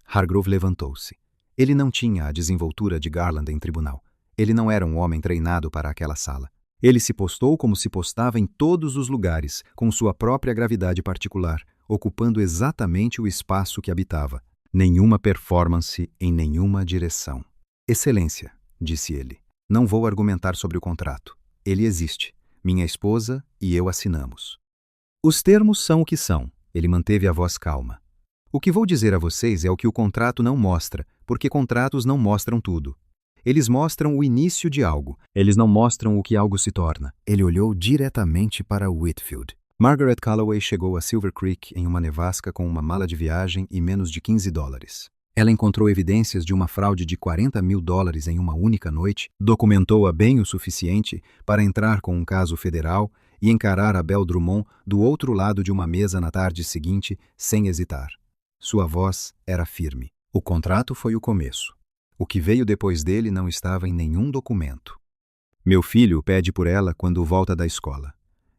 Hargrove levantou-se. Ele não tinha a desenvoltura de Garland em tribunal. Ele não era um homem treinado para aquela sala. Ele se postou como se postava em todos os lugares, com sua própria gravidade particular, ocupando exatamente o espaço que habitava. Nenhuma performance em nenhuma direção. Excelência, disse ele. Não vou argumentar sobre o contrato. Ele existe. Minha esposa e eu assinamos. Os termos são o que são. Ele manteve a voz calma. O que vou dizer a vocês é o que o contrato não mostra, porque contratos não mostram tudo. Eles mostram o início de algo. Eles não mostram o que algo se torna. Ele olhou diretamente para Whitfield. Margaret Calloway chegou a Silver Creek em uma nevasca com uma mala de viagem e menos de $15. Ela encontrou evidências de uma fraude de $40.000 em uma única noite, documentou-a bem o suficiente para entrar com um caso federal e encarar a Belle Drummond do outro lado de uma mesa na tarde seguinte, sem hesitar. Sua voz era firme. O contrato foi o começo. O que veio depois dele não estava em nenhum documento. Meu filho pede por ela quando volta da escola.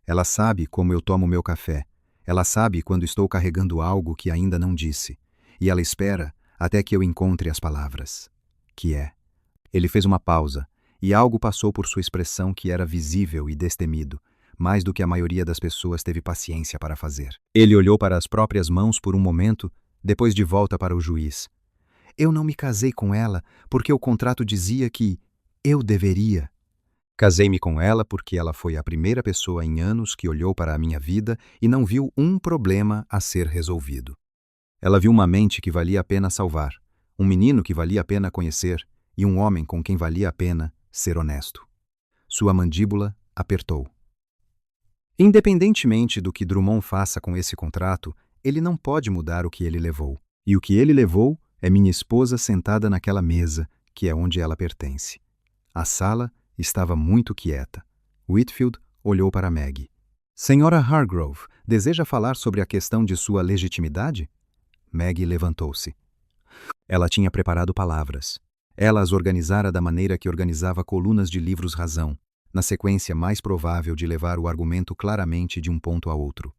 Ela sabe como eu tomo meu café. Ela sabe quando estou carregando algo que ainda não disse. E ela espera até que eu encontre as palavras. Que é? Ele fez uma pausa, e algo passou por sua expressão que era visível e destemido, mais do que a maioria das pessoas teve paciência para fazer. Ele olhou para as próprias mãos por um momento, depois de volta para o juiz. Eu não me casei com ela porque o contrato dizia que eu deveria. Casei-me com ela porque ela foi a primeira pessoa em anos que olhou para a minha vida e não viu um problema a ser resolvido. Ela viu uma mente que valia a pena salvar, um menino que valia a pena conhecer e um homem com quem valia a pena ser honesto. Sua mandíbula apertou. Independentemente do que Drummond faça com esse contrato, ele não pode mudar o que ele levou. E o que ele levou é minha esposa sentada naquela mesa, que é onde ela pertence. A sala estava muito quieta. Whitfield olhou para Maggie. Senhora Hargrove, deseja falar sobre a questão de sua legitimidade? Maggie levantou-se. Ela tinha preparado palavras. Ela as organizara da maneira que organizava colunas de livros-razão, na sequência mais provável de levar o argumento claramente de um ponto a outro.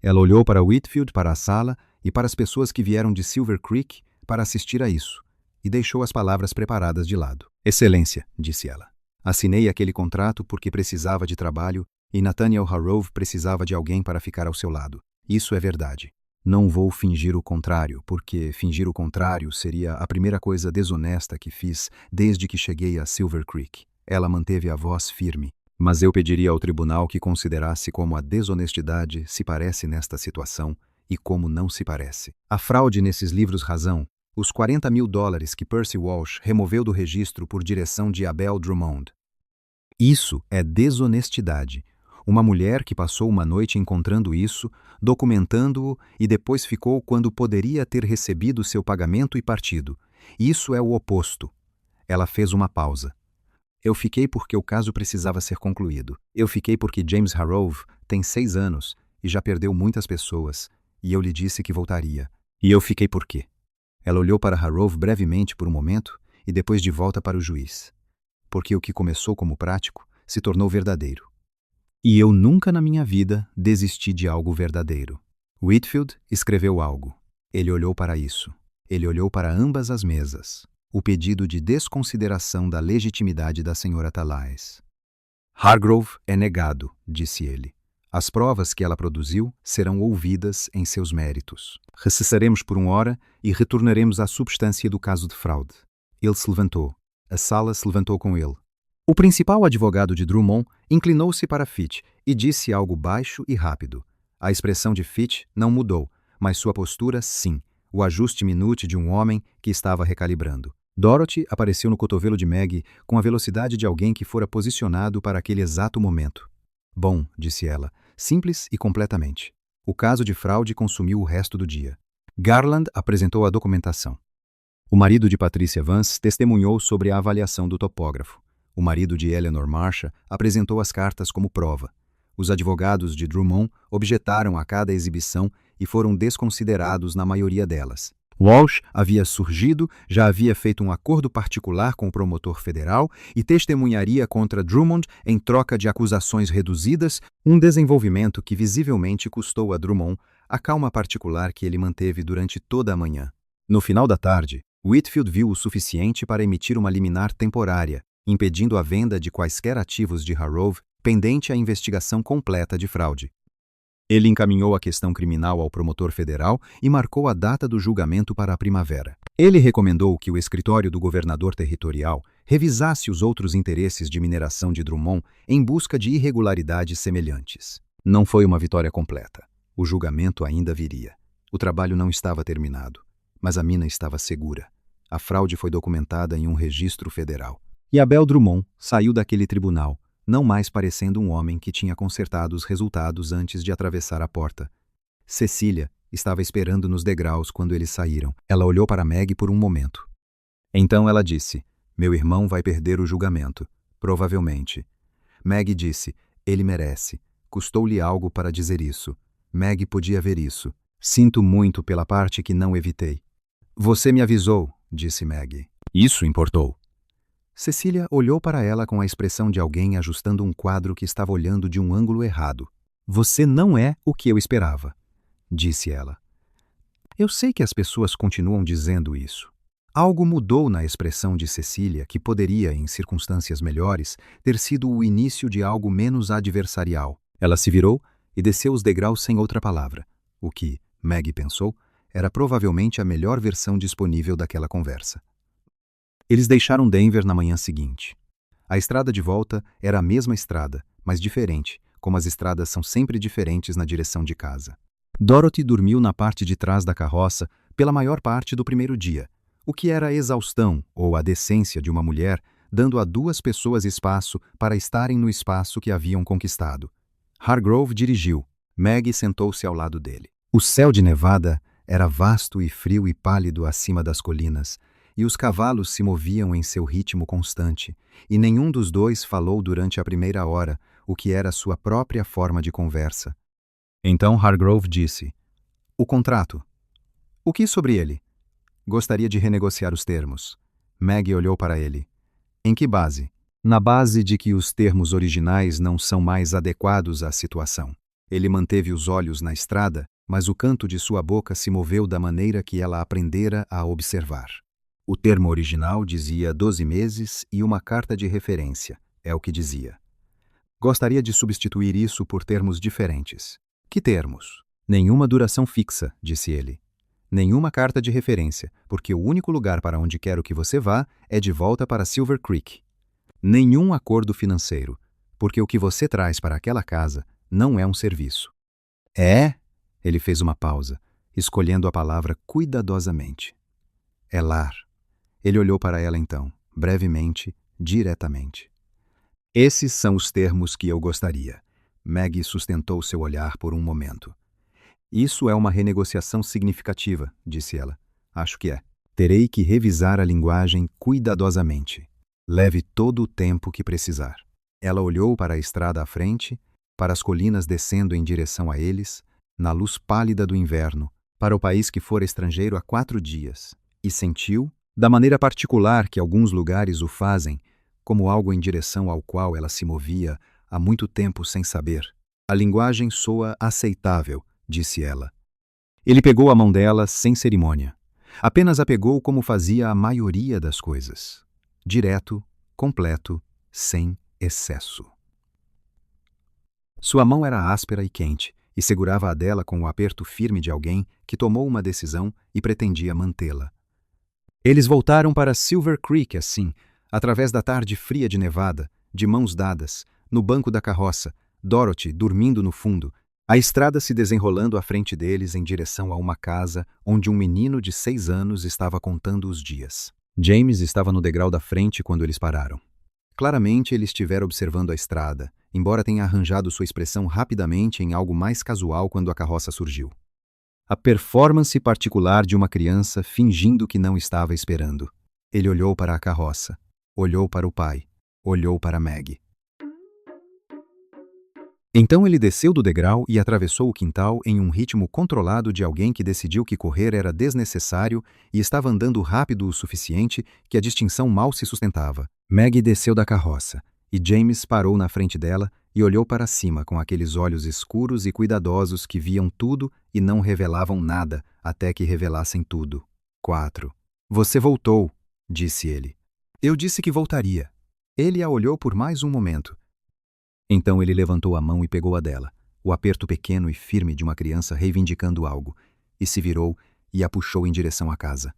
Ela olhou para Whitfield, para a sala e para as pessoas que vieram de Silver Creek para assistir a isso, e deixou as palavras preparadas de lado. Excelência, disse ela. Assinei aquele contrato porque precisava de trabalho e Nathaniel Harrove precisava de alguém para ficar ao seu lado. Isso é verdade. Não vou fingir o contrário, porque fingir o contrário seria a primeira coisa desonesta que fiz desde que cheguei a Silver Creek. Ela manteve a voz firme, mas eu pediria ao tribunal que considerasse como a desonestidade se parece nesta situação e como não se parece. A fraude nesses livros-razão, os $40.000 que Percy Walsh removeu do registro por direção de Abel Drummond. Isso é desonestidade. Uma mulher que passou uma noite encontrando isso, documentando-o e depois ficou quando poderia ter recebido seu pagamento e partido. Isso é o oposto. Ela fez uma pausa. Eu fiquei porque o caso precisava ser concluído. Eu fiquei porque James Harrove tem 6 anos e já perdeu muitas pessoas, e eu lhe disse que voltaria. E eu fiquei por quê? Ela olhou para Harrove brevemente por um momento e depois de volta para o juiz. Porque o que começou como prático se tornou verdadeiro. E eu nunca na minha vida desisti de algo verdadeiro. Whitfield escreveu algo. Ele olhou para isso. Ele olhou para ambas as mesas. O pedido de desconsideração da legitimidade da senhora Talais. Hargrove é negado, disse ele. As provas que ela produziu serão ouvidas em seus méritos. Recessaremos por 1 hora e retornaremos à substância do caso de fraude. Ele se levantou. A sala se levantou com ele. O principal advogado de Drummond inclinou-se para Fitch e disse algo baixo e rápido. A expressão de Fitch não mudou, mas sua postura, sim, o ajuste minute de um homem que estava recalibrando. Dorothy apareceu no cotovelo de Maggie com a velocidade de alguém que fora posicionado para aquele exato momento. Bom, disse ela, simples e completamente. O caso de fraude consumiu o resto do dia. Garland apresentou a documentação. O marido de Patricia Vance testemunhou sobre a avaliação do topógrafo. O marido de Eleanor Marcia apresentou as cartas como prova. Os advogados de Drummond objetaram a cada exibição e foram desconsiderados na maioria delas. Walsh havia surgido, já havia feito um acordo particular com o promotor federal e testemunharia contra Drummond em troca de acusações reduzidas, um desenvolvimento que visivelmente custou a Drummond a calma particular que ele manteve durante toda a manhã. No final da tarde, Whitfield viu o suficiente para emitir uma liminar temporária, impedindo a venda de quaisquer ativos de Harrove pendente a investigação completa de fraude. Ele encaminhou a questão criminal ao promotor federal e marcou a data do julgamento para a primavera. Ele recomendou que o escritório do governador territorial revisasse os outros interesses de mineração de Drummond em busca de irregularidades semelhantes. Não foi uma vitória completa. O julgamento ainda viria. O trabalho não estava terminado, mas a mina estava segura. A fraude foi documentada em um registro federal. E Abel Drummond saiu daquele tribunal, não mais parecendo um homem que tinha consertado os resultados antes de atravessar a porta. Cecília estava esperando nos degraus quando eles saíram. Ela olhou para Maggie por um momento. Então ela disse, meu irmão vai perder o julgamento, provavelmente. Maggie disse, ele merece. Custou-lhe algo para dizer isso. Maggie podia ver isso. Sinto muito pela parte que não evitei. Você me avisou, disse Maggie. Isso importou. Cecília olhou para ela com a expressão de alguém ajustando um quadro que estava olhando de um ângulo errado. Você não é o que eu esperava, disse ela. Eu sei que as pessoas continuam dizendo isso. Algo mudou na expressão de Cecília que poderia, em circunstâncias melhores, ter sido o início de algo menos adversarial. Ela se virou e desceu os degraus sem outra palavra, o que, Maggie pensou, era provavelmente a melhor versão disponível daquela conversa. Eles deixaram Denver na manhã seguinte. A estrada de volta era a mesma estrada, mas diferente, como as estradas são sempre diferentes na direção de casa. Dorothy dormiu na parte de trás da carroça pela maior parte do primeiro dia, o que era a exaustão ou a decência de uma mulher, dando a 2 pessoas espaço para estarem no espaço que haviam conquistado. Hargrove dirigiu. Maggie sentou-se ao lado dele. O céu de Nevada era vasto e frio e pálido acima das colinas, e os cavalos se moviam em seu ritmo constante, e nenhum dos dois falou durante a primeira hora, o que era sua própria forma de conversa. Então Hargrove disse, o contrato. O que sobre ele? Gostaria de renegociar os termos. Maggie olhou para ele. Em que base? Na base de que os termos originais não são mais adequados à situação. Ele manteve os olhos na estrada, mas o canto de sua boca se moveu da maneira que ela aprendera a observar. O termo original dizia 12 meses e uma carta de referência, é o que dizia. Gostaria de substituir isso por termos diferentes. Que termos? Nenhuma duração fixa, disse ele. Nenhuma carta de referência, porque o único lugar para onde quero que você vá é de volta para Silver Creek. Nenhum acordo financeiro, porque o que você traz para aquela casa não é um serviço. É? Ele fez uma pausa, escolhendo a palavra cuidadosamente. É lar. Ele olhou para ela então, brevemente, diretamente. Esses são os termos que eu gostaria. Maggie sustentou seu olhar por um momento. Isso é uma renegociação significativa, disse ela. Acho que é. Terei que revisar a linguagem cuidadosamente. Leve todo o tempo que precisar. Ela olhou para a estrada à frente, para as colinas descendo em direção a eles, na luz pálida do inverno, para o país que fora estrangeiro há 4 dias, e sentiu, da maneira particular que alguns lugares o fazem, como algo em direção ao qual ela se movia há muito tempo sem saber. A linguagem soa aceitável, disse ela. Ele pegou a mão dela sem cerimônia. Apenas a pegou como fazia a maioria das coisas. Direto, completo, sem excesso. Sua mão era áspera e quente, e segurava a dela com o aperto firme de alguém que tomou uma decisão e pretendia mantê-la. Eles voltaram para Silver Creek assim, através da tarde fria de nevada, de mãos dadas, no banco da carroça, Dorothy dormindo no fundo, a estrada se desenrolando à frente deles em direção a uma casa onde um menino de 6 anos estava contando os dias. James estava no degrau da frente quando eles pararam. Claramente ele estivera observando a estrada, embora tenha arranjado sua expressão rapidamente em algo mais casual quando a carroça surgiu. A performance particular de uma criança fingindo que não estava esperando. Ele olhou para a carroça, olhou para o pai, olhou para Maggie. Então ele desceu do degrau e atravessou o quintal em um ritmo controlado de alguém que decidiu que correr era desnecessário e estava andando rápido o suficiente que a distinção mal se sustentava. Maggie desceu da carroça, e James parou na frente dela e olhou para cima com aqueles olhos escuros e cuidadosos que viam tudo e não revelavam nada até que revelassem tudo. 4. Você voltou, disse ele. Eu disse que voltaria. Ele a olhou por mais um momento. Então ele levantou a mão e pegou a dela, o aperto pequeno e firme de uma criança reivindicando algo, e se virou e a puxou em direção à casa.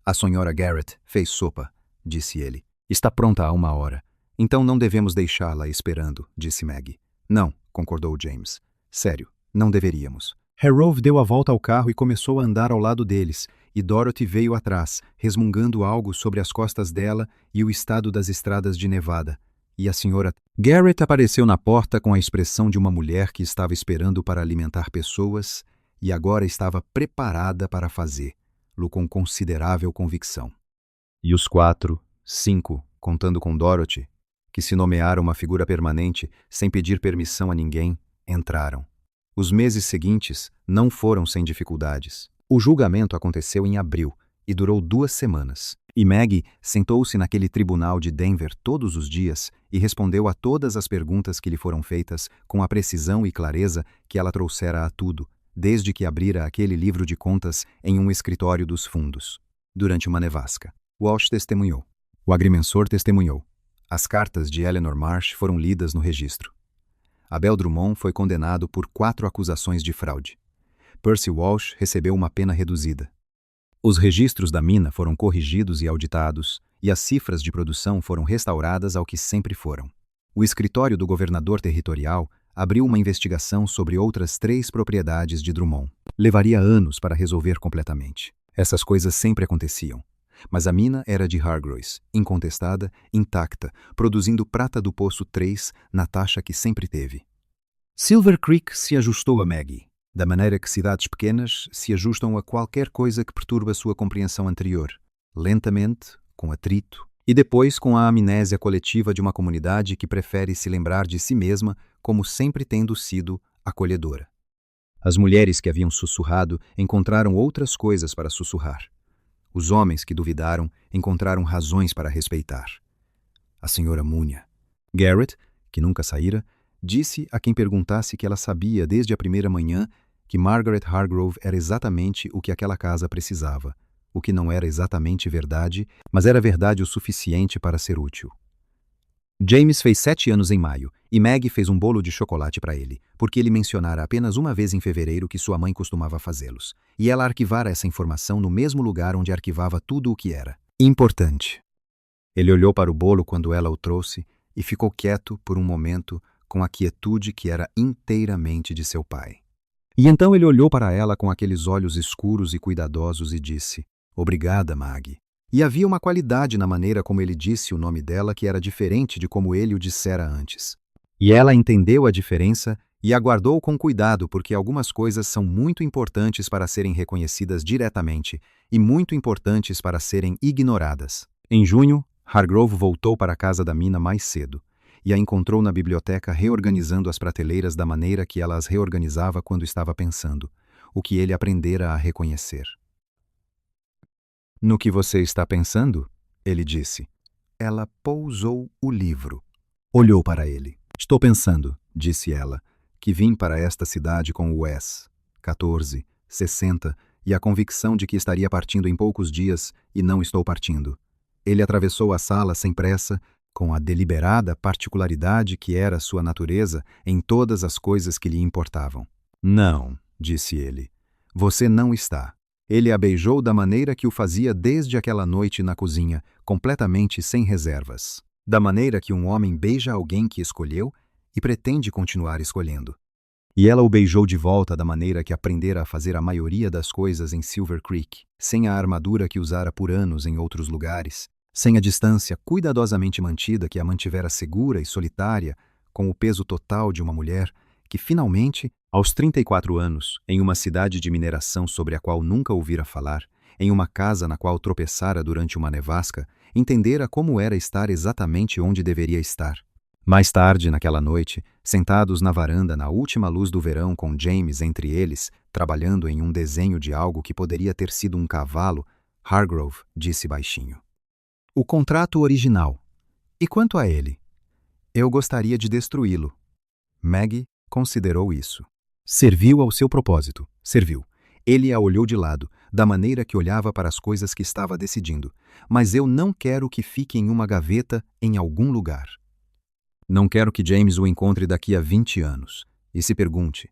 A senhora Garrett fez sopa, disse ele. Está pronta há 1 hora. Então não devemos deixá-la esperando, disse Maggie. Não, concordou James. Sério, não deveríamos. Harrove deu a volta ao carro e começou a andar ao lado deles, e Dorothy veio atrás, resmungando algo sobre as costas dela e o estado das estradas de Nevada. E a senhora Garrett apareceu na porta com a expressão de uma mulher que estava esperando para alimentar pessoas e agora estava preparada para fazê-lo com considerável convicção. E os 4, 5, contando com Dorothy, que se nomearam uma figura permanente sem pedir permissão a ninguém, entraram. Os meses seguintes não foram sem dificuldades. O julgamento aconteceu em abril e durou 2 semanas. E Maggie sentou-se naquele tribunal de Denver todos os dias e respondeu a todas as perguntas que lhe foram feitas com a precisão e clareza que ela trouxera a tudo, desde que abrira aquele livro de contas em um escritório dos fundos. Durante uma nevasca, Walsh testemunhou. O agrimensor testemunhou. As cartas de Eleanor Marsh foram lidas no registro. Abel Drummond foi condenado por 4 acusações de fraude. Percy Walsh recebeu uma pena reduzida. Os registros da mina foram corrigidos e auditados, e as cifras de produção foram restauradas ao que sempre foram. O escritório do governador territorial abriu uma investigação sobre outras 3 propriedades de Drummond. Levaria anos para resolver completamente. Essas coisas sempre aconteciam. Mas a mina era de Hargreaves, incontestada, intacta, produzindo prata do Poço 3 na taxa que sempre teve. Silver Creek se ajustou a Maggie, da maneira que cidades pequenas se ajustam a qualquer coisa que perturba sua compreensão anterior, lentamente, com atrito, e depois com a amnésia coletiva de uma comunidade que prefere se lembrar de si mesma como sempre tendo sido acolhedora. As mulheres que haviam sussurrado encontraram outras coisas para sussurrar. Os homens que duvidaram encontraram razões para respeitar. A senhora Munha. Garrett, que nunca saíra, disse a quem perguntasse que ela sabia desde a primeira manhã que Margaret Hargrove era exatamente o que aquela casa precisava, o que não era exatamente verdade, mas era verdade o suficiente para ser útil. James fez 7 anos em maio, e Maggie fez um bolo de chocolate para ele, porque ele mencionara apenas uma vez em fevereiro que sua mãe costumava fazê-los, e ela arquivara essa informação no mesmo lugar onde arquivava tudo o que era importante. Ele olhou para o bolo quando ela o trouxe e ficou quieto por um momento com a quietude que era inteiramente de seu pai. E então ele olhou para ela com aqueles olhos escuros e cuidadosos e disse, "Obrigada, Maggie." E havia uma qualidade na maneira como ele disse o nome dela que era diferente de como ele o dissera antes. E ela entendeu a diferença e aguardou com cuidado porque algumas coisas são muito importantes para serem reconhecidas diretamente e muito importantes para serem ignoradas. Em junho, Hargrove voltou para a casa da mina mais cedo e a encontrou na biblioteca reorganizando as prateleiras da maneira que ela as reorganizava quando estava pensando, o que ele aprendera a reconhecer. No que você está pensando? Ele disse. Ela pousou o livro. Olhou para ele. Estou pensando, disse ela, que vim para esta cidade com o Wes, 14, 60, e a convicção de que estaria partindo em poucos dias e não estou partindo. Ele atravessou a sala sem pressa, com a deliberada particularidade que era sua natureza em todas as coisas que lhe importavam. Não, disse ele. Você não está. Ele a beijou da maneira que o fazia desde aquela noite na cozinha, completamente sem reservas. Da maneira que um homem beija alguém que escolheu e pretende continuar escolhendo. E ela o beijou de volta da maneira que aprendera a fazer a maioria das coisas em Silver Creek, sem a armadura que usara por anos em outros lugares, sem a distância cuidadosamente mantida que a mantivera segura e solitária, com o peso total de uma mulher que finalmente, aos 34 anos, em uma cidade de mineração sobre a qual nunca ouvira falar, em uma casa na qual tropeçara durante uma nevasca, entendera como era estar exatamente onde deveria estar. Mais tarde, naquela noite, sentados na varanda na última luz do verão com James entre eles, trabalhando em um desenho de algo que poderia ter sido um cavalo, Hargrove disse baixinho. O contrato original. E quanto a ele? Eu gostaria de destruí-lo. Maggie considerou isso. Serviu ao seu propósito. Serviu. Ele a olhou de lado, da maneira que olhava para as coisas que estava decidindo. Mas eu não quero que fique em uma gaveta em algum lugar. Não quero que James o encontre daqui a 20 anos. E se pergunte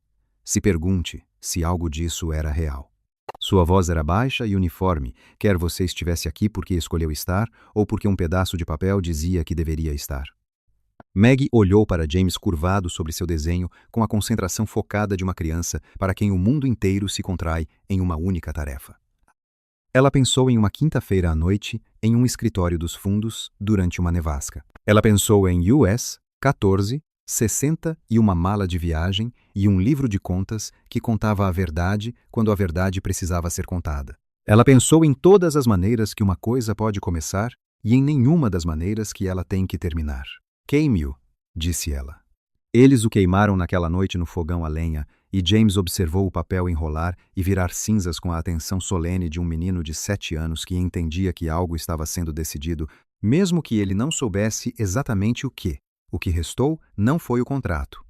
se algo disso era real. Sua voz era baixa e uniforme, quer você estivesse aqui porque escolheu estar ou porque um pedaço de papel dizia que deveria estar. Maggie olhou para James curvado sobre seu desenho com a concentração focada de uma criança para quem o mundo inteiro se contrai em uma única tarefa. Ela pensou em uma quinta-feira à noite em um escritório dos fundos durante uma nevasca. Ela pensou em US 14, 60 e uma mala de viagem e um livro de contas que contava a verdade quando a verdade precisava ser contada. Ela pensou em todas as maneiras que uma coisa pode começar e em nenhuma das maneiras que ela tem que terminar. Queime-o, disse ela. Eles o queimaram naquela noite no fogão a lenha e James observou o papel enrolar e virar cinzas com a atenção solene de um menino de 7 anos que entendia que algo estava sendo decidido, mesmo que ele não soubesse exatamente o que. O que restou não foi o contrato.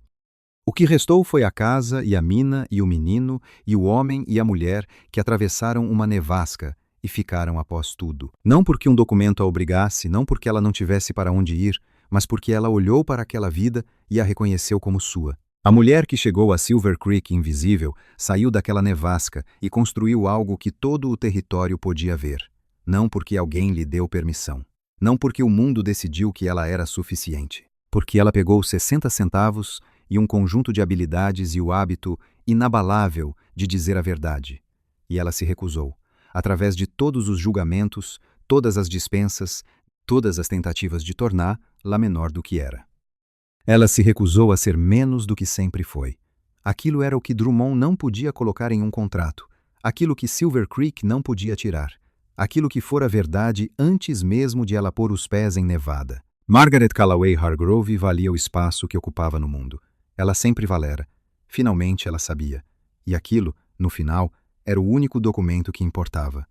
O que restou foi a casa e a mina e o menino e o homem e a mulher que atravessaram uma nevasca e ficaram após tudo. Não porque um documento a obrigasse, não porque ela não tivesse para onde ir, mas porque ela olhou para aquela vida e a reconheceu como sua. A mulher que chegou a Silver Creek invisível saiu daquela nevasca e construiu algo que todo o território podia ver. Não porque alguém lhe deu permissão. Não porque o mundo decidiu que ela era suficiente. Porque ela pegou 60 centavos e um conjunto de habilidades e o hábito inabalável de dizer a verdade. E ela se recusou, através de todos os julgamentos, todas as dispensas, todas as tentativas de torná-la menor do que era. Ela se recusou a ser menos do que sempre foi. Aquilo era o que Drummond não podia colocar em um contrato, aquilo que Silver Creek não podia tirar, aquilo que fora verdade antes mesmo de ela pôr os pés em Nevada. Margaret Callaway Hargrove valia o espaço que ocupava no mundo. Ela sempre valera. Finalmente ela sabia. E aquilo, no final, era o único documento que importava.